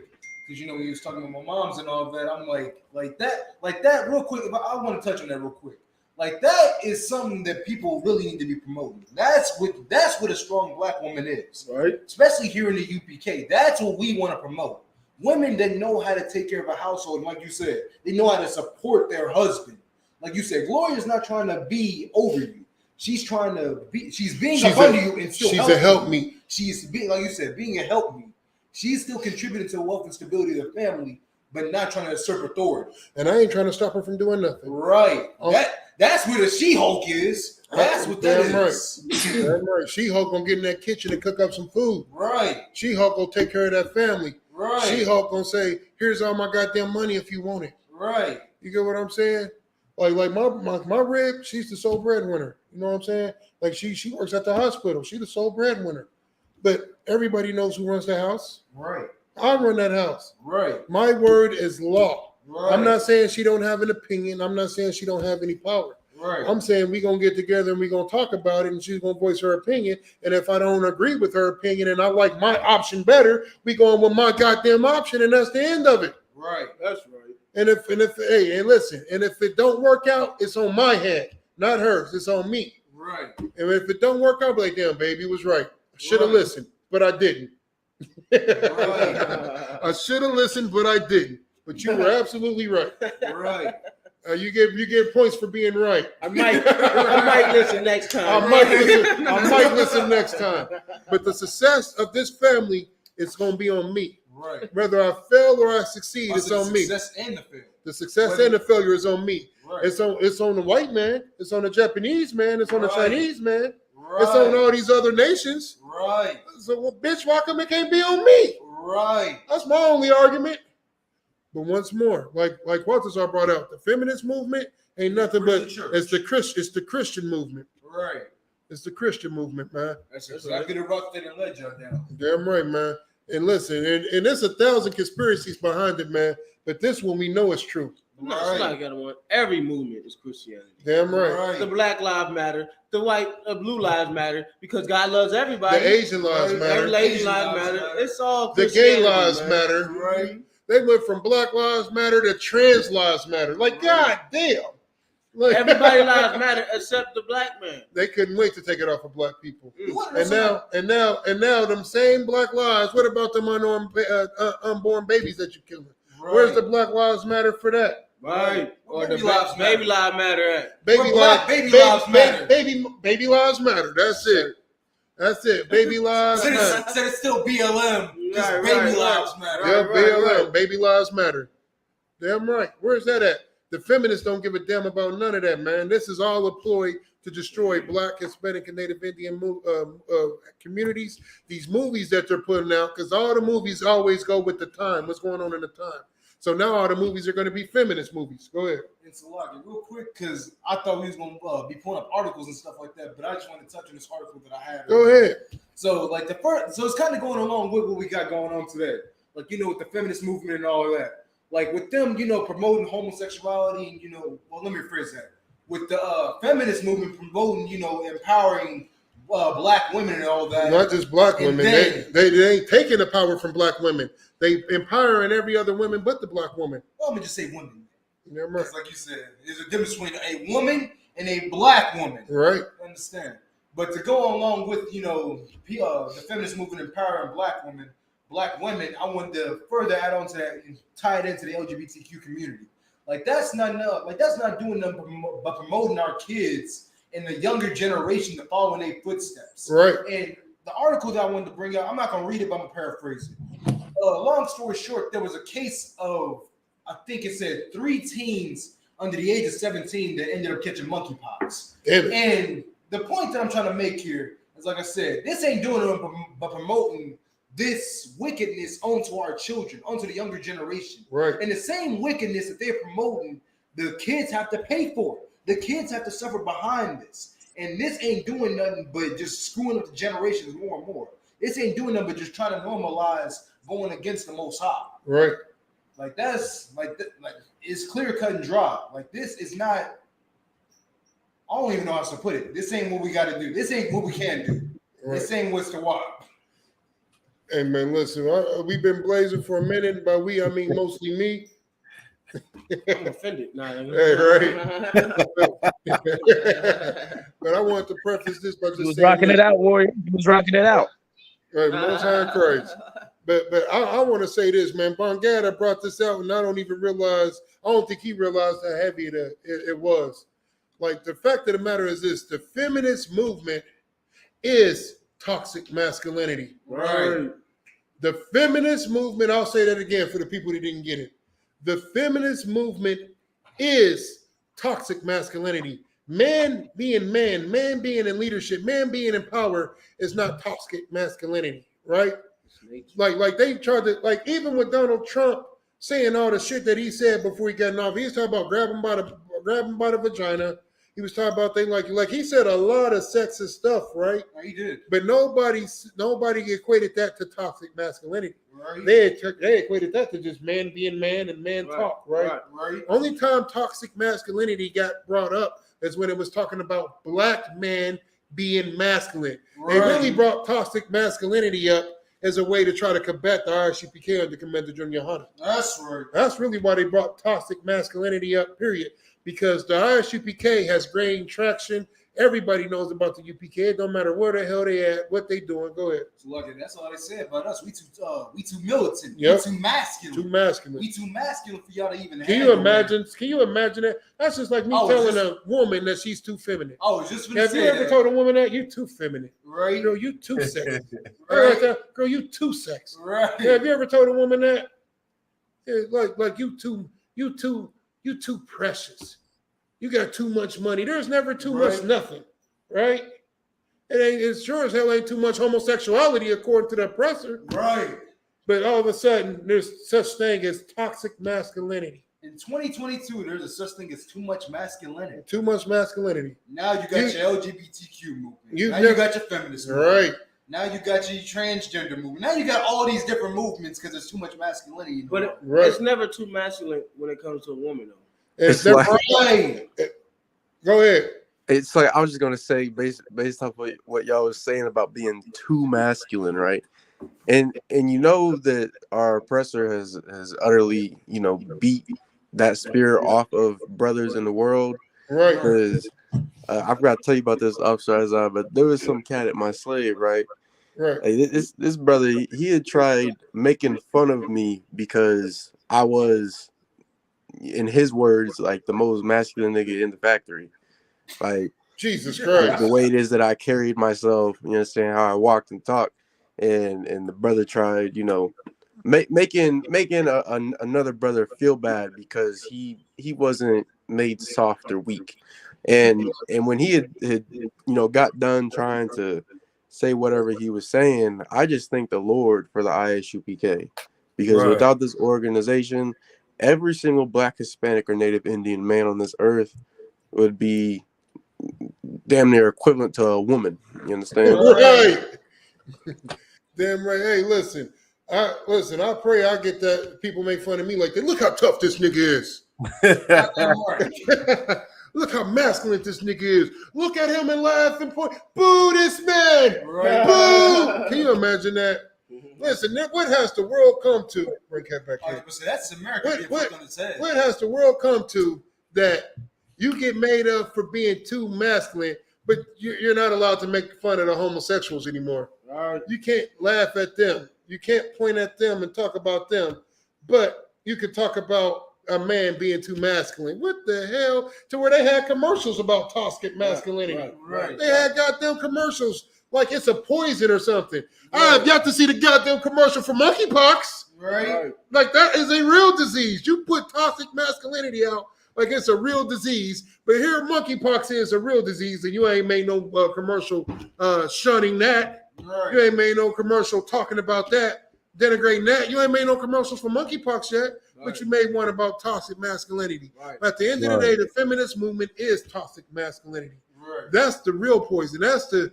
Because, you know, when you was talking about my moms and all that, I'm like that real quick. I want to touch on that real quick. Like, that is something that people really need to be promoting. That's what a strong black woman is. Right. Especially here in the UPK. That's what we want to promote. Women that know how to take care of a household, and like you said, they know how to support their husband. Like you said, Gloria's not trying to be over you. She's trying to be. She's being up under you and still. She's a helpmeet. She's being, like you said, being a helpmeet. She's still contributing to the wealth and stability of the family, but not trying to usurp authority. And I ain't trying to stop her from doing nothing. Right. That's where the She-Hulk is. That's what that is. Right. Damn right. She-Hulk gonna get in that kitchen and cook up some food. Right. She-Hulk gonna take care of that family. Right. She-Hulk gonna say, "Here's all my goddamn money if you want it." Right. You get what I'm saying? Like my rib, she's the sole breadwinner. You know what I'm saying? Like she works at the hospital. She's the sole breadwinner. But everybody knows who runs the house. Right. I run that house. Right. My word is law. Right. I'm not saying she don't have an opinion. I'm not saying she don't have any power. Right. I'm saying we're going to get together and we're going to talk about it and she's going to voice her opinion. And if I don't agree with her opinion and I like my option better, we going with my goddamn option and that's the end of it. Right. That's right. And if listen, and if it don't work out, it's on my head, not hers. It's on me. Right. And if it don't work out, I'll be like, damn, baby was right. I should have listened, but I didn't. Right. I should have listened, but I didn't. But you were absolutely right. Right. You get points for being right. I might listen next time. I might listen next time. But the success of this family is going to be on me. Right. Whether I fail or I succeed, it's on me. The success and the failure. The success and the failure is on me. Right. It's on the white man. It's on the Japanese man. It's on the Chinese man. Right. It's on all these other nations. Right. So, well, bitch, why come it can't be on me? Right. That's my only argument. But once more, like Walter's brought out, the feminist movement ain't nothing but it's the Christian movement. Right. It's the Christian movement, man. That's exactly the rock that led y'all down. Damn right, man. And listen, and there's 1,000 conspiracies behind it, man. But this one we know is true. No, it's not gonna want. Every movement is Christianity. Damn right. The Black Lives Matter, the Blue Lives Matter, because God loves everybody. The Asian lives matter. The Asian lives matter. It's all the gay lives matter. Right. They went from Black Lives Matter to Trans Lives Matter. Like, God damn. Like, everybody lives matter except the black man. They couldn't wait to take it off of black people. And now, them same black lives. What about them unborn babies that you're killing? Right. Where's the Black Lives Matter for that? Right. Or the baby lives matter at? Baby lives matter. Baby lives matter. That's it. That's it. Baby lives matter. Said it's still BLM. Right, baby lives matter. Yeah, BLM. Baby lives matter. Damn right. Where's that at? The feminists don't give a damn about none of that, man. This is all a ploy to destroy Black, Hispanic, and Native Indian communities. These movies that they're putting out, because all the movies always go with the time. What's going on in the time? So now all the movies are going to be feminist movies. Go ahead. And Salaki, real quick, because I thought we was going to be pulling up articles and stuff like that, but I just want to touch on this article that I have. Go ahead. So, like so it's kind of going along with what we got going on today. Like, with the feminist movement and all of that. Like, with them, promoting homosexuality and, well, let me rephrase that. with the feminist movement promoting, you know, empowering black women and all that. Not just black And women. then- They ain't taking the power from black women. They empowering every other woman but the black woman. Well, I'm gonna just say women. Yeah, right. Because like you said, there's a difference between a woman and a black woman. Right. I understand. But to go along with, you know, the feminist movement empowering black women, I wanted to further add on to that and tie it into the LGBTQ community. Like that's not doing nothing but promoting our kids and the younger generation to follow in their footsteps. Right. And the article that I wanted to bring out, I'm not gonna read it, but I'm gonna paraphrase it. Long story short, there was a case of, I think it said 3 teens under the age of 17 that ended up catching monkeypox. And the point that I'm trying to make here is, like I said, this ain't doing it but promoting this wickedness onto our children, onto the younger generation. Right. And the same wickedness that they're promoting, the kids have to pay for it. The kids have to suffer behind this. And this ain't doing nothing but just screwing up the generations more and more. This ain't doing nothing but just trying to normalize going against the Most High. Right. Like that's like it's clear cut and dry. Like this is not. I don't even know how to put it. This ain't what we got to do. This ain't what we can do. Right. This ain't what's the what. Hey man, listen, we've been blazing for a minute. By we, I mean mostly me. I'm offended. Nah, hey, right. But I want to preface this by just He was saying, rocking it out, Warrior. He was rocking it out. Right, Most High Christ. But I want to say this, man. Bongada brought this out, and I don't even realize. I don't think he realized how heavy it was. Like the fact of the matter is this: the feminist movement is toxic masculinity. Right. The feminist movement. I'll say that again for the people that didn't get it. The feminist movement is toxic masculinity. Man being in leadership, man being in power is not toxic masculinity, right? Like they tried to, like even with Donald Trump saying all the shit that he said before he got in office, he was talking about grabbing by the vagina. He was talking about things like he said a lot of sexist stuff, right? Yeah, he did. But nobody equated that to toxic masculinity. Right. They equated that to just man being man and man talk, right? Right. Only time toxic masculinity got brought up is when it was talking about black man being masculine. They really brought toxic masculinity up as a way to try to combat the I.S.U.P.K. under Commander GEN.YAHANNA. That's right. That's really why they brought toxic masculinity up, period. Because the I.S.U.P.K. has gained traction. Everybody knows about the UPK. It don't matter where the hell they at, what they doing. Go ahead. Look, that's all they said about us. We too militant. Yep. We too masculine. Too masculine. We too masculine for y'all to even. Can you imagine? Can you imagine that? That's just like me telling a woman that she's too feminine. Oh, just have you ever told a woman that you're too feminine? Right. Girl, you too sexy. Right. Girl, you too sexy. Right. Yeah, have you ever told a woman that? Yeah, like you too precious. You got too much money. There's never too much nothing, right? It sure as hell ain't too much homosexuality according to the oppressor. Right. But all of a sudden, there's such thing as toxic masculinity. In 2022, there's a such thing as too much masculinity. Too much masculinity. Now you got your LGBTQ movement. You got your feminist movement. Right. Now you got your transgender movement. Now you got all these different movements because there's too much masculinity. But it's never too masculine when it comes to a woman, though. It's never, go ahead. It's like I was just gonna say, based off of what y'all was saying about being too masculine, right? And you know that our oppressor has utterly, beat that spirit off of brothers in the world, right? Because I forgot to tell you about this, Officer Isaiah, but there was some cat at my slave, right? Right. Like this brother, he had tried making fun of me because I was, in his words, like the most masculine nigga in the factory. Like Jesus Christ. The way it is that I carried myself, you understand how I walked and talked, and the brother tried, making another brother feel bad because he wasn't made soft or weak. And when he had got done trying to say whatever he was saying, I just thank the Lord for the ISUPK, because without this organization, every single Black, Hispanic, or Native Indian man on this earth would be damn near equivalent to a woman. You understand? Right. Damn right. Hey, listen, Listen, I pray I get that people make fun of me like that. Look how tough this nigga is. Look how masculine this nigga is. Look at him and laugh and point. Boo this man. Right. Boo. Can you imagine that? Listen, what has the world come to? Bring that back in. That's America. What has the world come to that you get made up for being too masculine, but you're not allowed to make fun of the homosexuals anymore? You can't laugh at them. You can't point at them and talk about them, but you can talk about a man being too masculine. What the hell? To where they had commercials about toxic masculinity. Right. They had goddamn commercials like it's a poison or something. I've got to see the goddamn commercial for monkeypox. Right. Like that is a real disease. You put toxic masculinity out like it's a real disease, but here monkeypox is a real disease, and you ain't made no commercial shunning that. Right. You ain't made no commercial talking about that, denigrating that. You ain't made no commercials for monkeypox yet, but you made one about toxic masculinity. At the end of the day, the feminist movement is toxic masculinity. That's the real poison. That's the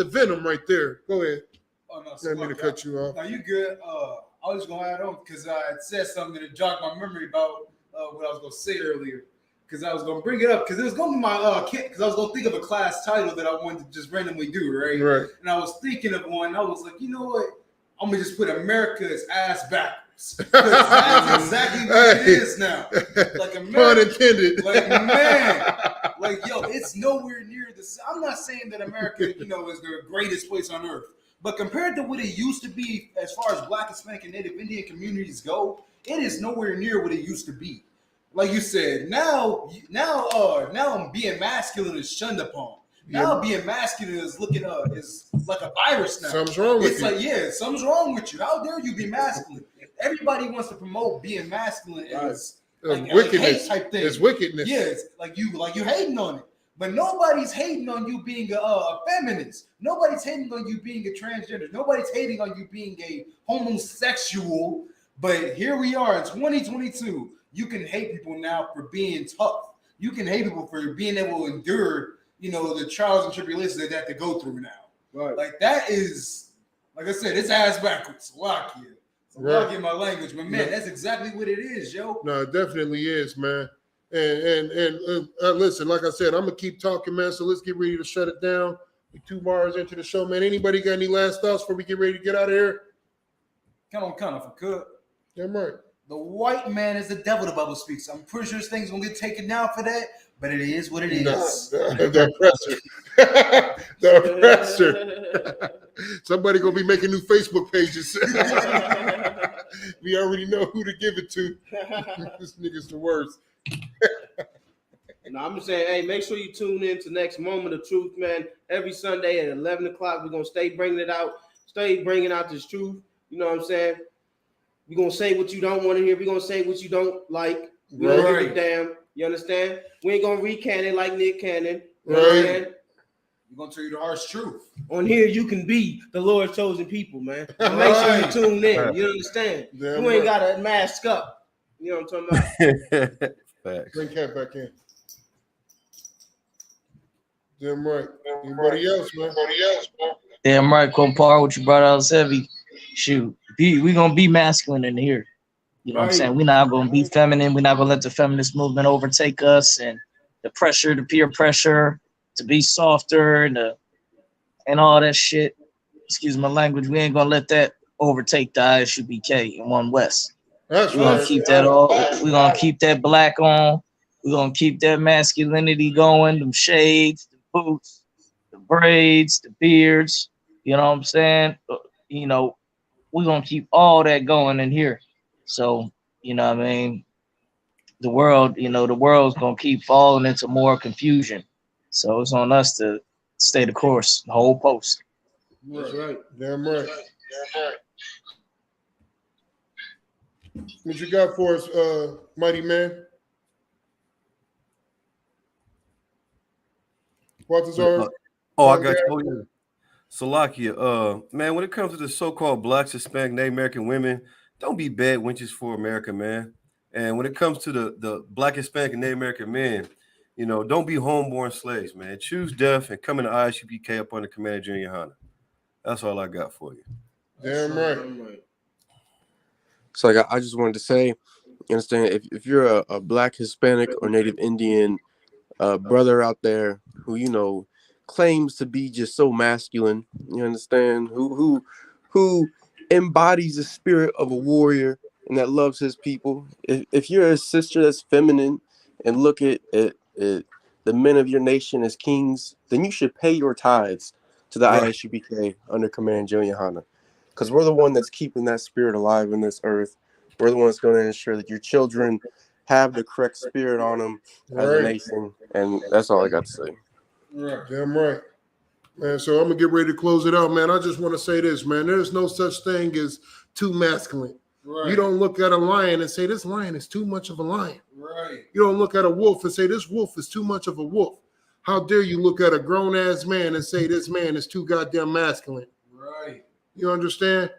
venom right there. Go ahead. Oh no, I didn't mean to cut you off. Now you good? I was gonna add on because I had said something that jogged my memory about what I was gonna say earlier. Because I was gonna bring it up because it was gonna be my because I was gonna think of a class title that I wanted to just randomly do, right? Right. And I was thinking of one. I was like, you know what? I'm gonna just put America's ass backwards. That's exactly what it is now. Like America, pun intended. Like man, like yo, it's nowhere near this. I'm not saying that America, is the greatest place on earth, but compared to what it used to be, as far as Black, Hispanic, and Native Indian communities go, it is nowhere near what it used to be. Like you said, now being masculine is shunned upon. Now being masculine is is like a virus now. Something's wrong with you. It's like, something's wrong with you. How dare you be masculine? Everybody wants to promote being masculine as like wickedness. Like hate type thing. It's wickedness. Yeah, it's like you hating on it. But nobody's hating on you being a feminist. Nobody's hating on you being a transgender. Nobody's hating on you being a homosexual. But here we are in 2022. You can hate people now for being tough. You can hate people for being able to endure, the trials and tribulations that they have to go through now. Right. Like that is, like I said, it's ass backwards. Lock you. Lock in my language, but man, that's exactly what it is, yo. No, it definitely is, man. And listen, like I said, I'm gonna keep talking, man. So let's get ready to shut it down. We're 2 bars into the show, man. Anybody got any last thoughts before we get ready to get out of here? Come on, if I could. Yeah, right. The white man is the devil, the Bible speaks. I'm pretty sure this thing's gonna get taken down for that, but it is what it is. The oppressor. The oppressor. Somebody gonna be making new Facebook pages. We already know who to give it to. This nigga's the worst. No, I'm just saying, hey, make sure you tune in to Next Moment of Truth, man. Every Sunday at 11 o'clock, we're gonna stay bringing it out, stay bringing out this truth. You know what I'm saying? We're going to say what you don't want to hear. We're going to say what you don't like. We don't give a damn. You understand? We ain't going to recant it like Nick Cannon. You understand? We're going to tell you the harsh truth. On here, you can be the Lord's chosen people, man. So make sure you tune in. You understand? You ain't got to mask up. You know what I'm talking about? Facts. Bring Cat back in. Damn right. Anybody else, man? Damn right, Copar, what you brought out is heavy. Shoot, we gonna be masculine in here. You know what I'm saying? We're not gonna be feminine. We're not gonna let the feminist movement overtake us and the pressure, the peer pressure to be softer and all that shit. Excuse my language. We ain't gonna let that overtake the I.S.U.P.K in One West. We're gonna keep that all. We're gonna keep that black on. We're gonna keep that masculinity going. Them shades, the boots, the braids, the beards. You know what I'm saying? We're going to keep all that going in here. So, the world's going to keep falling into more confusion. So it's on us to stay the course, the whole post. That's right. Damn right. What you got for us, mighty man? I got you. Salakia, man, when it comes to the so-called Blacks, Hispanic, Native American women, don't be bad wenches for America, man. And when it comes to the Black, Hispanic, and Native American men, don't be homeborn slaves, man. Choose death and come into ISUPK up under Commander GEN.YAHANNA. That's all I got for you. Damn right. So like I just wanted to say, you understand, if you're a black, Hispanic, or Native Indian brother out there who, you know, claims to be just so masculine, you understand, who embodies the spirit of a warrior and that loves his people. If you're a sister that's feminine and look at the men of your nation as kings, then you should pay your tithes to the ISUPK under Command GEN.YAHANNA. Because we're the one that's keeping that spirit alive in this earth. We're the ones going to ensure that your children have the correct spirit on them as a nation. And that's all I got to say. Right. Damn right. Man, so I'm going to get ready to close it out, man. I just want to say this, man. There's no such thing as too masculine. Right. You don't look at a lion and say, this lion is too much of a lion. Right. You don't look at a wolf and say, this wolf is too much of a wolf. How dare you look at a grown-ass man and say, this man is too goddamn masculine. Right. You understand?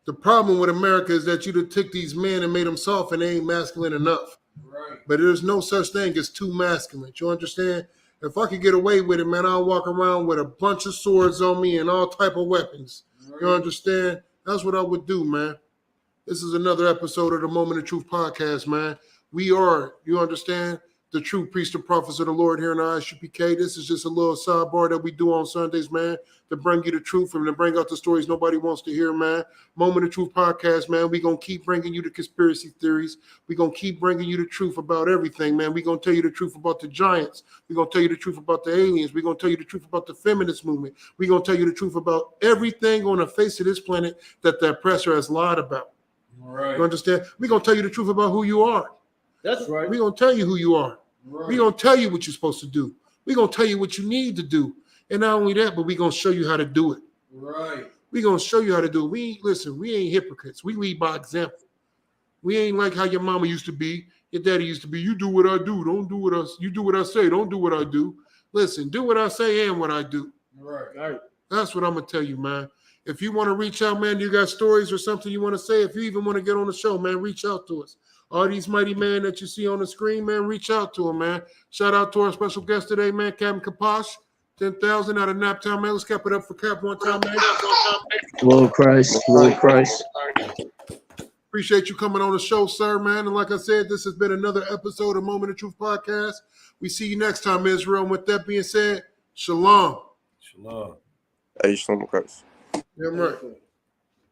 The problem with America is that you took these men and made them soft and they ain't masculine enough. Right. But there's no such thing as too masculine. You understand? If I could get away with it, man, I'll walk around with a bunch of swords on me and all type of weapons. Right. You understand? That's what I would do, man. This is another episode of the Moment of Truth podcast, man. We are, you understand, the true priest and prophets of the Lord here in the I.S.U.P.K. This is just a little sidebar that we do on Sundays, man, to bring you the truth and to bring out the stories nobody wants to hear, man. Moment of Truth podcast, man. We're going to keep bringing you the conspiracy theories. We're going to keep bringing you the truth about everything, man. We're going to tell you the truth about the giants. We're going to tell you the truth about the aliens. We're going to tell you the truth about the feminist movement. We're going to tell you the truth about everything on the face of this planet that the oppressor has lied about. Right. You understand? We're going to tell you the truth about who you are. That's right. We're going to tell you who you are. Right. We're going to tell you what you're supposed to do. We're going to tell you what you need to do. And not only that, but we're going to show you how to do it. Right. We're going to show you how to do it. We ain't hypocrites. We lead by example. We ain't like how your mama used to be, your daddy used to be. You do what I do. Don't do what you do what I say. Don't do what I do. Listen, do what I say and what I do. Right. That's what I'm going to tell you, man. If you want to reach out, man, you got stories or something you want to say, if you even want to get on the show, man, reach out to us. All these mighty men that you see on the screen, man, reach out to them, man. Shout out to our special guest today, man, Captain Kaposh, 10,000 out of Naptown, man. Let's cap it up for Cap one time, man. Lord Christ, Lord Christ. Appreciate you coming on the show, sir, man. And like I said, this has been another episode of Moment of Truth podcast. We see you next time, Israel. And with that being said, shalom. Shalom. Hey, shalom, Christ. Yeah, right.